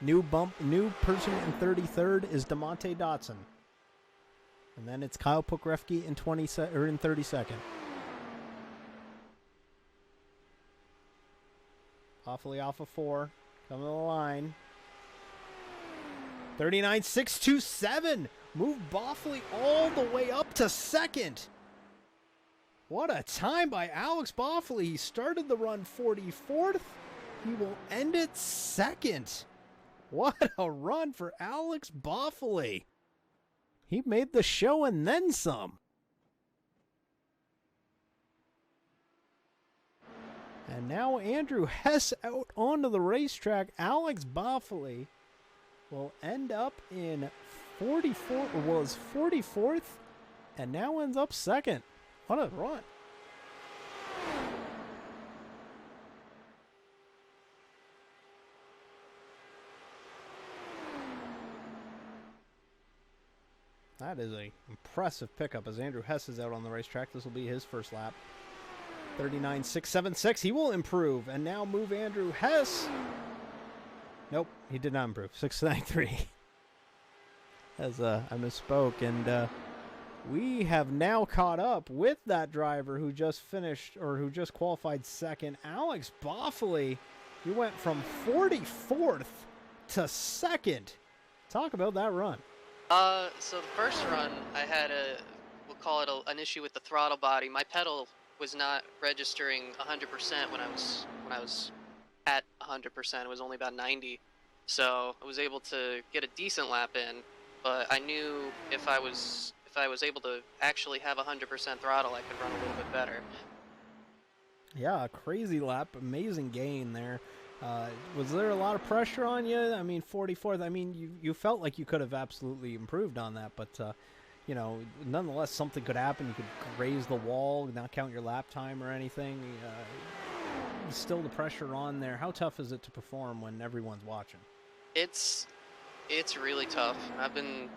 New person in 33rd is DeMonte Dotson. And then it's Kyle Pokrovsky in 32nd. Boffley off of 4. Coming to the line. 39.627. Move Boffley all the way up to second. What a time by Alex Boffley. He started the run 44th. He will end it second. What a run for Alex Boffley. He made the show and then some. And now Andrew Hess out onto the racetrack. Alex Boffley will end up in 44th, and now ends up second. What a run. That is a impressive pickup as Andrew Hess is out on the racetrack. This will be his first lap. 39.676. He will improve and now move Andrew Hess. Nope, he did not improve. 6.93. As I misspoke, and we have now caught up with that driver who just finished, or who just qualified second, Alex Boffley. He went from 44th to second. Talk about that run. So the first run, I had we'll call it an issue with the throttle body. My pedal was not registering 100% when I was at 100%. It was only about 90. So I was able to get a decent lap in, but I knew if I was able to actually have 100% throttle, I could run a little bit better. Yeah, a crazy lap, amazing gain there. Was there a lot of pressure on you? I mean, 44th, I mean, you felt like you could have absolutely improved on that, but, you know, nonetheless, something could happen. You could raise the wall, not count your lap time or anything. Still the pressure on there. How tough is it to perform when everyone's watching? It's really tough. I've been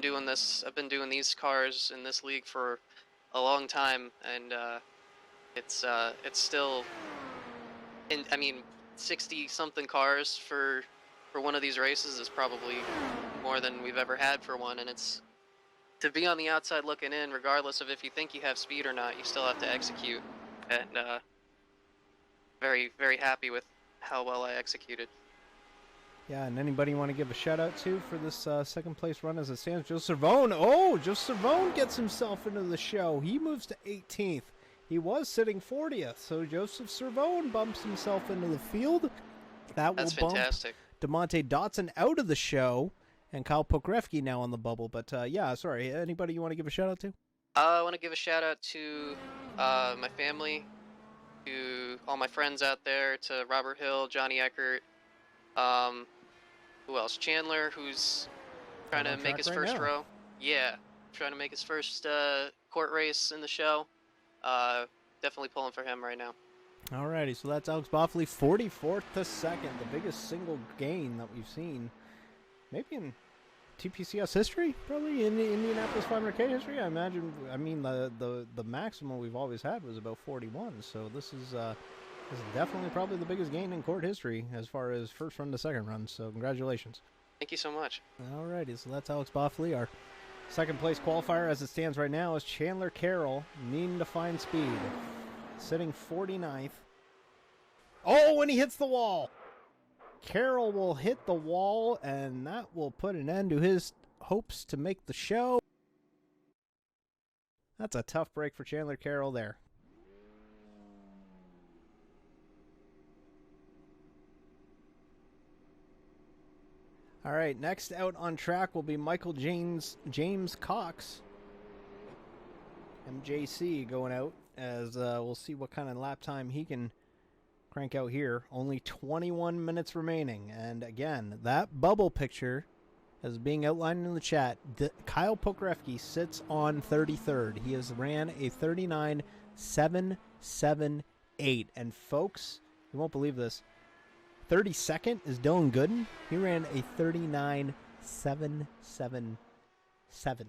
doing this. I've been doing these cars in this league for a long time, and it's still. And I mean, 60-something cars for one of these races is probably more than we've ever had for one, and it's to be on the outside looking in, regardless of if you think you have speed or not, you still have to execute. And very, very happy with how well I executed. Yeah, and anybody you want to give a shout-out to for this second-place run as it stands? Joe Cervone. Oh, Joe Cervone gets himself into the show. He moves to 18th. He was sitting 40th, so Joseph Cervone bumps himself into the field. That's fantastic. DeMonte Dotson out of the show, and Kyle Pokrovsky now on the bubble. But, yeah, sorry, anybody you want to give a shout-out to? I want to give a shout-out to my family, to all my friends out there, to Robert Hill, Johnny Eckert, who else? Chandler, who's trying to make his first row. Yeah, trying to make his first court race in the show. Definitely pulling for him right now. Alrighty, so that's Alex Boffley, 44th to second, the biggest single gain that we've seen, maybe in TPCS history, probably in the Indianapolis 500K history. I imagine. I mean, the maximum we've always had was about 41. So this is definitely probably the biggest gain in court history as far as first run to second run. So congratulations. Thank you so much. Alrighty, so that's Alex Boffley. Our second place qualifier as it stands right now is Chandler Carroll, needing to find speed, sitting 49th. Oh, and he hits the wall. Carroll will hit the wall, and that will put an end to his hopes to make the show. That's a tough break for Chandler Carroll there. All right, next out on track will be Michael James Cox. MJC going out, as we'll see what kind of lap time he can crank out here. Only 21 minutes remaining. And again, that bubble picture, as being outlined in the chat, Kyle Pokrovsky sits on 33rd. He has ran a 39.778. And folks, you won't believe this, 32nd is Dillon Gooden. He ran a 39.777.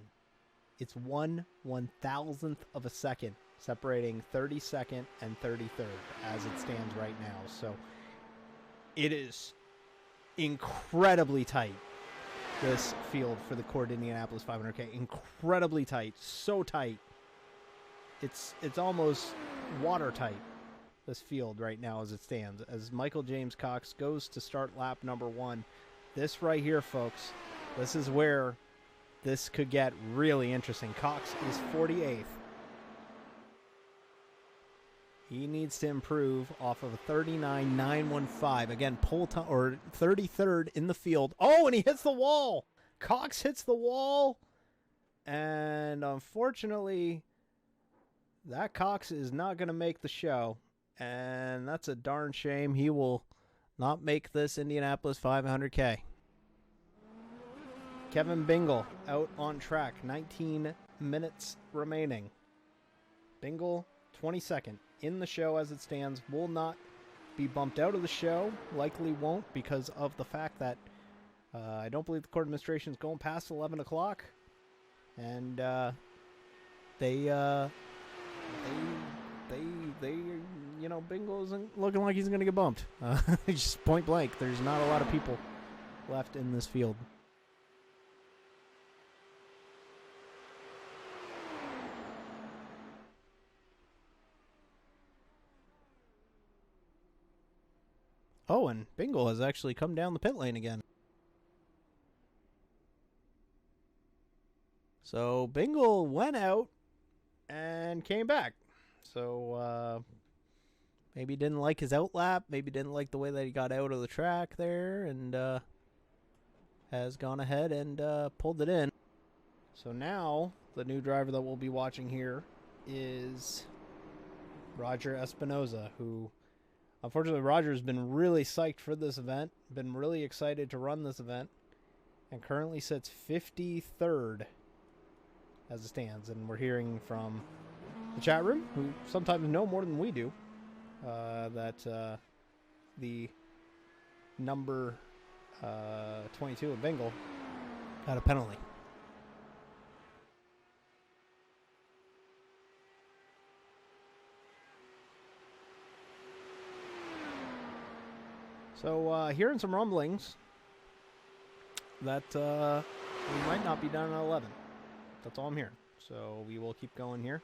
It's 1/1000th of a second separating 32nd and 33rd as it stands right now. So it is incredibly tight, this field for the CORT Indianapolis 500K. Incredibly tight. So tight. It's almost watertight. this field right now as it stands. As Michael James Cox goes to start lap number 1. This right here, folks, this is where this could get really interesting. Cox is 48th. He needs to improve off of a 39.915. Again, pole time, or 33rd in the field. Oh, and he hits the wall. Cox hits the wall. And unfortunately, that Cox is not going to make the show. And that's a darn shame. He will not make this Indianapolis 500K. Kevin Bingle out on track. 19 minutes remaining. Bingle, 22nd. In the show as it stands, will not be bumped out of the show. Likely won't because of the fact that I don't believe the court administration is going past 11 o'clock. And Bingo isn't looking like he's going to get bumped. Just point blank. There's not a lot of people left in this field. Oh, and Bingle has actually come down the pit lane again. So Bingle went out and came back. So maybe didn't like his outlap. Maybe didn't like the way that he got out of the track there. And has gone ahead and pulled it in. So now the new driver that we'll be watching here is Roger Espinoza, who... Unfortunately, Roger's been really psyched for this event, been really excited to run this event, and currently sits 53rd as it stands. And we're hearing from the chat room, who sometimes know more than we do, that the number 22 of Bingle had a penalty. So, hearing some rumblings that we might not be done at 11. That's all I'm hearing. So we will keep going here.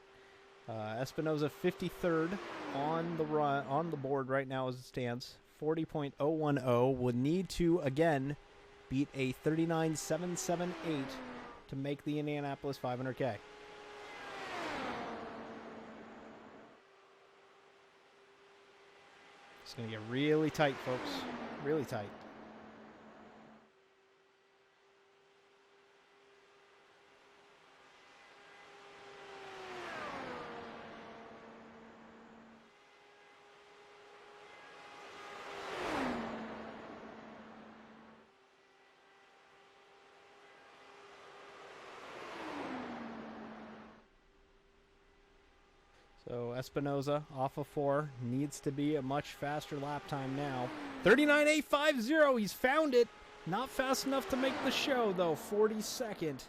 Espinoza 53rd on the board right now as it stands. 40.010 would need to again beat a 39.778 to make the Indianapolis 500K. It's going to get really tight, folks. Really tight. So Espinoza off of 4 needs to be a much faster lap time now. 39.850. He's found it. Not fast enough to make the show though. 42nd.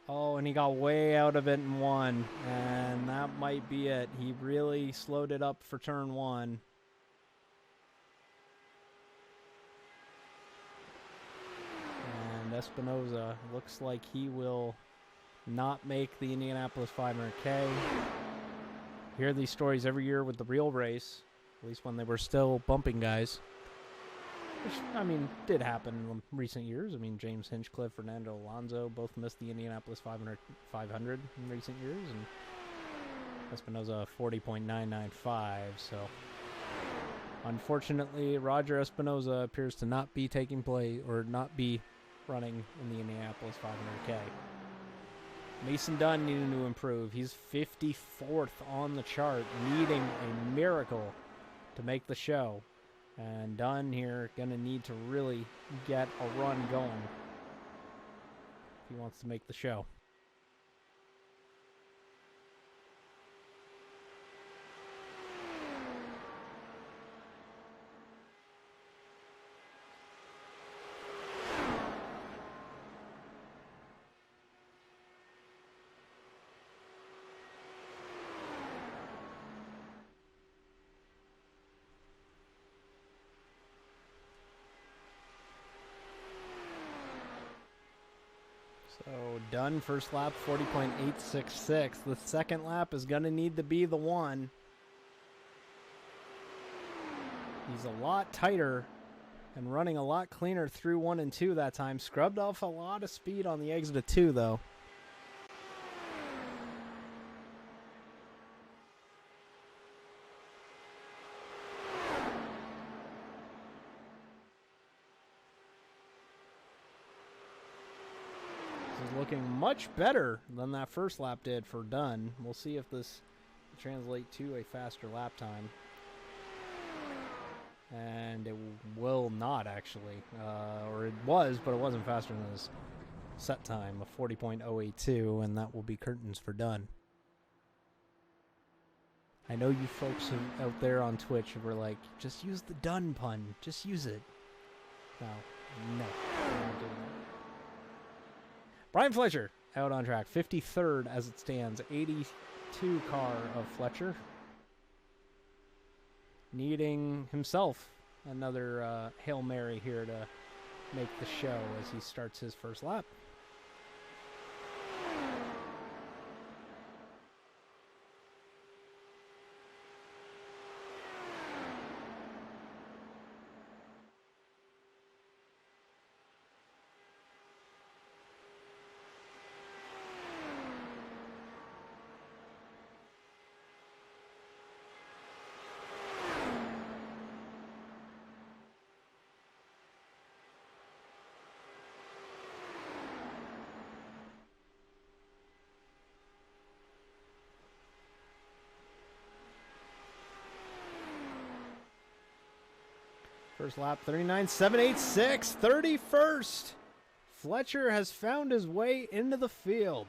Oh, and he got way out of it in 1, and that might be it. He really slowed it up for turn 1. And Espinoza looks like he will not make the Indianapolis 500K. Hear these stories every year with the real race, at least when they were still bumping guys. Which, I mean, did happen in recent years. I mean, James Hinchcliffe, Fernando Alonso both missed the Indianapolis 500 in recent years, and Espinoza 40.995. So, unfortunately, Roger Espinoza appears to not be taking play or not be running in the Indianapolis 500K. Mason Dunn needing to improve. He's 54th on the chart, needing a miracle to make the show. And Dunn here going to need to really get a run going if he wants to make the show. So Dunn first lap 40.866. The second lap is going to need to be the one. He's a lot tighter and running a lot cleaner through 1 and 2 that time. Scrubbed off a lot of speed on the exit of 2, though. This is looking much better than that first lap did for Dunn. We'll see if this will translate to a faster lap time. And it will not, actually. Or it was, but it wasn't faster than his set time of 40.082, and that will be curtains for Dunn. I know you folks out there on Twitch were like, just use the Dunn pun. Just use it. No. I'm not doing that. Brian Fletcher out on track. 53rd as it stands. 82 car of Fletcher. Needing himself another Hail Mary here to make the show as he starts his first lap. First lap, 39.786, 31st. Fletcher has found his way into the field.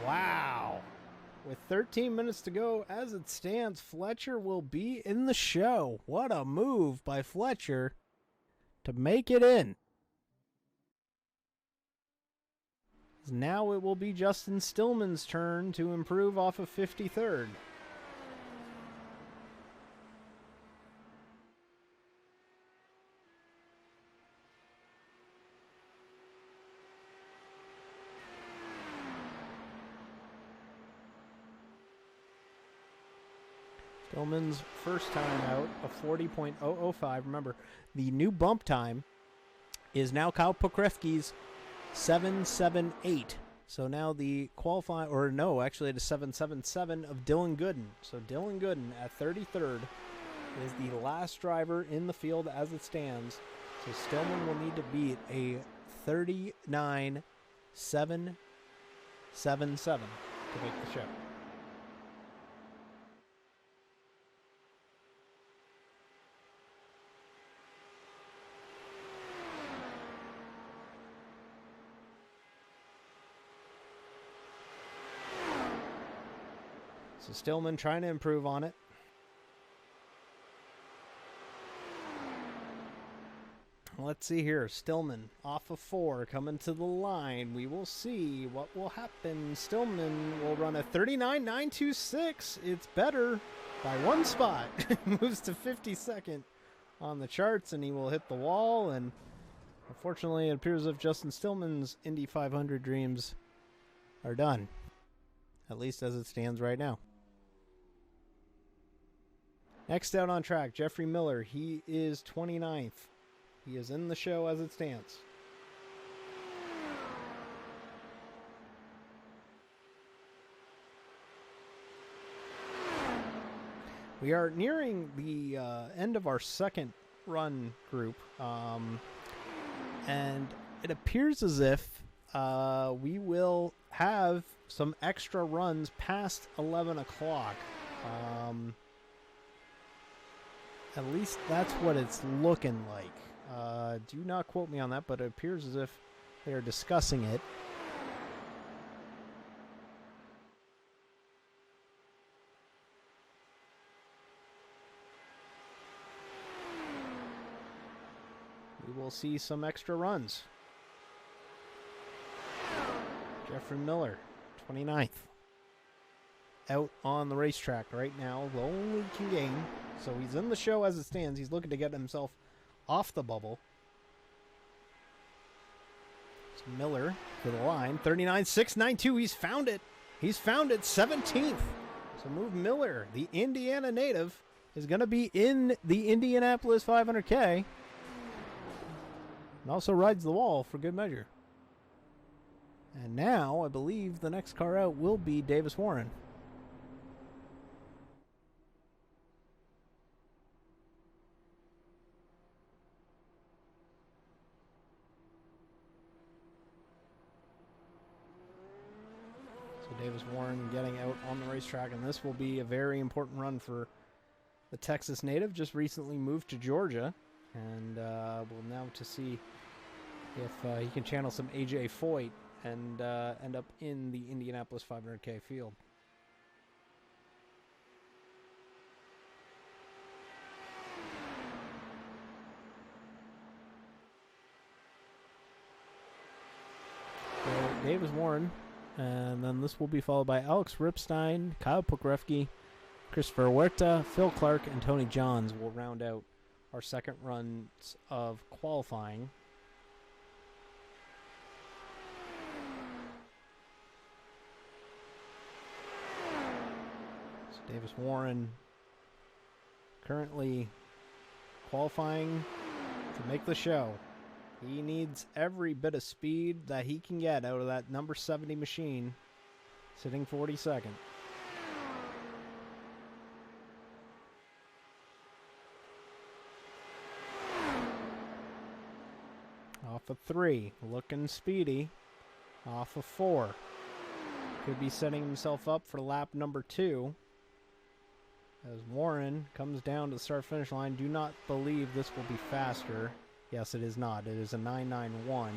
Wow. With 13 minutes to go as it stands, Fletcher will be in the show. What a move by Fletcher to make it in. Now it will be Justin Stillman's turn to improve off of 53rd. Stillman's first time out of 40.005. Remember, the new bump time is now Kyle Pokrovsky's 7.78. So now the qualifying, or no, actually it is 7.77 of Dillon Gooden. So Dillon Gooden at 33rd is the last driver in the field as it stands. So Stillman will need to beat a 39.777 to make the show. So Stillman trying to improve on it. Let's see here. Stillman off of 4 coming to the line. We will see what will happen. Stillman will run a 39.926. It's better by 1 spot. Moves to 52nd on the charts, and he will hit the wall. And unfortunately, it appears as if Justin Stillman's Indy 500 dreams are done, at least as it stands right now. Next out on track, Jeffrey Miller. He is 29th. He is in the show as it stands. We are nearing the end of our second run group, and it appears as if we will have some extra runs past 11 o'clock. At least that's what it's looking like. Do not quote me on that, but it appears as if they are discussing it. We will see some extra runs. Jeffrey Miller, 29th. Out on the racetrack right now. Only can gain. So he's in the show as it stands. He's looking to get himself off the bubble. It's Miller to the line. 39.692. He's found it. He's found it. 17th. So move Miller, the Indiana native, is going to be in the Indianapolis 500K. And also rides the wall for good measure. And now, I believe the next car out will be Davis Warren. So Davis Warren getting out on the racetrack, and this will be a very important run for the Texas native. Just recently moved to Georgia, and we'll now to see if he can channel some AJ Foyt and end up in the Indianapolis 500K field. So Davis Warren, and then this will be followed by Alex Ripstein, Kyle Pokrovsky, Christopher Huerta, Phil Clark, and Tony Johns will round out our second runs of qualifying. Davis Warren currently qualifying to make the show. He needs every bit of speed that he can get out of that number 70 machine, sitting 42nd. Off of 3, looking speedy. Off of 4. Could be setting himself up for lap number 2. As Warren comes down to the start-finish line, do not believe this will be faster. Yes, it is not. It is a 9.91.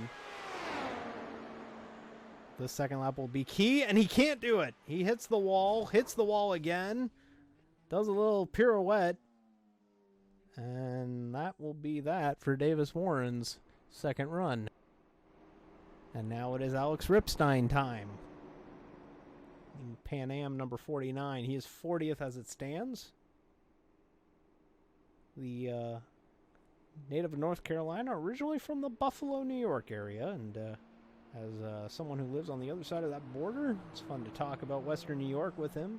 The second lap will be key, and he can't do it. He hits the wall again, does a little pirouette, and that will be that for Davis Warren's second run. And now it is Alex Ripstein time. In Pan Am number 49. He is 40th as it stands. The native of North Carolina, originally from the Buffalo, New York area, and as someone who lives on the other side of that border, it's fun to talk about Western New York with him.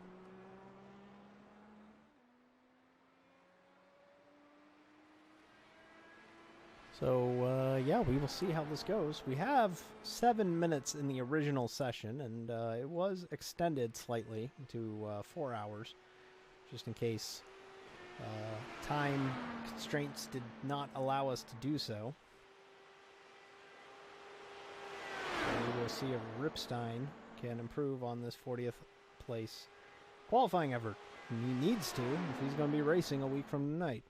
So, yeah, we will see how this goes. We have 7 minutes in the original session, and it was extended slightly to 4 hours, just in case time constraints did not allow us to do so. So we will see if Ripstein can improve on this 40th place qualifying effort. And he needs to if he's going to be racing a week from tonight.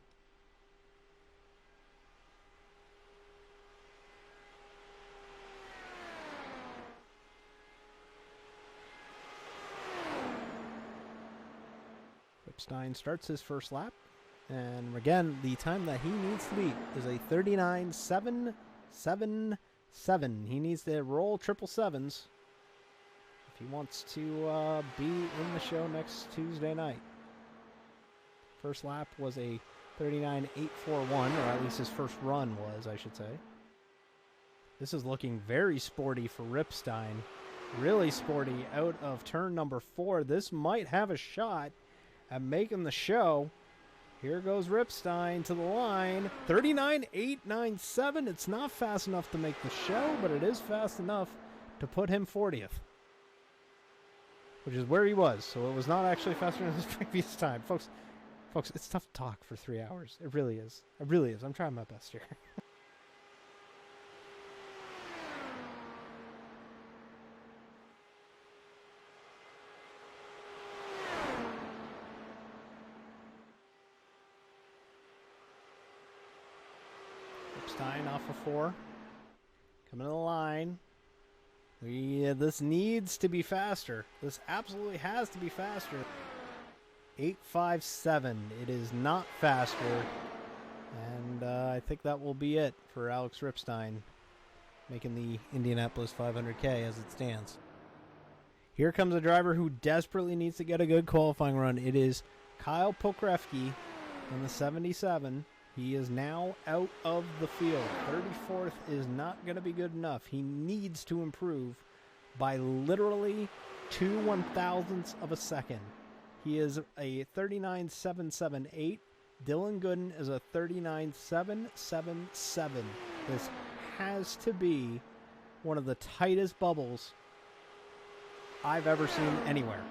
Ripstein starts his first lap, and again, the time that he needs to beat is a 39.777. He needs to roll 777s if he wants to be in the show next Tuesday night. First lap was a 39.841, or at least his first run was, I should say. This is looking very sporty for Ripstein. Really sporty out of turn number 4. This might have a shot at making the show. Here goes Ripstein to the line. 39.897. It's not fast enough to make the show, but it is fast enough to put him 40th. Which is where he was, so it was not actually faster than his previous time. Folks, it's tough to talk for 3 hours. It really is. It really is. I'm trying my best here. Ripstein off of 4. Coming to the line. This needs to be faster. This absolutely has to be faster. 8.57. It is not faster. And I think that will be it for Alex Ripstein, making the Indianapolis 500K as it stands. Here comes a driver who desperately needs to get a good qualifying run. It is Kyle Pokrovsky in the 77. He is now out of the field. 34th is not going to be good enough. He needs to improve by literally 2/1000ths of a second He is a 39.778. Dillon Gooden is a 39.777. This has to be one of the tightest bubbles I've ever seen anywhere.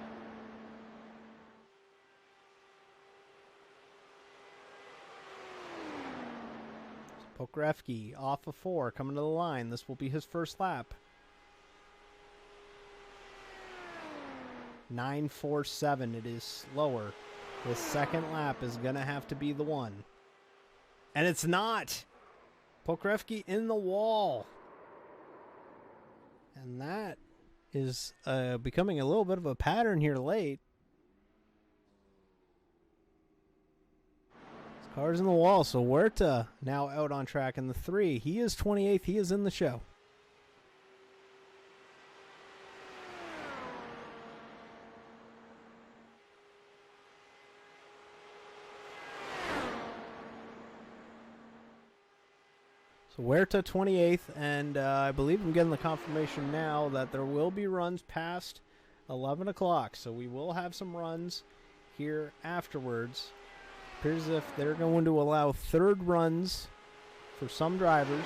Pokrovsky off of 4, coming to the line. This will be his first lap. 9.47. It is slower. This second lap is going to have to be the one. And it's not. Pokrovsky in the wall. And that is becoming a little bit of a pattern here late. Cars in the wall, so Huerta now out on track in the 3. He is 28th. He is in the show. So Huerta 28th, and I believe I'm getting the confirmation now that there will be runs past 11 o'clock. So we will have some runs here afterwards. Appears as if they're going to allow third runs for some drivers.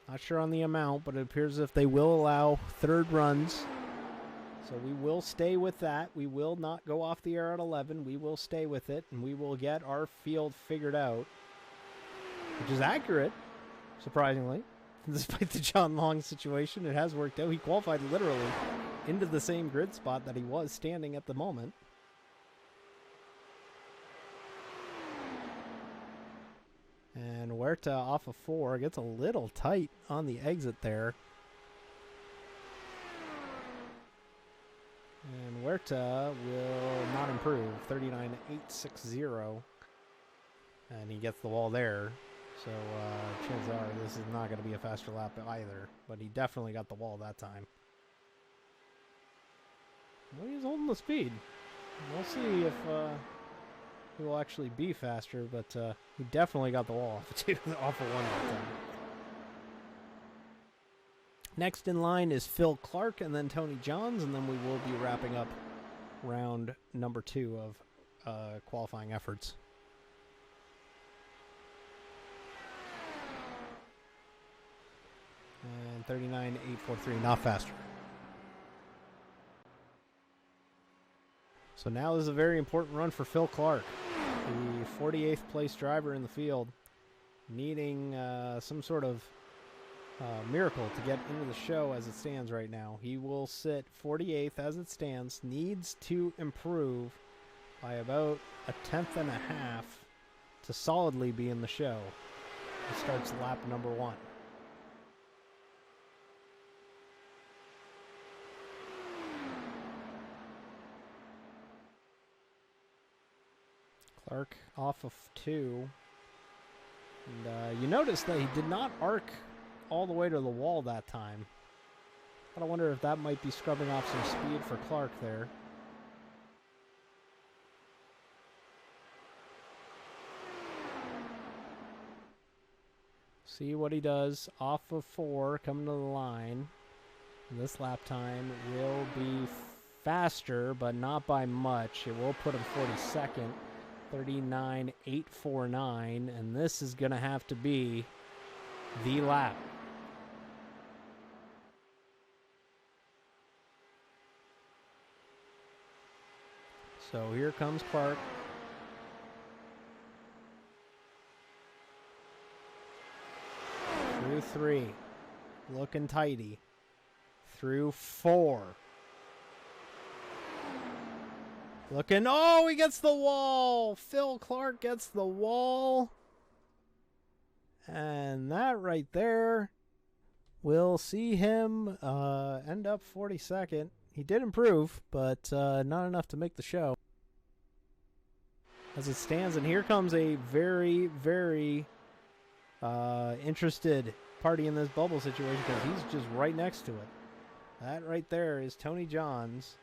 Not sure on the amount, but it appears as if they will allow third runs. So we will stay with that. We will not go off the air at 11. We will stay with it, and we will get our field figured out, which is accurate, surprisingly. Despite the John Long situation, it has worked out. He qualified literally into the same grid spot that he was standing at the moment. And Huerta off of 4 gets a little tight on the exit there. And Huerta will not improve. 39.860. And he gets the wall there. So chances are this is not going to be a faster lap either. But he definitely got the wall that time. Well, he's holding the speed. We'll see if he will actually be faster, but he definitely got the wall off of 1 that time. Next in line is Phil Clark and then Tony Johns, and then we will be wrapping up round number 2 of qualifying efforts. And 39.843, not faster. So now this is a very important run for Phil Clark, the 48th place driver in the field, needing some sort of miracle to get into the show as it stands right now. He will sit 48th as it stands, needs to improve by about a tenth and a half to solidly be in the show. He starts lap number 1. Clark off of 2. And you notice that he did not arc all the way to the wall that time. But I wonder if that might be scrubbing off some speed for Clark there. See what he does. Off of 4, coming to the line. And this lap time will be faster, but not by much. It will put him 42nd. 39.849, and this is going to have to be the lap. So here comes Clark. Through 3, looking tidy. Through 4. Looking, oh, he gets the wall. Phil Clark gets the wall. And that right there will see him end up 42nd. He did improve, but not enough to make the show. As it stands, and here comes a very, very interested party in this bubble situation because he's just right next to it. That right there is Tony Johns.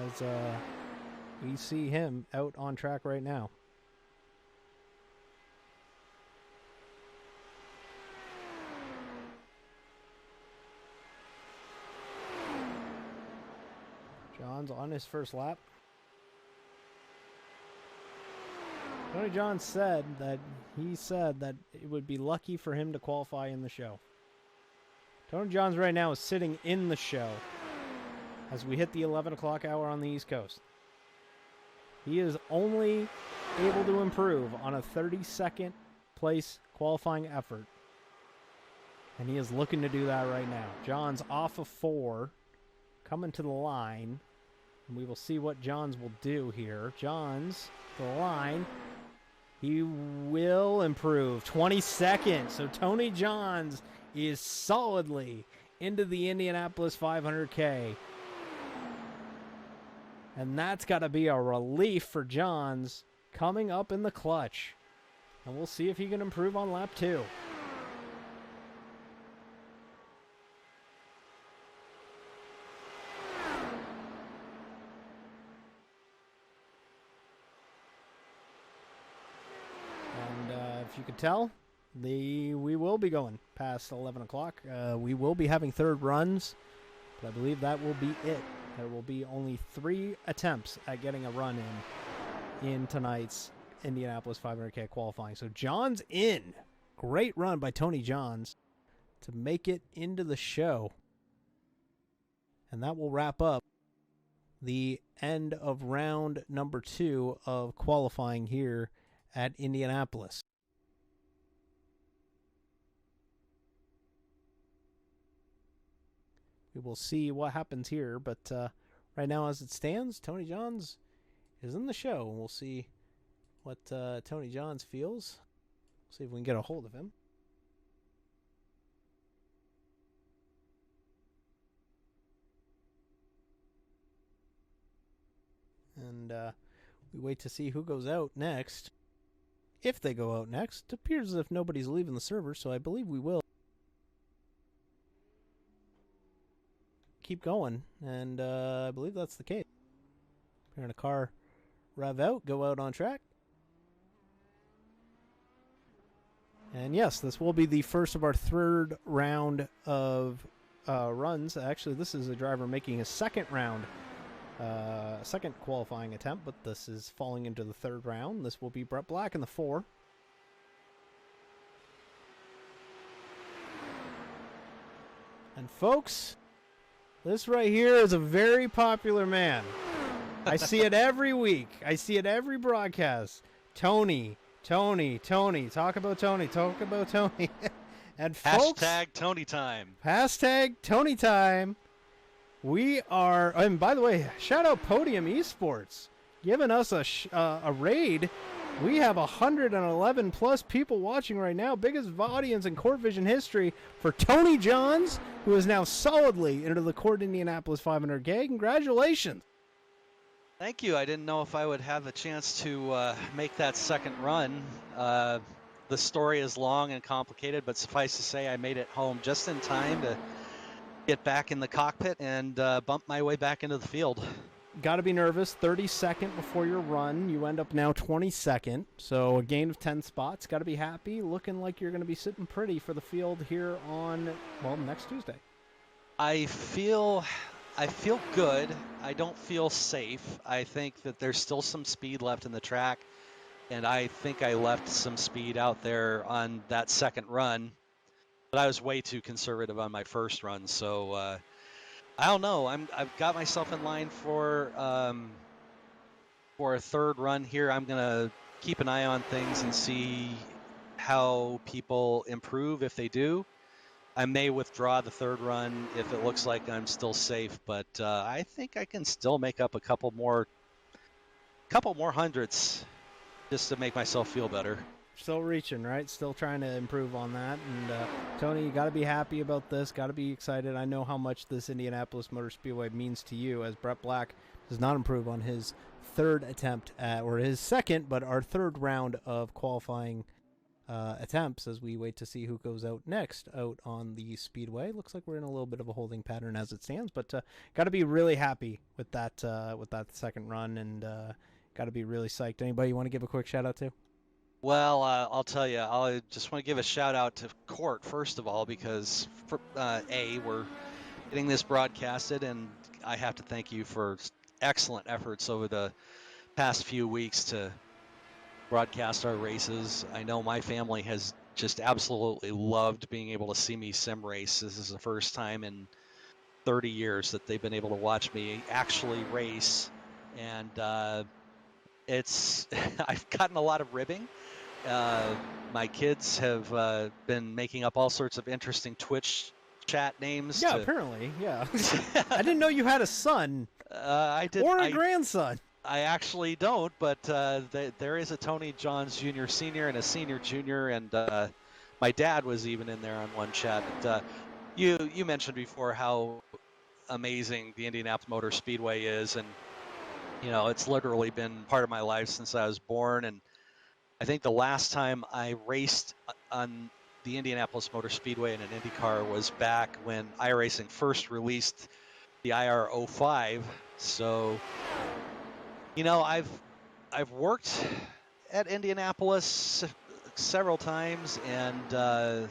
As we see him out on track right now. John's on his first lap. Tony John said that it would be lucky for him to qualify in the show. Tony Johns right now is sitting in the show as we hit the 11 o'clock hour on the East Coast. He is only able to improve on a 32nd place qualifying effort. And he is looking to do that right now. Johns off of 4, coming to the line. And we will see what Johns will do here. Johns to the line. He will improve. 22nd. So Tony Johns is solidly into the Indianapolis 500K. And that's got to be a relief for Johns coming up in the clutch. And we'll see if he can improve on lap 2. If you could tell, we will be going past 11 o'clock. We will be having third runs, but I believe that will be it. There will be only 3 attempts at getting a run in tonight's Indianapolis 500K qualifying. So Johns in. Great run by Tony Johns to make it into the show. And that will wrap up the end of round number 2 of qualifying here at Indianapolis. We will see what happens here, but right now as it stands, Tony Johns is in the show. We'll see what Tony Johns feels. See if we can get a hold of him. And we wait to see who goes out next. If they go out next, it appears as if nobody's leaving the server, so I believe we will keep going, and I believe that's the case. Hearing a car rev out, go out on track. And yes, this will be the first of our third round of runs. Actually, this is a driver making his second round, second qualifying attempt, but this is falling into the third round. This will be Brett Black in the 4. And folks, this right here is a very popular man. I see it every week. I see it every broadcast. Tony. Talk about Tony. And folks, hashtag Tony time. Hashtag Tony time. We are, and by the way, shout out Podium Esports, giving us a raid. We have 111 plus people watching right now. Biggest audience in Court Vision history for Tony Johns, who is now solidly into the Court Indianapolis 500K. Congratulations. Thank you. I didn't know if I would have a chance to make that second run. The story is long and complicated, but suffice to say I made it home just in time to get back in the cockpit and bump my way back into the field. Got to be nervous. 32nd before your run. You end up now 22nd. So a gain of 10 spots. Got to be happy. Looking like you're going to be sitting pretty for the field here on, well, next Tuesday. I feel good. I don't feel safe. I think that there's still some speed left in the track, and I think I left some speed out there on that second run, but I was way too conservative on my first run. So I don't know. I've got myself in line for a third run here. I'm gonna keep an eye on things and see how people improve if they do. I may withdraw the third run if it looks like I'm still safe, but I think I can still make up a couple more hundreds just to make myself feel better. Still reaching, right? Still trying to improve on that. And Tony, you got to be happy about this. Got to be excited. I know how much this Indianapolis Motor Speedway means to you, as Brett Black does not improve on his third attempt or his second, but our third round of qualifying attempts as we wait to see who goes out next out on the speedway. Looks like we're in a little bit of a holding pattern as it stands, but got to be really happy with that second run, and got to be really psyched. Anybody you want to give a quick shout out to? Well, I'll tell you, I just want to give a shout out to CORT first of all, because we're getting this broadcasted, and I have to thank you for excellent efforts over the past few weeks to broadcast our races. I know my family has just absolutely loved being able to see me sim race. This is the first time in 30 years that they've been able to watch me actually race, and it's I've gotten a lot of ribbing. My kids have been making up all sorts of interesting Twitch chat names. Yeah, apparently, yeah. I didn't know you had a son. I did. Or a grandson. I actually don't, but there is a Tony Johns Jr. Senior and a Senior Junior, and my dad was even in there on one chat. But, you mentioned before how amazing the Indianapolis Motor Speedway is, and it's literally been part of my life since I was born. And I think the last time I raced on the Indianapolis Motor Speedway in an IndyCar was back when iRacing first released the IR05. So, I've worked at Indianapolis several times, and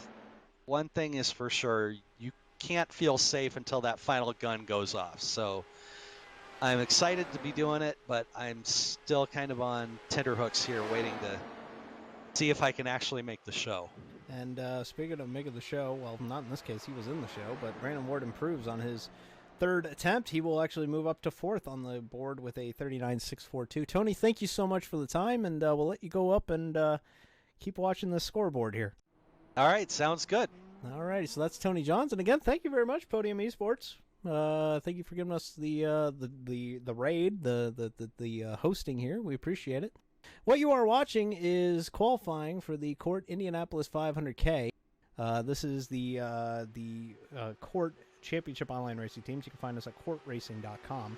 one thing is for sure, you can't feel safe until that final gun goes off. So I'm excited to be doing it, but I'm still kind of on tenterhooks here waiting to see if I can actually make the show. And speaking of making the show, well, not in this case, he was in the show, but Brandon Ward improves on his third attempt. He will actually move up to fourth on the board with a 39.642. Tony, thank you so much for the time, and we'll let you go up and keep watching the scoreboard here. All right, sounds good. All right, so that's Tony Johns, and again, thank you very much, Podium Esports. Thank you for giving us the raid, the hosting here. We appreciate it. What you are watching is qualifying for the CORT Indianapolis 500K. This is the CORT Championship Online Racing Teams. You can find us at cortracing.com.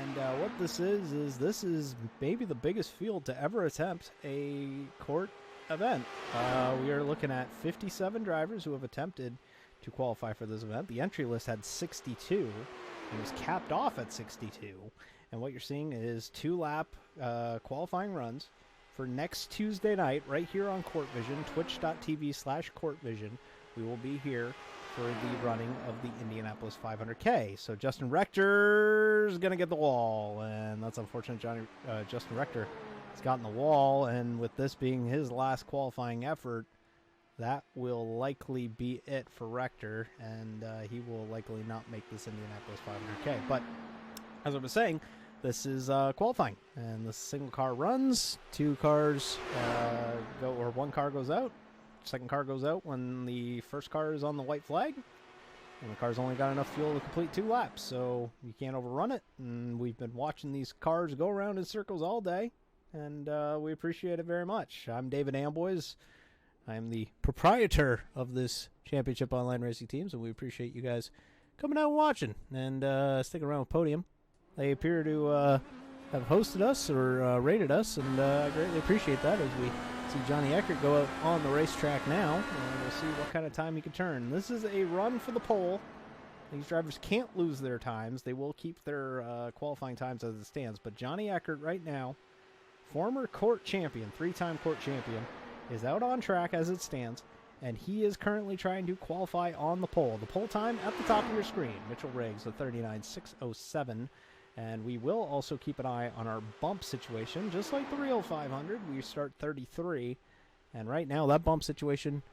And what this is maybe the biggest field to ever attempt a CORT event. We are looking at 57 drivers who have attempted to qualify for this event. The entry list had 62 and was capped off at 62. And what you're seeing is 2-lap qualifying runs for next Tuesday night right here on CORT Vision, twitch.tv/CORT Vision. We will be here for the running of the Indianapolis 500K. So Justin Rector's going to get the wall, and that's unfortunate. Justin Rector has gotten the wall, and with this being his last qualifying effort, that will likely be it for Rector, and he will likely not make this Indianapolis 500K. But as I was saying, this is qualifying, and the single car runs. 2 cars go, or 1 car goes out. Second car goes out when the first car is on the white flag, and the car's only got enough fuel to complete 2 laps, so you can't overrun it. And we've been watching these cars go around in circles all day, and we appreciate it very much. I'm David Amboys. I'm the proprietor of this Championship Online Racing Teams, and we appreciate you guys coming out and watching and sticking around with Podium. They appear to have hosted us or rated us, and I greatly appreciate that as we see Johnny Eckert go out on the racetrack now, and we'll see what kind of time he can turn. This is a run for the pole. These drivers can't lose their times. They will keep their qualifying times as it stands, but Johnny Eckert right now, former CORT champion, 3-time CORT champion, is out on track as it stands, and he is currently trying to qualify on the pole. The pole time at the top of your screen, Mitchell Riggs with 39.607. And we will also keep an eye on our bump situation. Just like the real 500, we start 33. And right now, that bump situation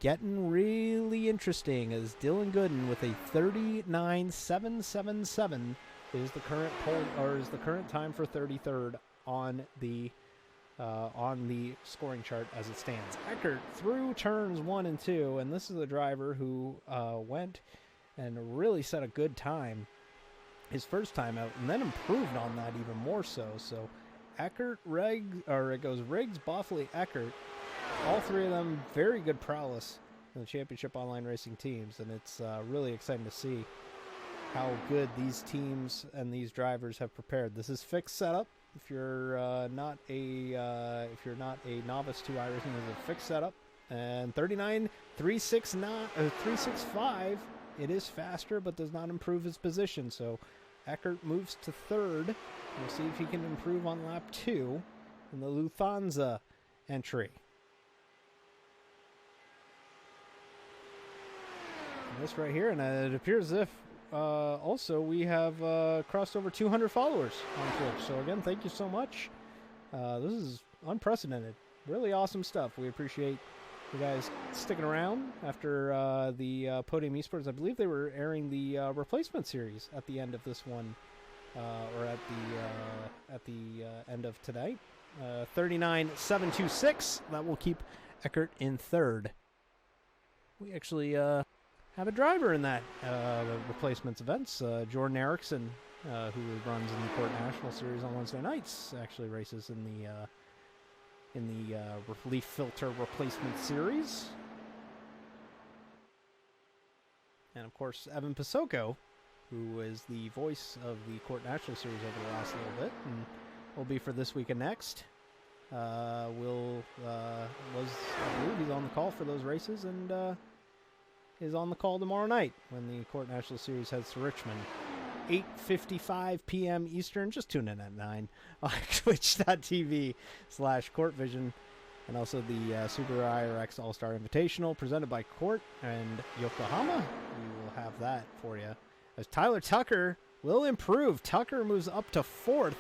getting really interesting as Dillon Gooden with a 39.777 is the current pole, or is the current time for 33rd on the scoring chart as it stands. Eckert through turns 1 and 2, and this is a driver who went and really set a good time his first time out, and then improved on that even more so. So Eckert, it goes Riggs, Boffley, Eckert. All 3 of them very good prowess in the Championship Online Racing Teams, and it's really exciting to see how good these teams and these drivers have prepared. This is fixed setup. If you're not a novice to iRacing, this is a fixed setup. And 39.365. It is faster, but does not improve his position. So Eckert moves to 3rd. We'll see if he can improve on lap 2 in the Lufthansa entry. And this right here, and it appears as if also, we have crossed over 200 followers on Twitch. So again, thank you so much. This is unprecedented. Really awesome stuff. We appreciate you guys sticking around after the Podium Esports. I believe they were airing the replacement series at the end of this one, or at the end of tonight. 39-726. That will keep Eckert in third. We actually have a driver in that replacements events. Jordan Erickson, who runs in the CORT National Series on Wednesday nights, actually races in the Relief Filter Replacement Series. And of course, Evan Pasoko, who is the voice of the CORT National Series over the last little bit, and will be for this week and next. I believe he's on the call for those races, and is on the call tomorrow night when the CORT National Series heads to Richmond. 8:55 p.m. Eastern. Just tune in at 9 on twitch.tv/CORTVision. And also the Super IRX All-Star Invitational presented by CORT and Yokohama. We will have that for you. As Tyler Tucker will improve. Tucker moves up to 4th.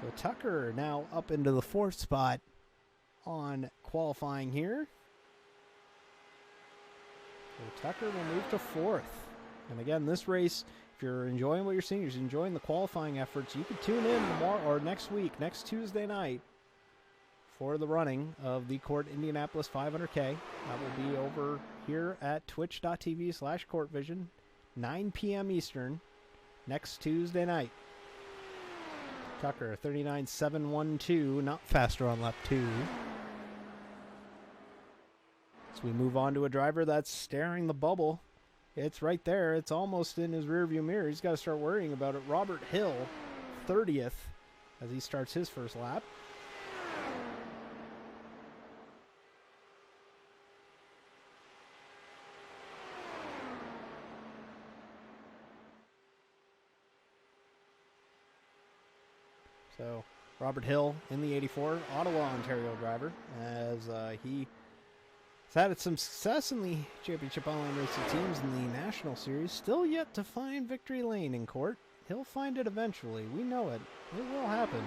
So Tucker now up into the 4th spot on qualifying here. So Tucker will move to 4th. And again, this race, if you're enjoying what you're seeing, you're enjoying the qualifying efforts, you can tune in tomorrow or next week, next Tuesday night, for the running of the CORT Indianapolis 500K. That will be over here at twitch.tv/CORTVision, 9 p.m. Eastern, next Tuesday night. Tucker, 39.712, not faster on lap 2. So we move on to a driver that's staring the bubble. It's right there. It's almost in his rearview mirror. He's got to start worrying about it. Robert Hill, 30th, as he starts his first lap. So Robert Hill in the 84, Ottawa, Ontario driver, as he has had some success in the Championship Online Racing teams in the National Series. Still yet to find victory lane in CORT. He'll find it eventually. We know it. It will happen.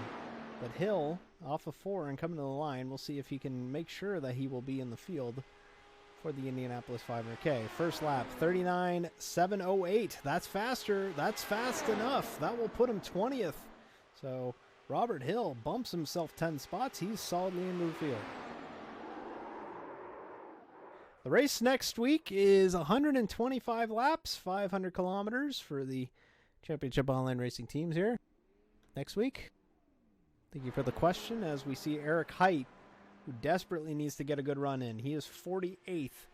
But Hill, off of 4 and coming to the line, we'll see if he can make sure that he will be in the field for the Indianapolis 500K. First lap, 39.708. That's faster. That's fast enough. That will put him 20th. So Robert Hill bumps himself 10 spots. He's solidly into the field. The race next week is 125 laps, 500 kilometers for the Championship Online Racing teams here next week. Thank you for the question, as we see Eric Hight, who desperately needs to get a good run in. He is 48th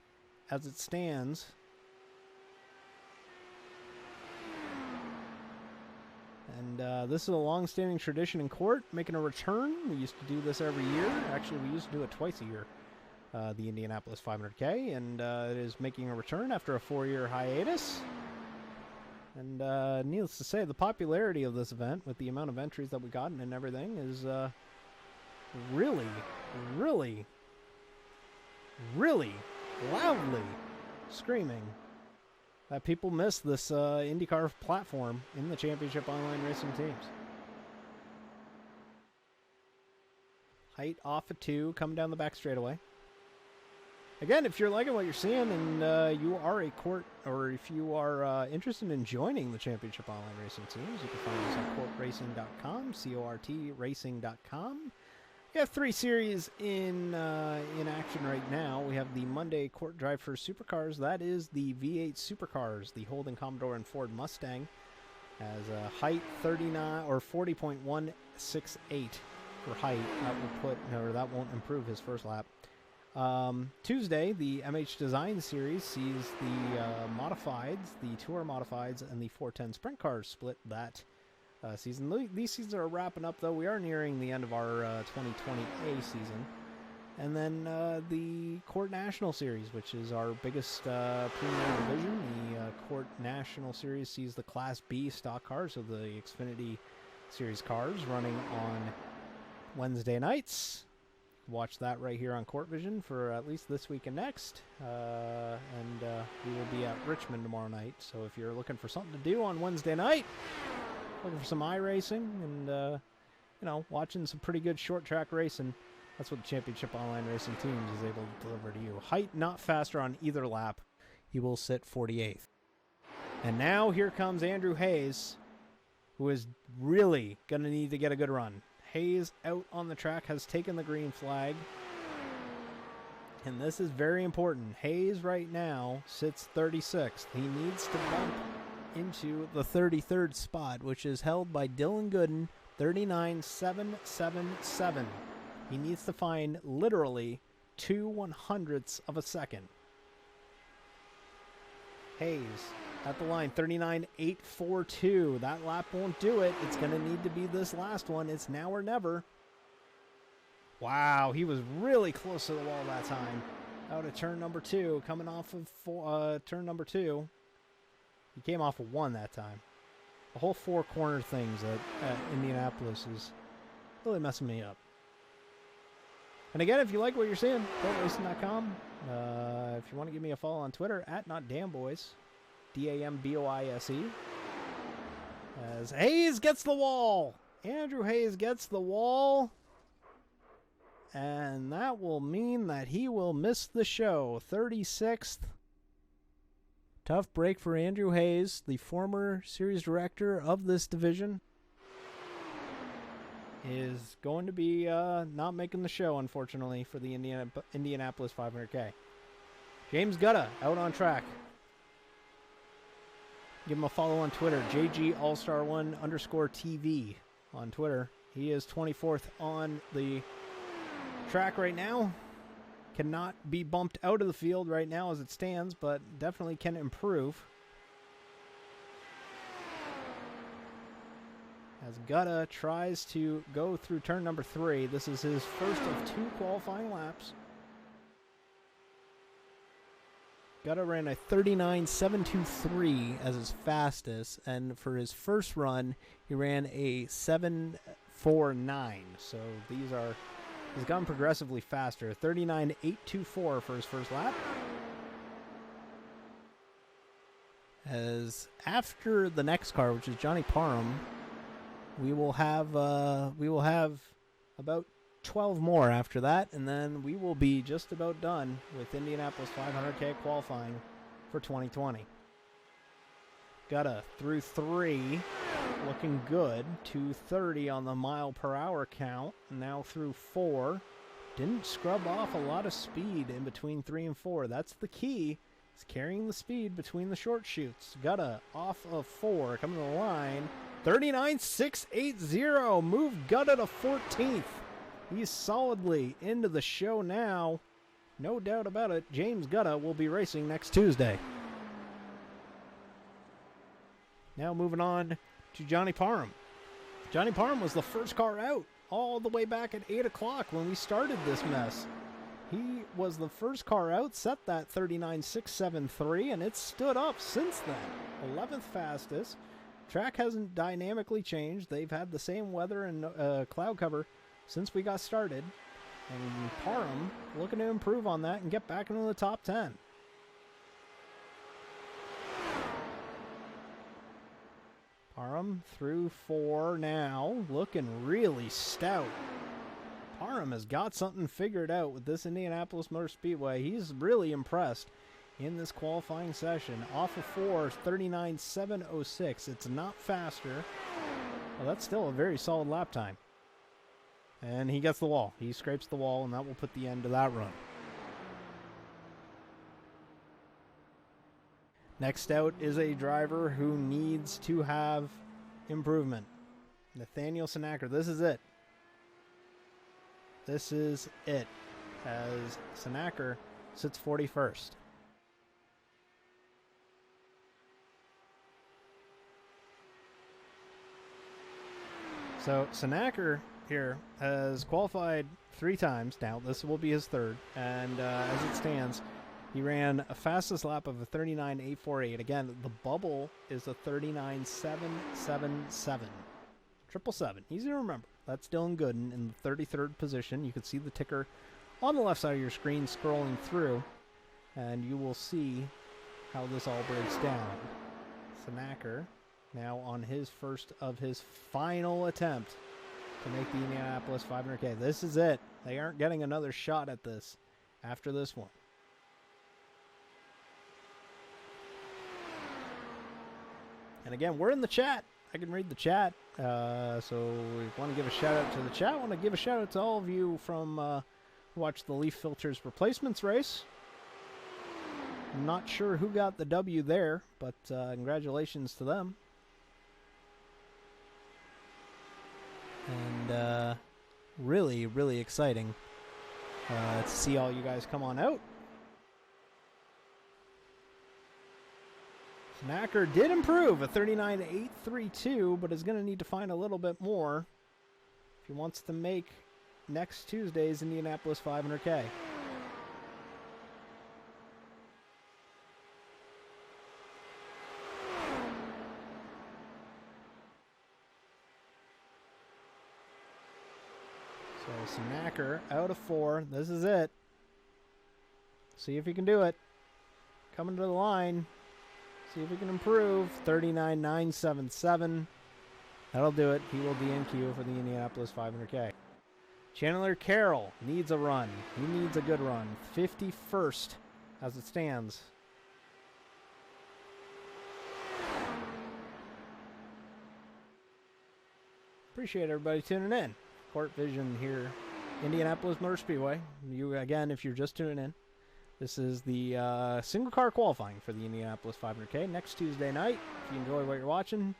as it stands. And this is a long-standing tradition in CORT, making a return. We used to do this every year. Actually, we used to do it twice a year, the Indianapolis 500K, and it is making a return after a 4-year hiatus. And needless to say, the popularity of this event, with the amount of entries that we gotten and everything, is really, really, really loudly screaming that people miss this IndyCar platform in the Championship Online Racing teams. Hight off of 2, coming down the back straightaway. Again, if you're liking what you're seeing and you are a CORT, or if you are interested in joining the Championship Online Racing teams, you can find us at CORTRacing.com, CORTRacing.com. We have 3 series in action right now. We have the Monday CORT Drive for Supercars. That is the V8 Supercars, the Holden Commodore and Ford Mustang, as Hight 39 or 40.168 for Hight. That won't improve his first lap. Tuesday, the MH Design Series sees the modifieds, the Tour modifieds, and the 410 Sprint Cars split that season. These seasons are wrapping up, though. We are nearing the end of our 2020A season. And then the CORT National Series, which is our biggest premium division. The CORT National Series sees the Class B stock cars of the Xfinity Series cars running on Wednesday nights. watch that right here on Court Vision for at least this week and next. And we will be at Richmond tomorrow night. So if you're looking for something to do on Wednesday night, looking for some iRacing and, watching some pretty good short track racing, that's what the Championship Online Racing Teams is able to deliver to you. Hight not faster on either lap. He will sit 48th. And now here comes Andrew Hayes, who is really going to need to get a good run. Hayes out on the track has taken the green flag. And this is very important. Hayes right now sits 36th. He needs to bump into the 33rd spot, which is held by Dillon Gooden, 39.777. He needs to find literally 2/100ths of a second. Hayes at the line, 39.842. That lap won't do it. It's going to need to be this last one. It's now or never. Wow, he was really close to the wall that time. Out of turn number 2, coming off of turn number 2. He came off of 1 that time. The whole 4 corner things at Indianapolis is really messing me up. And again, if you like what you're seeing, GoRacing.com. If you want to give me a follow on Twitter, @NotDamnBoys, DAMBOISE. As Hayes gets the wall. Andrew Hayes gets the wall. And that will mean that he will miss the show. 36th. Tough break for Andrew Hayes, the former series director of this division. Is going to be not making the show, unfortunately, for the Indianapolis 500K. James Gutta out on track. Give him a follow on Twitter, JG_1_TV on Twitter. He is 24th on the track right now. Cannot be bumped out of the field right now as it stands, but definitely can improve. As Gutta tries to go through turn number 3. This is his first of 2 qualifying laps. Gutta ran a 39.723 as his fastest, and for his first run, he ran a 7.49. So he's gotten progressively faster. 39.824 for his first lap. As after the next car, which is Johnny Parem, we will have about 12 more after that, and then we will be just about done with Indianapolis 500K qualifying for 2020. Gutta through 3, looking good. 230 on the mile per hour count. Now through 4, didn't scrub off a lot of speed in between 3 and 4. That's the key. Is carrying the speed between the short chutes. Gutta off of 4, coming to the line. 39.680. Move Gutta to 14th. He's solidly into the show now. No doubt about it. James Gutta will be racing next Tuesday. Now moving on to Johnny Parem. Johnny Parem was the first car out all the way back at 8 o'clock when we started this mess. He was the first car out, set that 39.673, and it's stood up since then. 11th fastest. Track hasn't dynamically changed. They've had the same weather and cloud cover since we got started. And Parem looking to improve on that and get back into the top 10. Parem through 4 now, looking really stout. Parem has got something figured out with this Indianapolis Motor Speedway. He's really impressed in this qualifying session. Off of 4, 39.706. It's not faster. Well, that's still a very solid lap time. And he gets the wall. He scrapes the wall, and that will put the end to that run. Next out is a driver who needs to have improvement. Nathaniel Sinacker. This is it. This is it. As Sinacker sits 41st. So Sinacker here has qualified 3 times. Now this will be his 3rd, and as it stands, he ran a fastest lap of a 39.848. Again, the bubble is a 39.777. 777. Easy to remember. That's Dillon Gooden in the 33rd position. You can see the ticker on the left side of your screen scrolling through, and you will see how this all breaks down. Sanacker now on his first of his final attempt to make the Indianapolis 500K. This is it. They aren't getting another shot at this after this one. And again, we're in the chat. I can read the chat. So we want to give a shout out to the chat. I want to give a shout out to all of you from who watched the Leaf Filters replacements race. I'm not sure who got the W there, but congratulations to them. And really, really exciting to see all you guys come on out. Snacker did improve a 39.832, but is going to need to find a little bit more if he wants to make next Tuesday's Indianapolis 500K. So Snacker out of 4. This is it. See if he can do it. Coming to the line. See if he can improve. 39.977. That'll do it. He will DNQ for the Indianapolis 500K. Chandler Carroll needs a run. He needs a good run. 51st as it stands. Appreciate everybody tuning in. Court Vision here, Indianapolis Motor Speedway. You again, if you're just tuning in, this is the single car qualifying for the Indianapolis 500K next Tuesday night. If you enjoy what you're watching,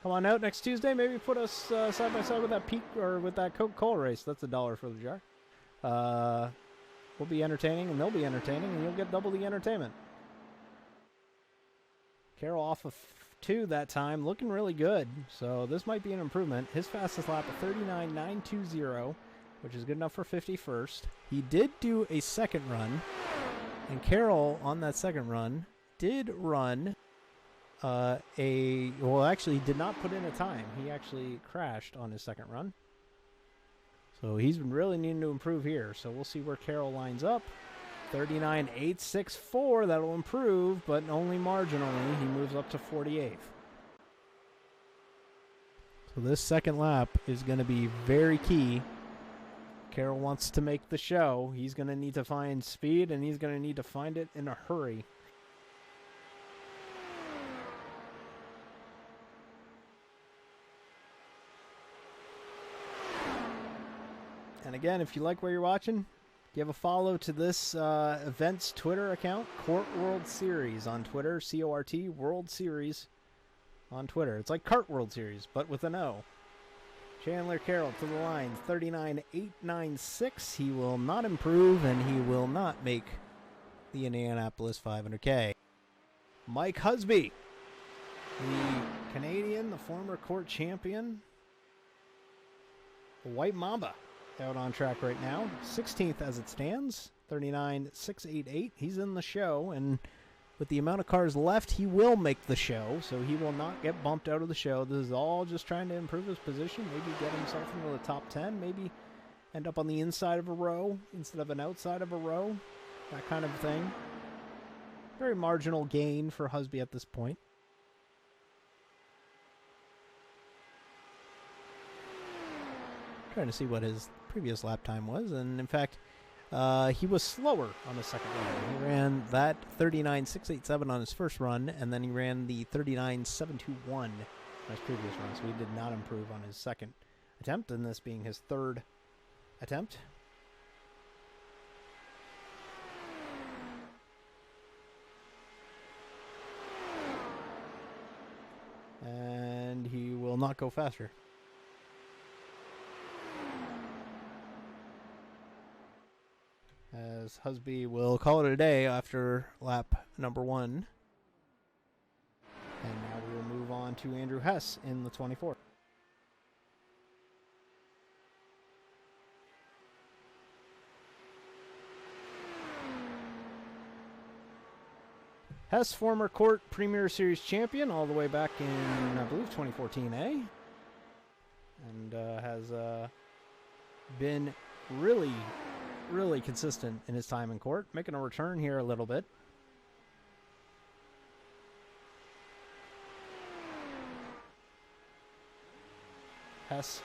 come on out next Tuesday. Maybe put us side by side with that Peak or with that Coca-Cola race. That's $1 for the jar. We'll be entertaining, and they'll be entertaining, and you'll get double the entertainment. Carroll off of 2 that time, looking really good. So this might be an improvement. His fastest lap of 39.920, which is good enough for 51st. He did do a second run. And Carroll, on that second run, did run actually did not put in a time. He actually crashed on his second run. So he's been really needing to improve here. So we'll see where Carroll lines up. 39.864, that'll improve, but only marginally. He moves up to 48th. So this second lap is going to be very key. Carroll wants to make the show. He's going to need to find speed, and he's going to need to find it in a hurry. And again, if you like where you're watching, give a follow to this event's Twitter account, CORT World Series on Twitter, CORT World Series on Twitter. It's like Kart World Series, but with an O. Chandler Carroll to the line, 39.896. He will not improve, and he will not make the Indianapolis 500K. Mike Husby, the Canadian, the former CORT champion, the White Mamba, out on track right now. 16th as it stands, 39.688. He's in the show, and with the amount of cars left, he will make the show, so he will not get bumped out of the show. This is all just trying to improve his position, maybe get himself into the top 10, maybe end up on the inside of a row instead of an outside of a row, that kind of thing. Very marginal gain for Husby at this point. Trying to see what his previous lap time was, and in fact, he was slower on the second run. He ran that 39.687 on his first run, and then he ran the 39.721 on his previous run, so he did not improve on his second attempt, and this being his third attempt. And he will not go faster. As Husby will call it a day after lap number 1. And now we will move on to Andrew Hess in the 24th. Hess, former CORT Premier Series champion all the way back in, I believe, 2014, eh? and has been really, really consistent in his time in court, making a return here a little bit. Hess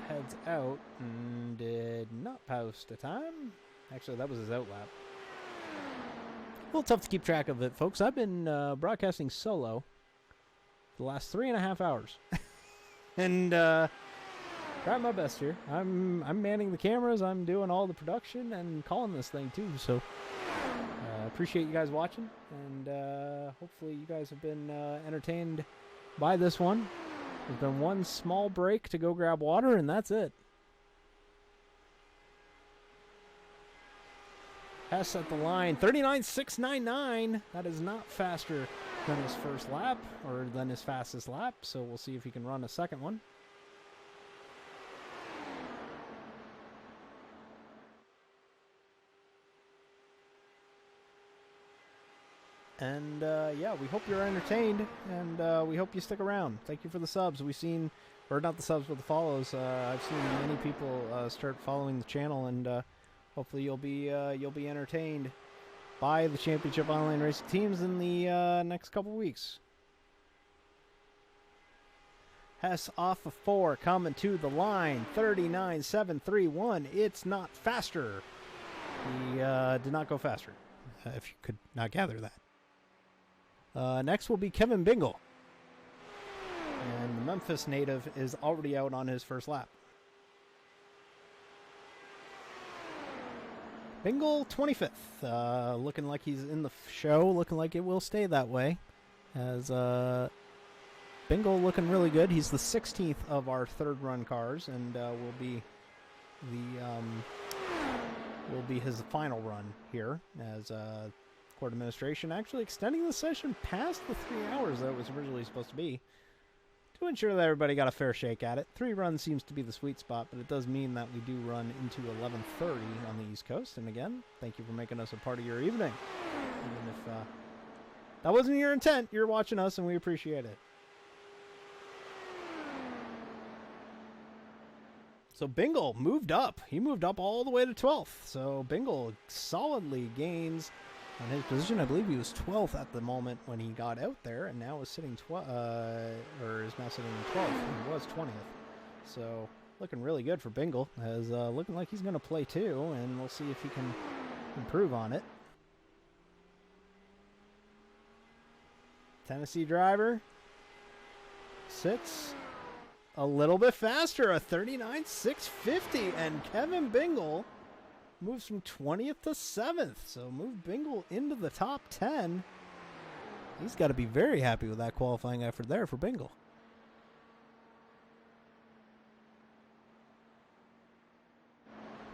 heads out and did not post a time. Actually, that was his out lap. A little tough to keep track of it, folks. I've been broadcasting solo the last 3.5 hours. And trying my best here. I'm manning the cameras, I'm doing all the production and calling this thing too, so appreciate you guys watching, and hopefully you guys have been entertained by this one. There's been one small break to go grab water, and that's it. Hess at the line, 39.699. That is not faster than his first lap, or than his fastest lap, so we'll see if he can run a second one. And yeah, we hope you're entertained, and we hope you stick around. Thank you for the subs. We've seen, or not the subs, but the follows. I've seen many people start following the channel, and hopefully you'll be entertained by the championship online racing teams in the next couple weeks. Hess off of 4, coming to the line, 39.731. It's not faster. He did not go faster, if you could not gather that. Next will be Kevin Bingle. And the Memphis native is already out on his first lap. Bingle, 25th. Looking like he's in the show, looking like it will stay that way. As Bingle looking really good. He's the 16th of our third run cars, and will be his final run here, as court administration actually extending the session past the 3 hours that it was originally supposed to be, to ensure that everybody got a fair shake at it. 3 runs seems to be the sweet spot, but it does mean that we do run into 11:30 on the East Coast. And again, thank you for making us a part of your evening. Even if that wasn't your intent, you're watching us, and we appreciate it. So Bingle moved up. He moved up all the way to 12th. So Bingle solidly gains on his position. I believe he was 12th at the moment when he got out there, and now is sitting is now sitting in 12th. He was 20th. So looking really good for Bingle, as looking like he's going to play too, and we'll see if he can improve on it. Tennessee driver sits a little bit faster, a 39.650, and Kevin Bingle moves from 20th to 7th. So move Bingle into the top 10. He's got to be very happy with that qualifying effort there for Bingle.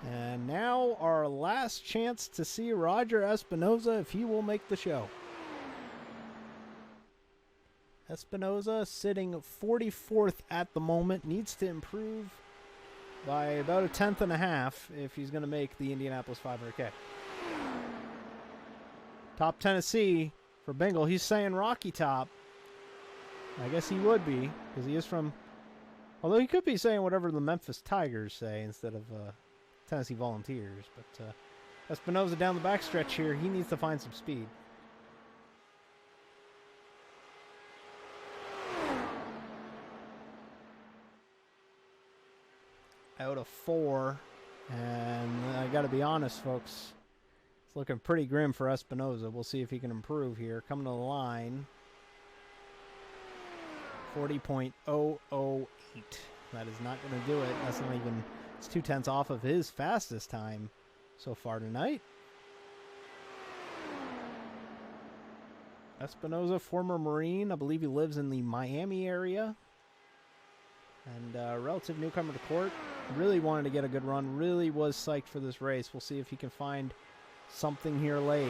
And now our last chance to see Roger Espinoza if he will make the show. Espinoza sitting 44th at the moment, needs to improve by about 1/10.5 if he's going to make the Indianapolis 500K. Top Tennessee for Bingle. He's saying Rocky Top. I guess he would be, because he is from... Although he could be saying whatever the Memphis Tigers say instead of Tennessee Volunteers. But Espinoza down the backstretch here. He needs to find some speed. Out of 4, and I got to be honest, folks, it's looking pretty grim for Espinoza. We'll see if he can improve here. Coming to the line, 40.008. That is not going to do it. That's not even, it's 0.2 off of his fastest time so far tonight. Espinoza, former Marine, I believe he lives in the Miami area, and relative newcomer to court. Really wanted to get a good run. Really was psyched for this race. We'll see if he can find something here late.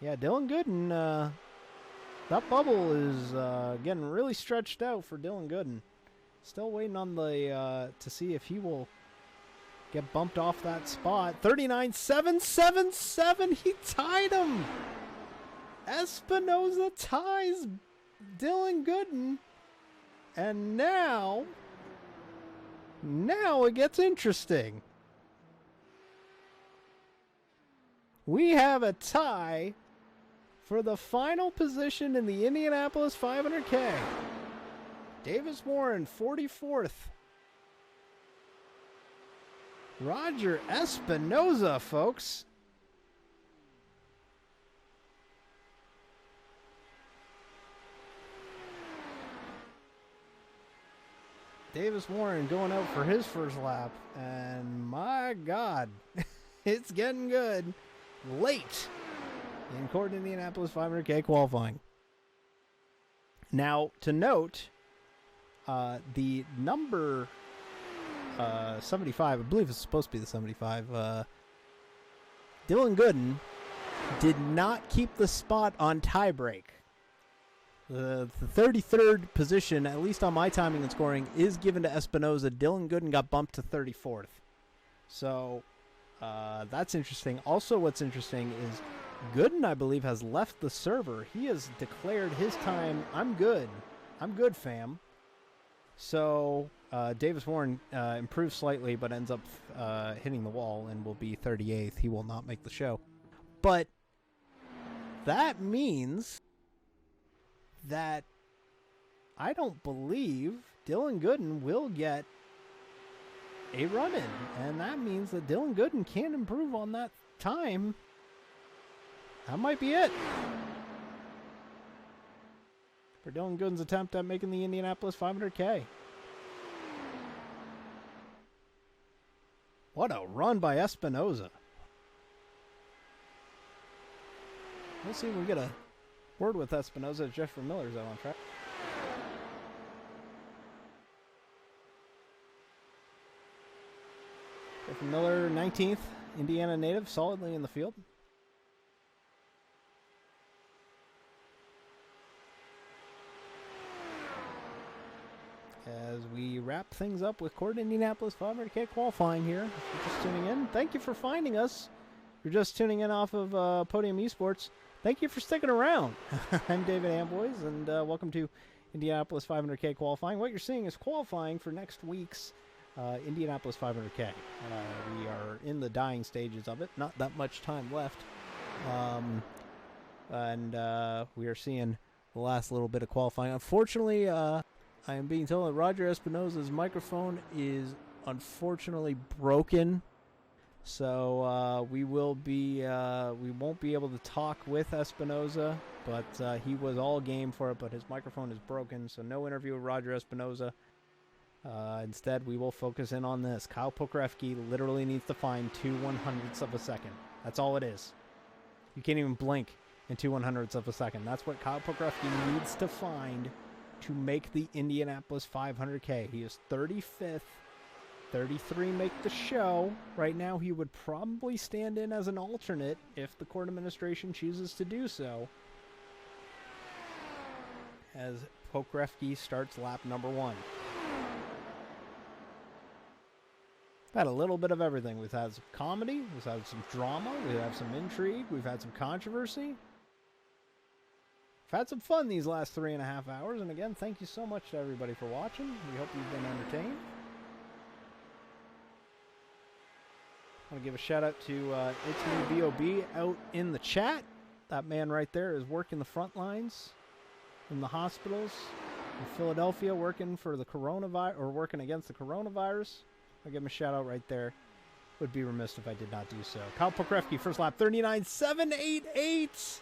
Yeah, Dillon Gooden. That bubble is getting really stretched out for Dillon Gooden. Still waiting on the to see if he will get bumped off that spot. 39.777. He tied him. Espinoza ties Dillon Gooden. And now it gets interesting. We have a tie for the final position in the Indianapolis 500K. Davis Warren, 44th. Roger Espinoza, folks. Davis Warren going out for his first lap, and my God, it's getting good late in CORT Indianapolis 500K qualifying. Now, to note, the number 75, I believe it's supposed to be the 75, Dillon Gooden did not keep the spot on tiebreak. The 33rd position, at least on my timing and scoring, is given to Espinoza. Dillon Gooden got bumped to 34th. So that's interesting. Also, what's interesting is Gooden, I believe, has left the server. He has declared his time, I'm good. I'm good, fam. So Davis Warren improves slightly, but ends up hitting the wall and will be 38th. He will not make the show. But that means that I don't believe Dillon Gooden will get a run-in. And that means that Dillon Gooden can't improve on that time. That might be it for Dillon Gooden's attempt at making the Indianapolis 500K. What a run by Espinoza. Let's see if we get a word with Espinoza. Jeffrey Miller's out on track. Jeffrey Miller, 19th, Indiana native, solidly in the field. As we wrap things up with CORT Indianapolis 500K qualifying here. If you're just tuning in, thank you for finding us. If you're just tuning in off of Podium Esports, thank you for sticking around. I'm David Amboys, and welcome to Indianapolis 500K qualifying. What you're seeing is qualifying for next week's Indianapolis 500K. We are in the dying stages of it. Not that much time left. And we are seeing the last little bit of qualifying. Unfortunately, I am being told that Roger Espinoza's microphone is unfortunately broken. So we won't be able to talk with Espinoza, but he was all game for it, but his microphone is broken, so no interview with Roger Espinoza. Instead, we will focus in on this. Kyle Pokrovsky literally needs to find 2/100ths of a second. That's all it is. You can't even blink in 2/100ths of a second. That's what Kyle Pokrovsky needs to find to make the Indianapolis 500K. He is 35th. 33 make the show. Right now, he would probably stand in as an alternate if the CORT administration chooses to do so. As Pokrovsky starts lap number 1. We've had a little bit of everything. We've had some comedy, we've had some drama, we've had some intrigue, we've had some controversy. We've had some fun these last 3.5 hours, and again, thank you so much to everybody for watching. We hope you've been entertained. I want to give a shout out to It's Me B.O.B. out in the chat. That man right there is working the front lines in the hospitals in Philadelphia, working for the coronavirus, or working against the coronavirus. I'll give him a shout out right there. Would be remiss if I did not do so. Kyle Pokrovsky, first lap, 39.788.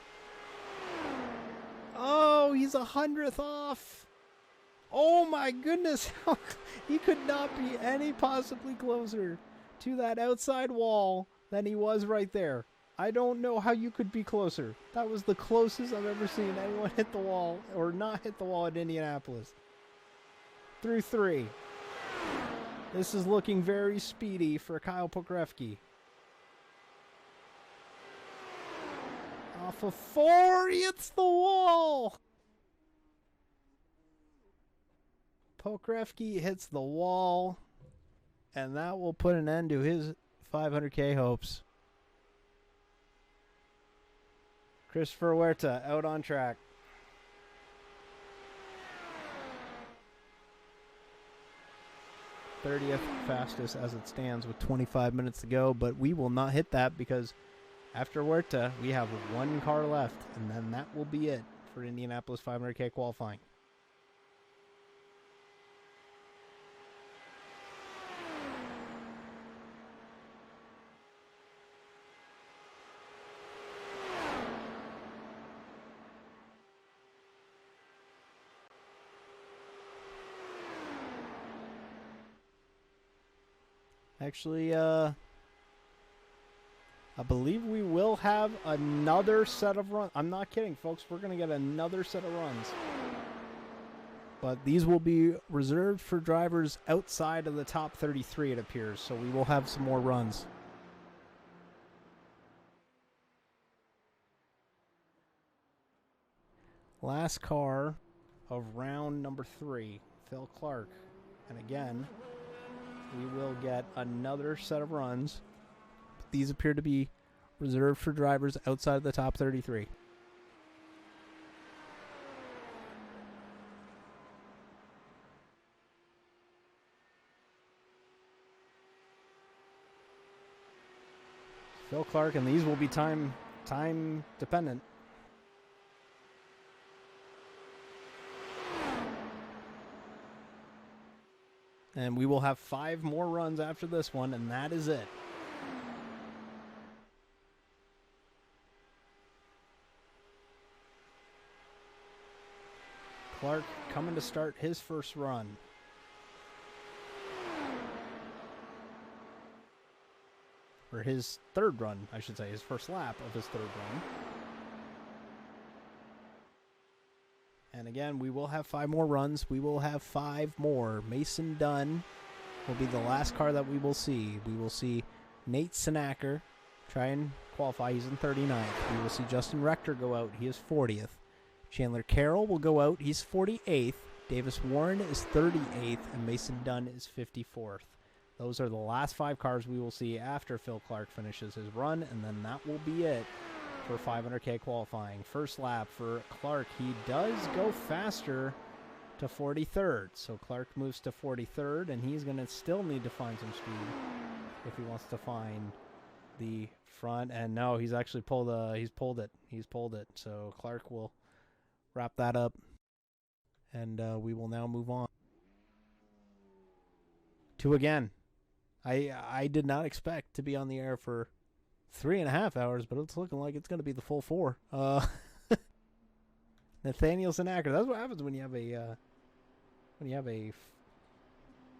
Oh, he's 100th off. Oh my goodness. He could not be any possibly closer to that outside wall than he was right there. I don't know how you could be closer. That was the closest I've ever seen anyone hit the wall or not hit the wall at Indianapolis. Through 3. This is looking very speedy for Kyle Pokrovsky. Off of 4, he hits the wall. Pokrovsky hits the wall, and that will put an end to his 500K hopes. Christopher Huerta out on track. 30th fastest as it stands with 25 minutes to go, but we will not hit that because after Huerta, we have one car left, and then that will be it for Indianapolis 500K qualifying. Actually, I believe we will have another set of runs. I'm not kidding, folks. We're going to get another set of runs. But these will be reserved for drivers outside of the top 33, it appears. So we will have some more runs. Last car of round number 3, Phil Clark. And again, we will get another set of runs. These appear to be reserved for drivers outside of the top 33. Phil Clark, and these will be time dependent. And we will have 5 more runs after this one, and that is it. Clark coming to start his first run. Or his third run, I should say, his first lap of his third run. And again, we will have 5 more runs. We will have 5 more. Mason Dunn will be the last car that we will see. We will see Nate Sinacker try and qualify. He's in 39th. We will see Justin Rector go out. He is 40th. Chandler Carroll will go out. He's 48th. Davis Warren is 38th. And Mason Dunn is 54th. Those are the last 5 cars we will see after Phil Clark finishes his run. And then that will be it for 500K qualifying. First lap for Clark. He does go faster to 43rd. So Clark moves to 43rd, and he's going to still need to find some speed if he wants to find the front. And no, he's actually pulled it. He's pulled it. So Clark will wrap that up, and we will now move on to again. I did not expect to be on the air for 3.5 hours, but it's looking like it's going to be the full 4. Nathaniel Sinacker. That's what happens when you have a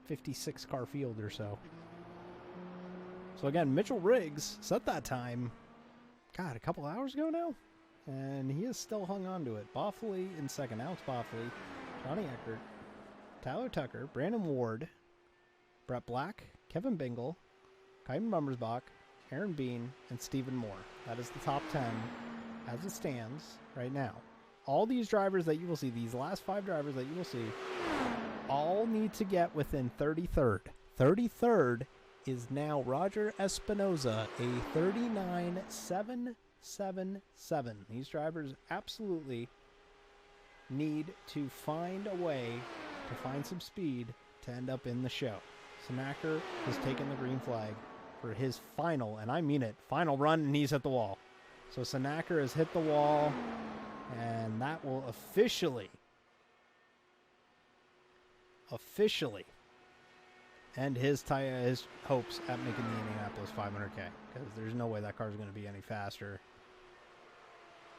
56 car field or so. So again, Mitchell Riggs set that time, God, a couple hours ago now, and he has still hung on to it. Boffley in second. Alex Boffley, Johnny Eckert, Tyler Tucker, Brandon Ward, Brett Black, Kevin Bingle, Chiton Bommersbach, Aaron Bean, and Stephen Moore. That is the top 10 as it stands right now. All these drivers that you will see, these last 5 drivers that you will see, all need to get within 33rd. 33rd is now Roger Espinoza, a 39.777. These drivers absolutely need to find a way to find some speed to end up in the show. Sinacker has taken the green flag for his final, and I mean it, final run, and he's hit the wall. So Sinacker has hit the wall, and that will officially end his hopes at making the Indianapolis 500K, because there's no way that car is going to be any faster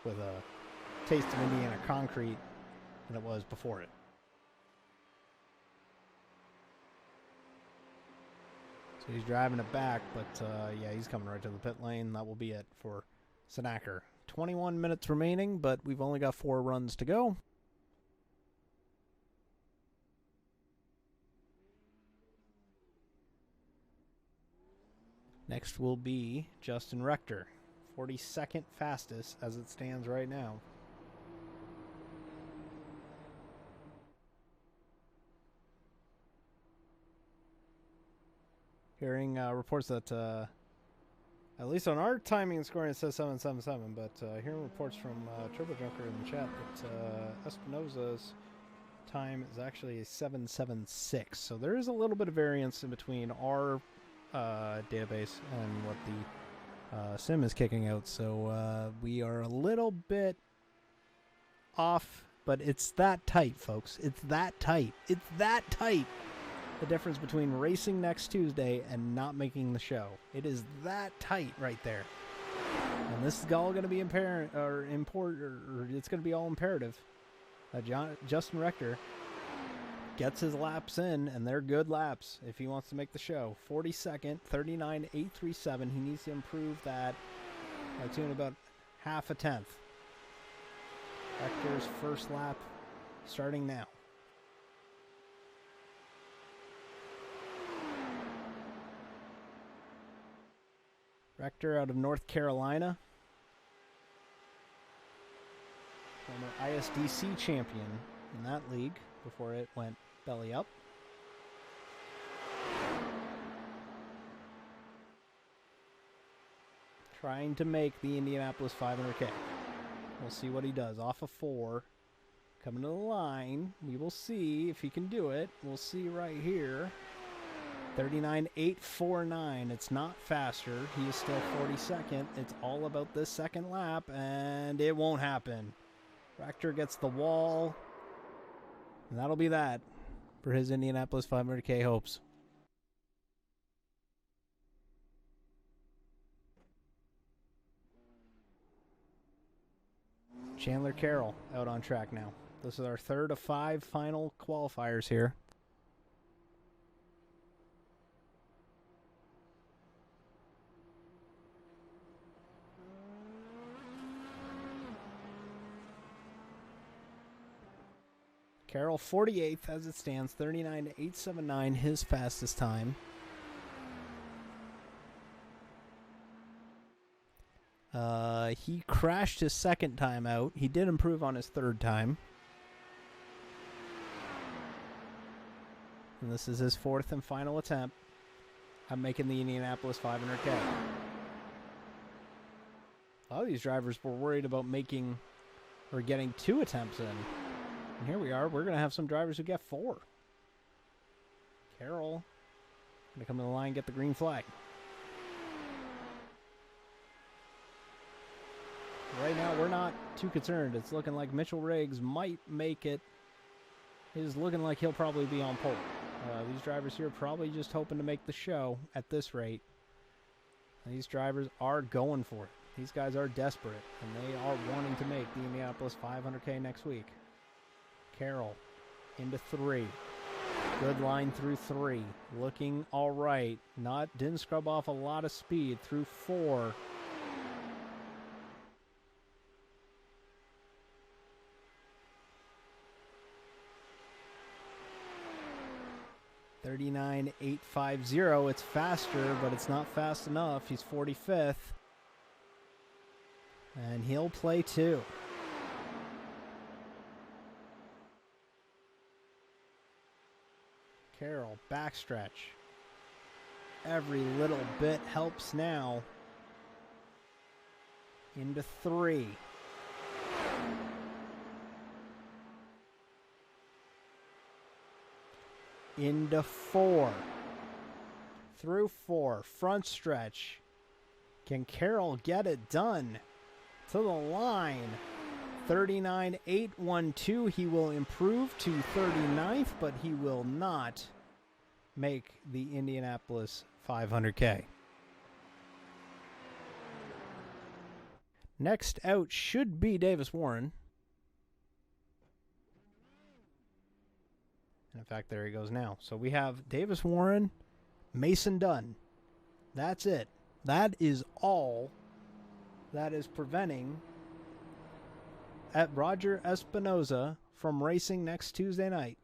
with a taste of Indiana concrete than it was before it. So he's driving it back, but yeah, he's coming right to the pit lane. That will be it for Sinacker. 21 minutes remaining, but we've only got 4 runs to go. Next will be Justin Rector, 42nd fastest as it stands right now. Hearing reports that, at least on our timing and scoring, it says 777, but hearing reports from Turbo Junker in the chat that Espinoza's time is actually a 776. So there is a little bit of variance in between our database and what the sim is kicking out. So we are a little bit off, but it's that tight, folks. It's that tight. It's that tight. The difference between racing next Tuesday and not making the show. It is that tight right there. And this is all going to be it's going to be all imperative. Justin Rector gets his laps in, and they're good laps if he wants to make the show. 42nd, 39.837. He needs to improve that by tune about half a tenth. Rector's first lap starting now. Rector out of North Carolina. Former ISDC champion in that league before it went belly up. Trying to make the Indianapolis 500K. We'll see what he does. Off of 4. Coming to the line. We will see if he can do it. We'll see right here. 39.849. It's not faster. He is still 42nd. It's all about this second lap, and it won't happen. Rector gets the wall, and that'll be that for his Indianapolis 500K hopes. Chandler Carroll out on track now. This is our third of 5 final qualifiers here. Carroll 48th as it stands, 39.879, his fastest time. He crashed his second time out. He did improve on his third time. And this is his 4th and final attempt at making the Indianapolis 500K. A lot of these drivers were worried about making or getting 2 attempts in. And here we are. We're going to have some drivers who get 4. Carroll going to come to the line and get the green flag. Right now, we're not too concerned. It's looking like Mitchell Riggs might make it. It's looking like he'll probably be on pole. These drivers here are probably just hoping to make the show at this rate. These drivers are going for it. These guys are desperate, and they are wanting to make the Indianapolis 500K next week. Carroll into 3. Good line through 3. Looking all right. Didn't scrub off a lot of speed through 4. $39.850. It's faster, but it's not fast enough. He's 45th. And he'll play 2. Carroll, backstretch. Every little bit helps now. Into 3. Into 4. Through 4. Front stretch. Can Carroll get it done? To the line. 39.812. He will improve to 39th, but he will not make the Indianapolis 500K. Next out should be Davis Warren. And in fact, there he goes now. So we have Davis Warren, Mason Dunn. That's it. That is all that is preventing at Roger Espinoza from racing next Tuesday night.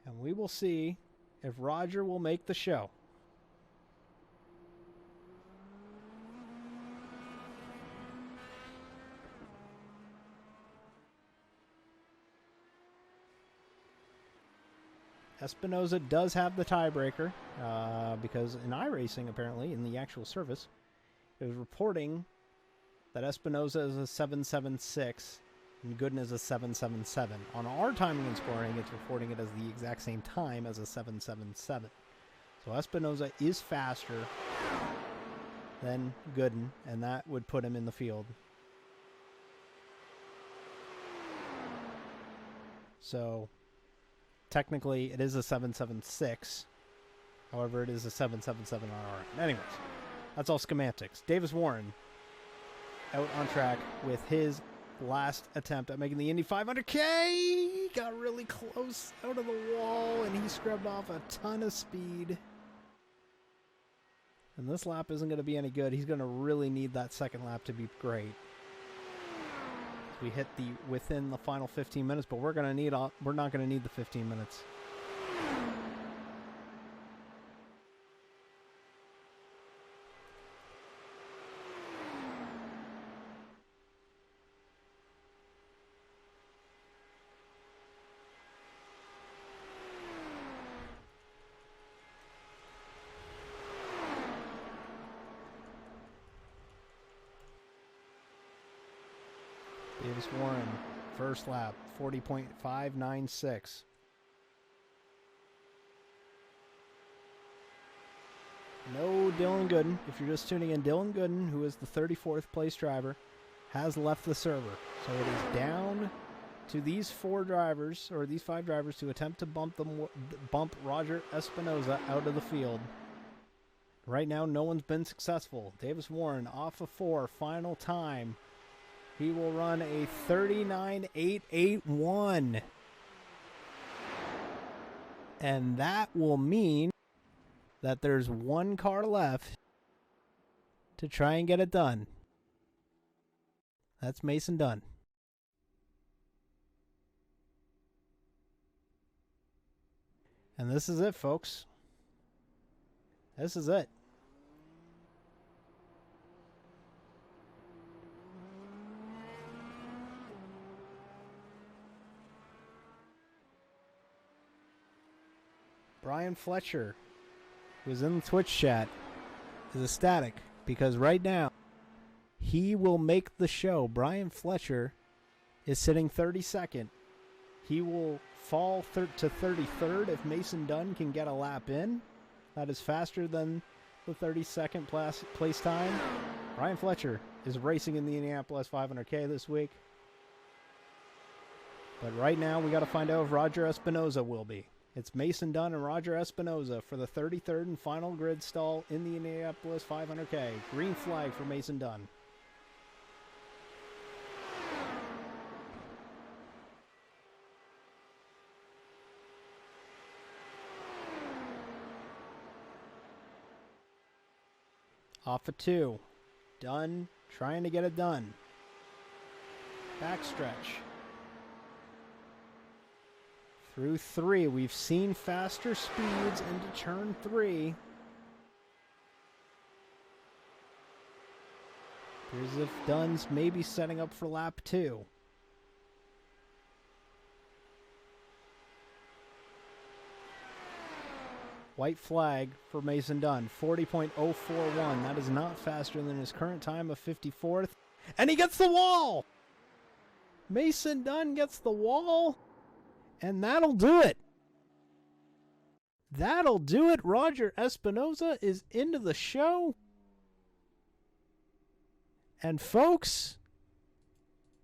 And we will see if Roger will make the show. Espinoza does have the tiebreaker because in iRacing, apparently, in the actual service, it was reporting that Espinoza is a 776. and Gooden is a 7.77. On our timing and scoring, it's reporting it as the exact same time as a 7.77. So Espinoza is faster than Gooden, and that would put him in the field. So technically it is a 7.76. However, it is a 7.77 on our end. Anyways, that's all semantics. Davis Warren out on track with his last attempt at making the Indy 500K. He got really close out of the wall, and he scrubbed off a ton of speed. And this lap isn't going to be any good. He's going to really need that second lap to be great. We hit the within the final 15 minutes, but we're not going to need the 15 minutes. Davis Warren, first lap, 40.596. No Dillon Gooden. If you're just tuning in, Dillon Gooden, who is the 34th place driver, has left the server. So it is down to these five drivers to attempt to bump Roger Espinoza out of the field. Right now, no one's been successful. Davis Warren off of 4, final time. He will run a 39.881. And that will mean that there's one car left to try and get it done. That's Mason Dunn. And this is it, folks. This is it. Brian Fletcher, who's in the Twitch chat, is ecstatic because right now he will make the show. Brian Fletcher is sitting 32nd. He will fall to 33rd if Mason Dunn can get a lap in. That is faster than the 32nd place time. Brian Fletcher is racing in the Indianapolis 500K this week. But right now we got to find out if Roger Espinoza will be. It's Mason Dunn and Roger Espinoza for the 33rd and final grid stall in the Indianapolis 500K. Green flag for Mason Dunn. Off of 2. Dunn trying to get it done. Backstretch. Through 3, we've seen faster speeds into turn 3. Appears as if Dunn's maybe setting up for lap 2. White flag for Mason Dunn, 40.041. That is not faster than his current time of 54th. And he gets the wall! Mason Dunn gets the wall. And that'll do it. That'll do it. Roger Espinoza is into the show. And folks,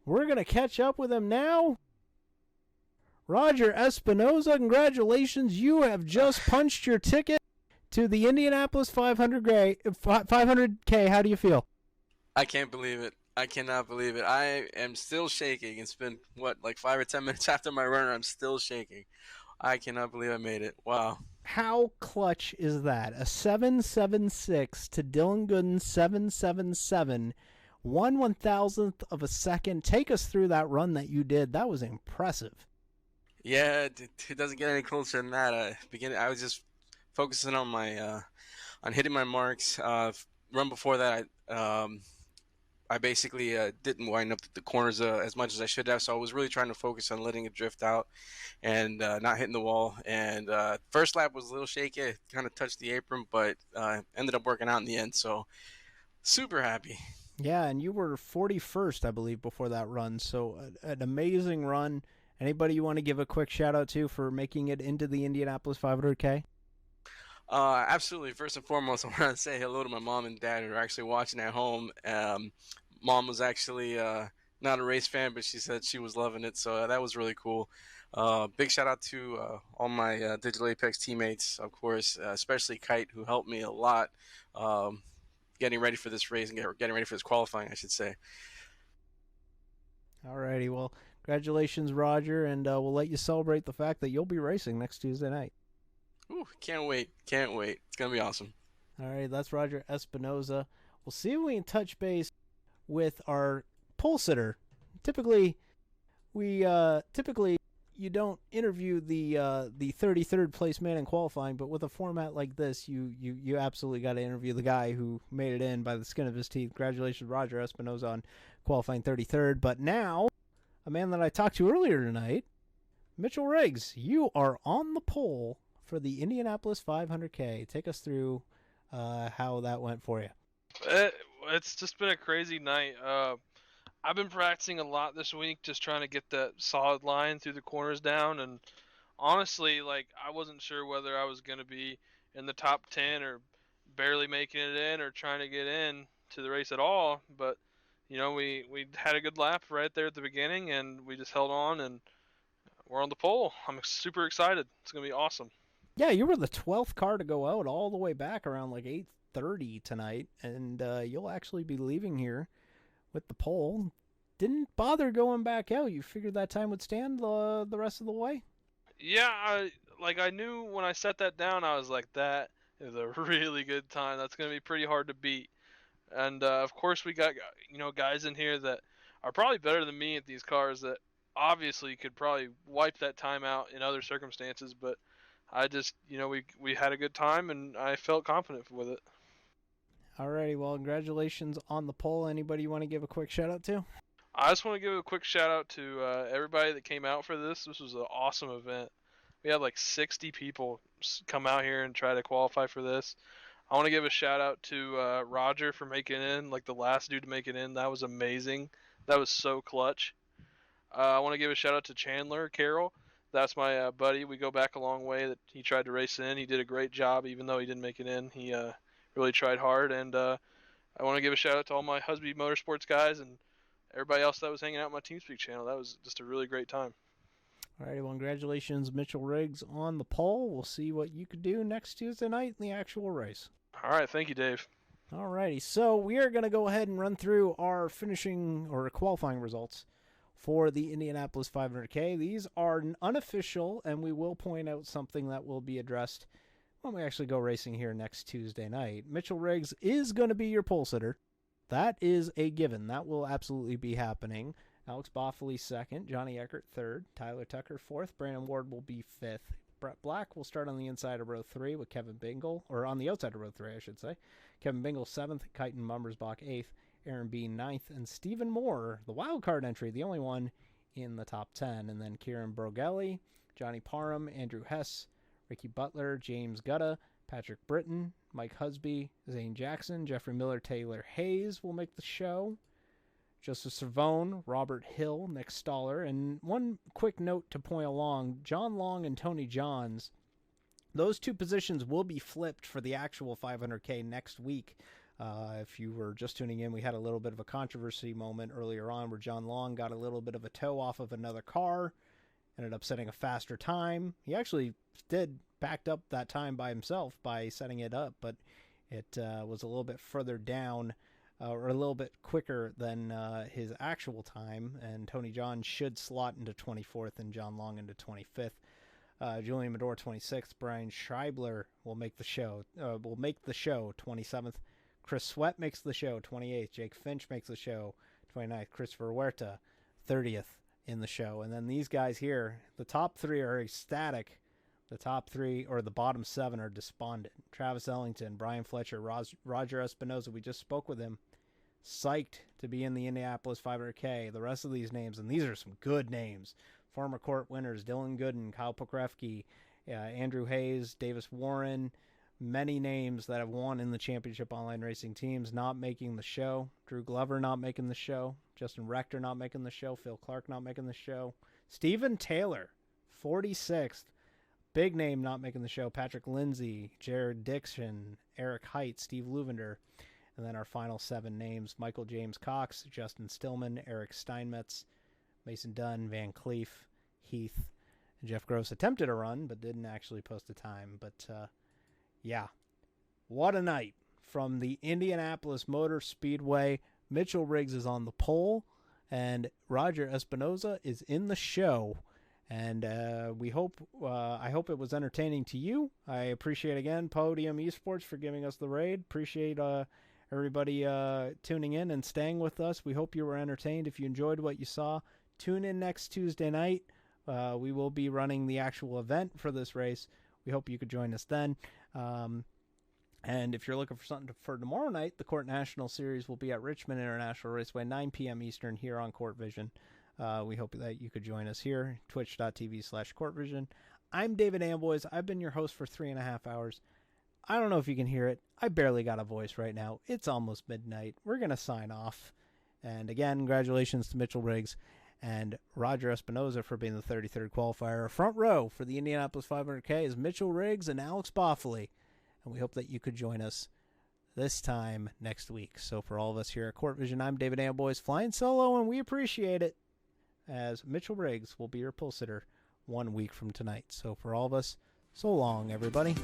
we're going to catch up with him now. Roger Espinoza, congratulations. You have just punched your ticket to the Indianapolis 500K. How do you feel? I can't believe it. I cannot believe it. I am still shaking. It's been, like 5 or 10 minutes after my run, I'm still shaking. I cannot believe I made it. Wow. How clutch is that? A 7.76 to Dillon Gooden 7.77. 1/1000th of a second. Take us through that run that you did. That was impressive. Yeah, it doesn't get any closer than that. I was just focusing on on hitting my marks. Run before that, I basically didn't wind up the corners as much as I should have, so I was really trying to focus on letting it drift out and not hitting the wall. And first lap was a little shaky. I kind of touched the apron, but ended up working out in the end, so super happy. Yeah, and you were 41st, I believe, before that run. So an amazing run. Anybody you want to give a quick shout out to for making it into the Indianapolis 500K? Absolutely. First and foremost, I want to say hello to my mom and dad who are actually watching at home. Mom was actually not a race fan, but she said she was loving it, so that was really cool. Big shout out to all my Digital Apex teammates, of course, especially Kite, who helped me a lot getting ready for this race and getting ready for this qualifying, I should say. Alrighty, well, congratulations, Roger, and we'll let you celebrate the fact that you'll be racing next Tuesday night. Ooh, can't wait. Can't wait. It's going to be awesome. All right, that's Roger Espinoza. We'll see if we can touch base with our pole sitter. Typically, you don't interview the 33rd place man in qualifying, but with a format like this, you absolutely got to interview the guy who made it in by the skin of his teeth. Congratulations, Roger Espinoza, on qualifying 33rd. But now, a man that I talked to earlier tonight, Mitchell Riggs, you are on the pole for the Indianapolis 500K. Take us through how that went for you. It's just been a crazy night. I've been practicing a lot this week, just trying to get that solid line through the corners down. And honestly, like, I wasn't sure whether I was going to be in the top 10 or barely making it in or trying to get in to the race at all. But, you know, we had a good lap right there at the beginning, and we just held on, and we're on the pole. I'm super excited. It's going to be awesome. Yeah, you were the 12th car to go out all the way back around like 8:30 tonight, and you'll actually be leaving here with the pole. Didn't bother going back out. You figured that time would stand the rest of the way? Yeah, I knew when I set that down, I was like, that is a really good time. That's going to be pretty hard to beat. And, of course, we got, guys in here that are probably better than me at these cars that obviously could probably wipe that time out in other circumstances, but I just, we had a good time, and I felt confident with it. Alrighty, well, congratulations on the pole. Anybody you want to give a quick shout-out to? I just want to give a quick shout-out to everybody that came out for this. This was an awesome event. We had like 60 people come out here and try to qualify for this. I want to give a shout-out to Roger for making it in, like the last dude to make it in. That was amazing. That was so clutch. I want to give a shout-out to Chandler Carroll. That's my buddy. We go back a long way. That he tried to race in. He did a great job, even though he didn't make it in. He really tried hard. And I want to give a shout out to all my Husby Motorsports guys and everybody else that was hanging out on my TeamSpeak channel. That was just a really great time. All right, well, congratulations, Mitchell Riggs, on the pole. We'll see what you could do next Tuesday night in the actual race. All right, thank you, Dave. All righty, so we are going to go ahead and run through our finishing or qualifying results for the Indianapolis 500K. These are unofficial, and we will point out something that will be addressed when we actually go racing here next Tuesday night. Mitchell Riggs is going to be your pole sitter. That is a given. That will absolutely be happening. Alex Boffoli second, Johnny Eckert third, Tyler Tucker fourth, Brandon Ward will be fifth. Brett Black will start on the inside of row 3 with Kevin Bingle, or on the outside of row 3, I should say. Kevin Bingle 7th, Chiton Bommersbach 8th, Aaron Bean 9th, and Stephen Moore, the wild card entry, the only one in the top 10. And then Kieran Brogelli, Johnny Parem, Andrew Hess, Ricky Butler, James Gutta, Patrick Britton, Mike Husby, Zane Jackson, Jeffrey Miller, Taylor Hayes will make the show. Joseph Cervone, Robert Hill, Nick Stoller. And one quick note to point along, John Long and Tony Johns, those two positions will be flipped for the actual 500K next week. If you were just tuning in, we had a little bit of a controversy moment earlier on where John Long got a little bit of a tow off of another car, ended up setting a faster time. He actually backed up that time by himself by setting it up, but it was a little bit further down or a little bit quicker than his actual time, and Tony John should slot into 24th and John Long into 25th. Julian Medor 26th, Bryan Schreiber will make the show 27th. Chris Sweat makes the show 28th. Jake Finch makes the show 29th. Christopher Huerta 30th in the show. And then these guys here, the top 3 are ecstatic. The top 3, or the bottom 7, are despondent. Travis Ellington, Brian Fletcher, Roger Espinoza, we just spoke with him, psyched to be in the Indianapolis 500K. The rest of these names, and these are some good names, former CORT winners, Dillon Gooden, Kyle Pokrovsky, Andrew Hayes, Davis Warren, many names that have won in the championship online racing teams not making the show. Drew Glover not making the show. Justin Rector not making the show. Phil Clark not making the show. Stephen Taylor, 46th. Big name not making the show. Patrick Lindsey, Jared Dixon, Eric Hight, Steve Luvender. And then our final 7 names: Michael James Cox, Justin Stillman, Eric Steinmetz, Mason Dunn, Van Cleef, Heath, and Jeff Gross attempted a run but didn't actually post a time. But yeah, what a night from the Indianapolis Motor Speedway. Mitchell Riggs is on the pole, and Roger Espinoza is in the show. And I hope it was entertaining to you. I appreciate, again, Podium Esports for giving us the raid. Appreciate everybody tuning in and staying with us. We hope you were entertained. If you enjoyed what you saw, tune in next Tuesday night. We will be running the actual event for this race. We hope you could join us then. And if you're looking for something for tomorrow night, the CORT National Series will be at Richmond International Raceway, 9 p.m. Eastern, here on CORT Vision. We hope that you could join us here, twitch.tv/CORTVision. I'm David Amboys. I've been your host for 3.5 hours. I don't know if you can hear it. I barely got a voice right now. It's almost midnight. We're going to sign off. And again, congratulations to Mitchell Riggs and Roger Espinoza for being the 33rd qualifier. Front row for the Indianapolis 500K is Mitchell Riggs and Alex Boffoli. And we hope that you could join us this time next week. So for all of us here at CORT Vision, I'm David Amboys, flying solo, and we appreciate it, as Mitchell Riggs will be your pole sitter 1 week from tonight. So for all of us, so long, everybody.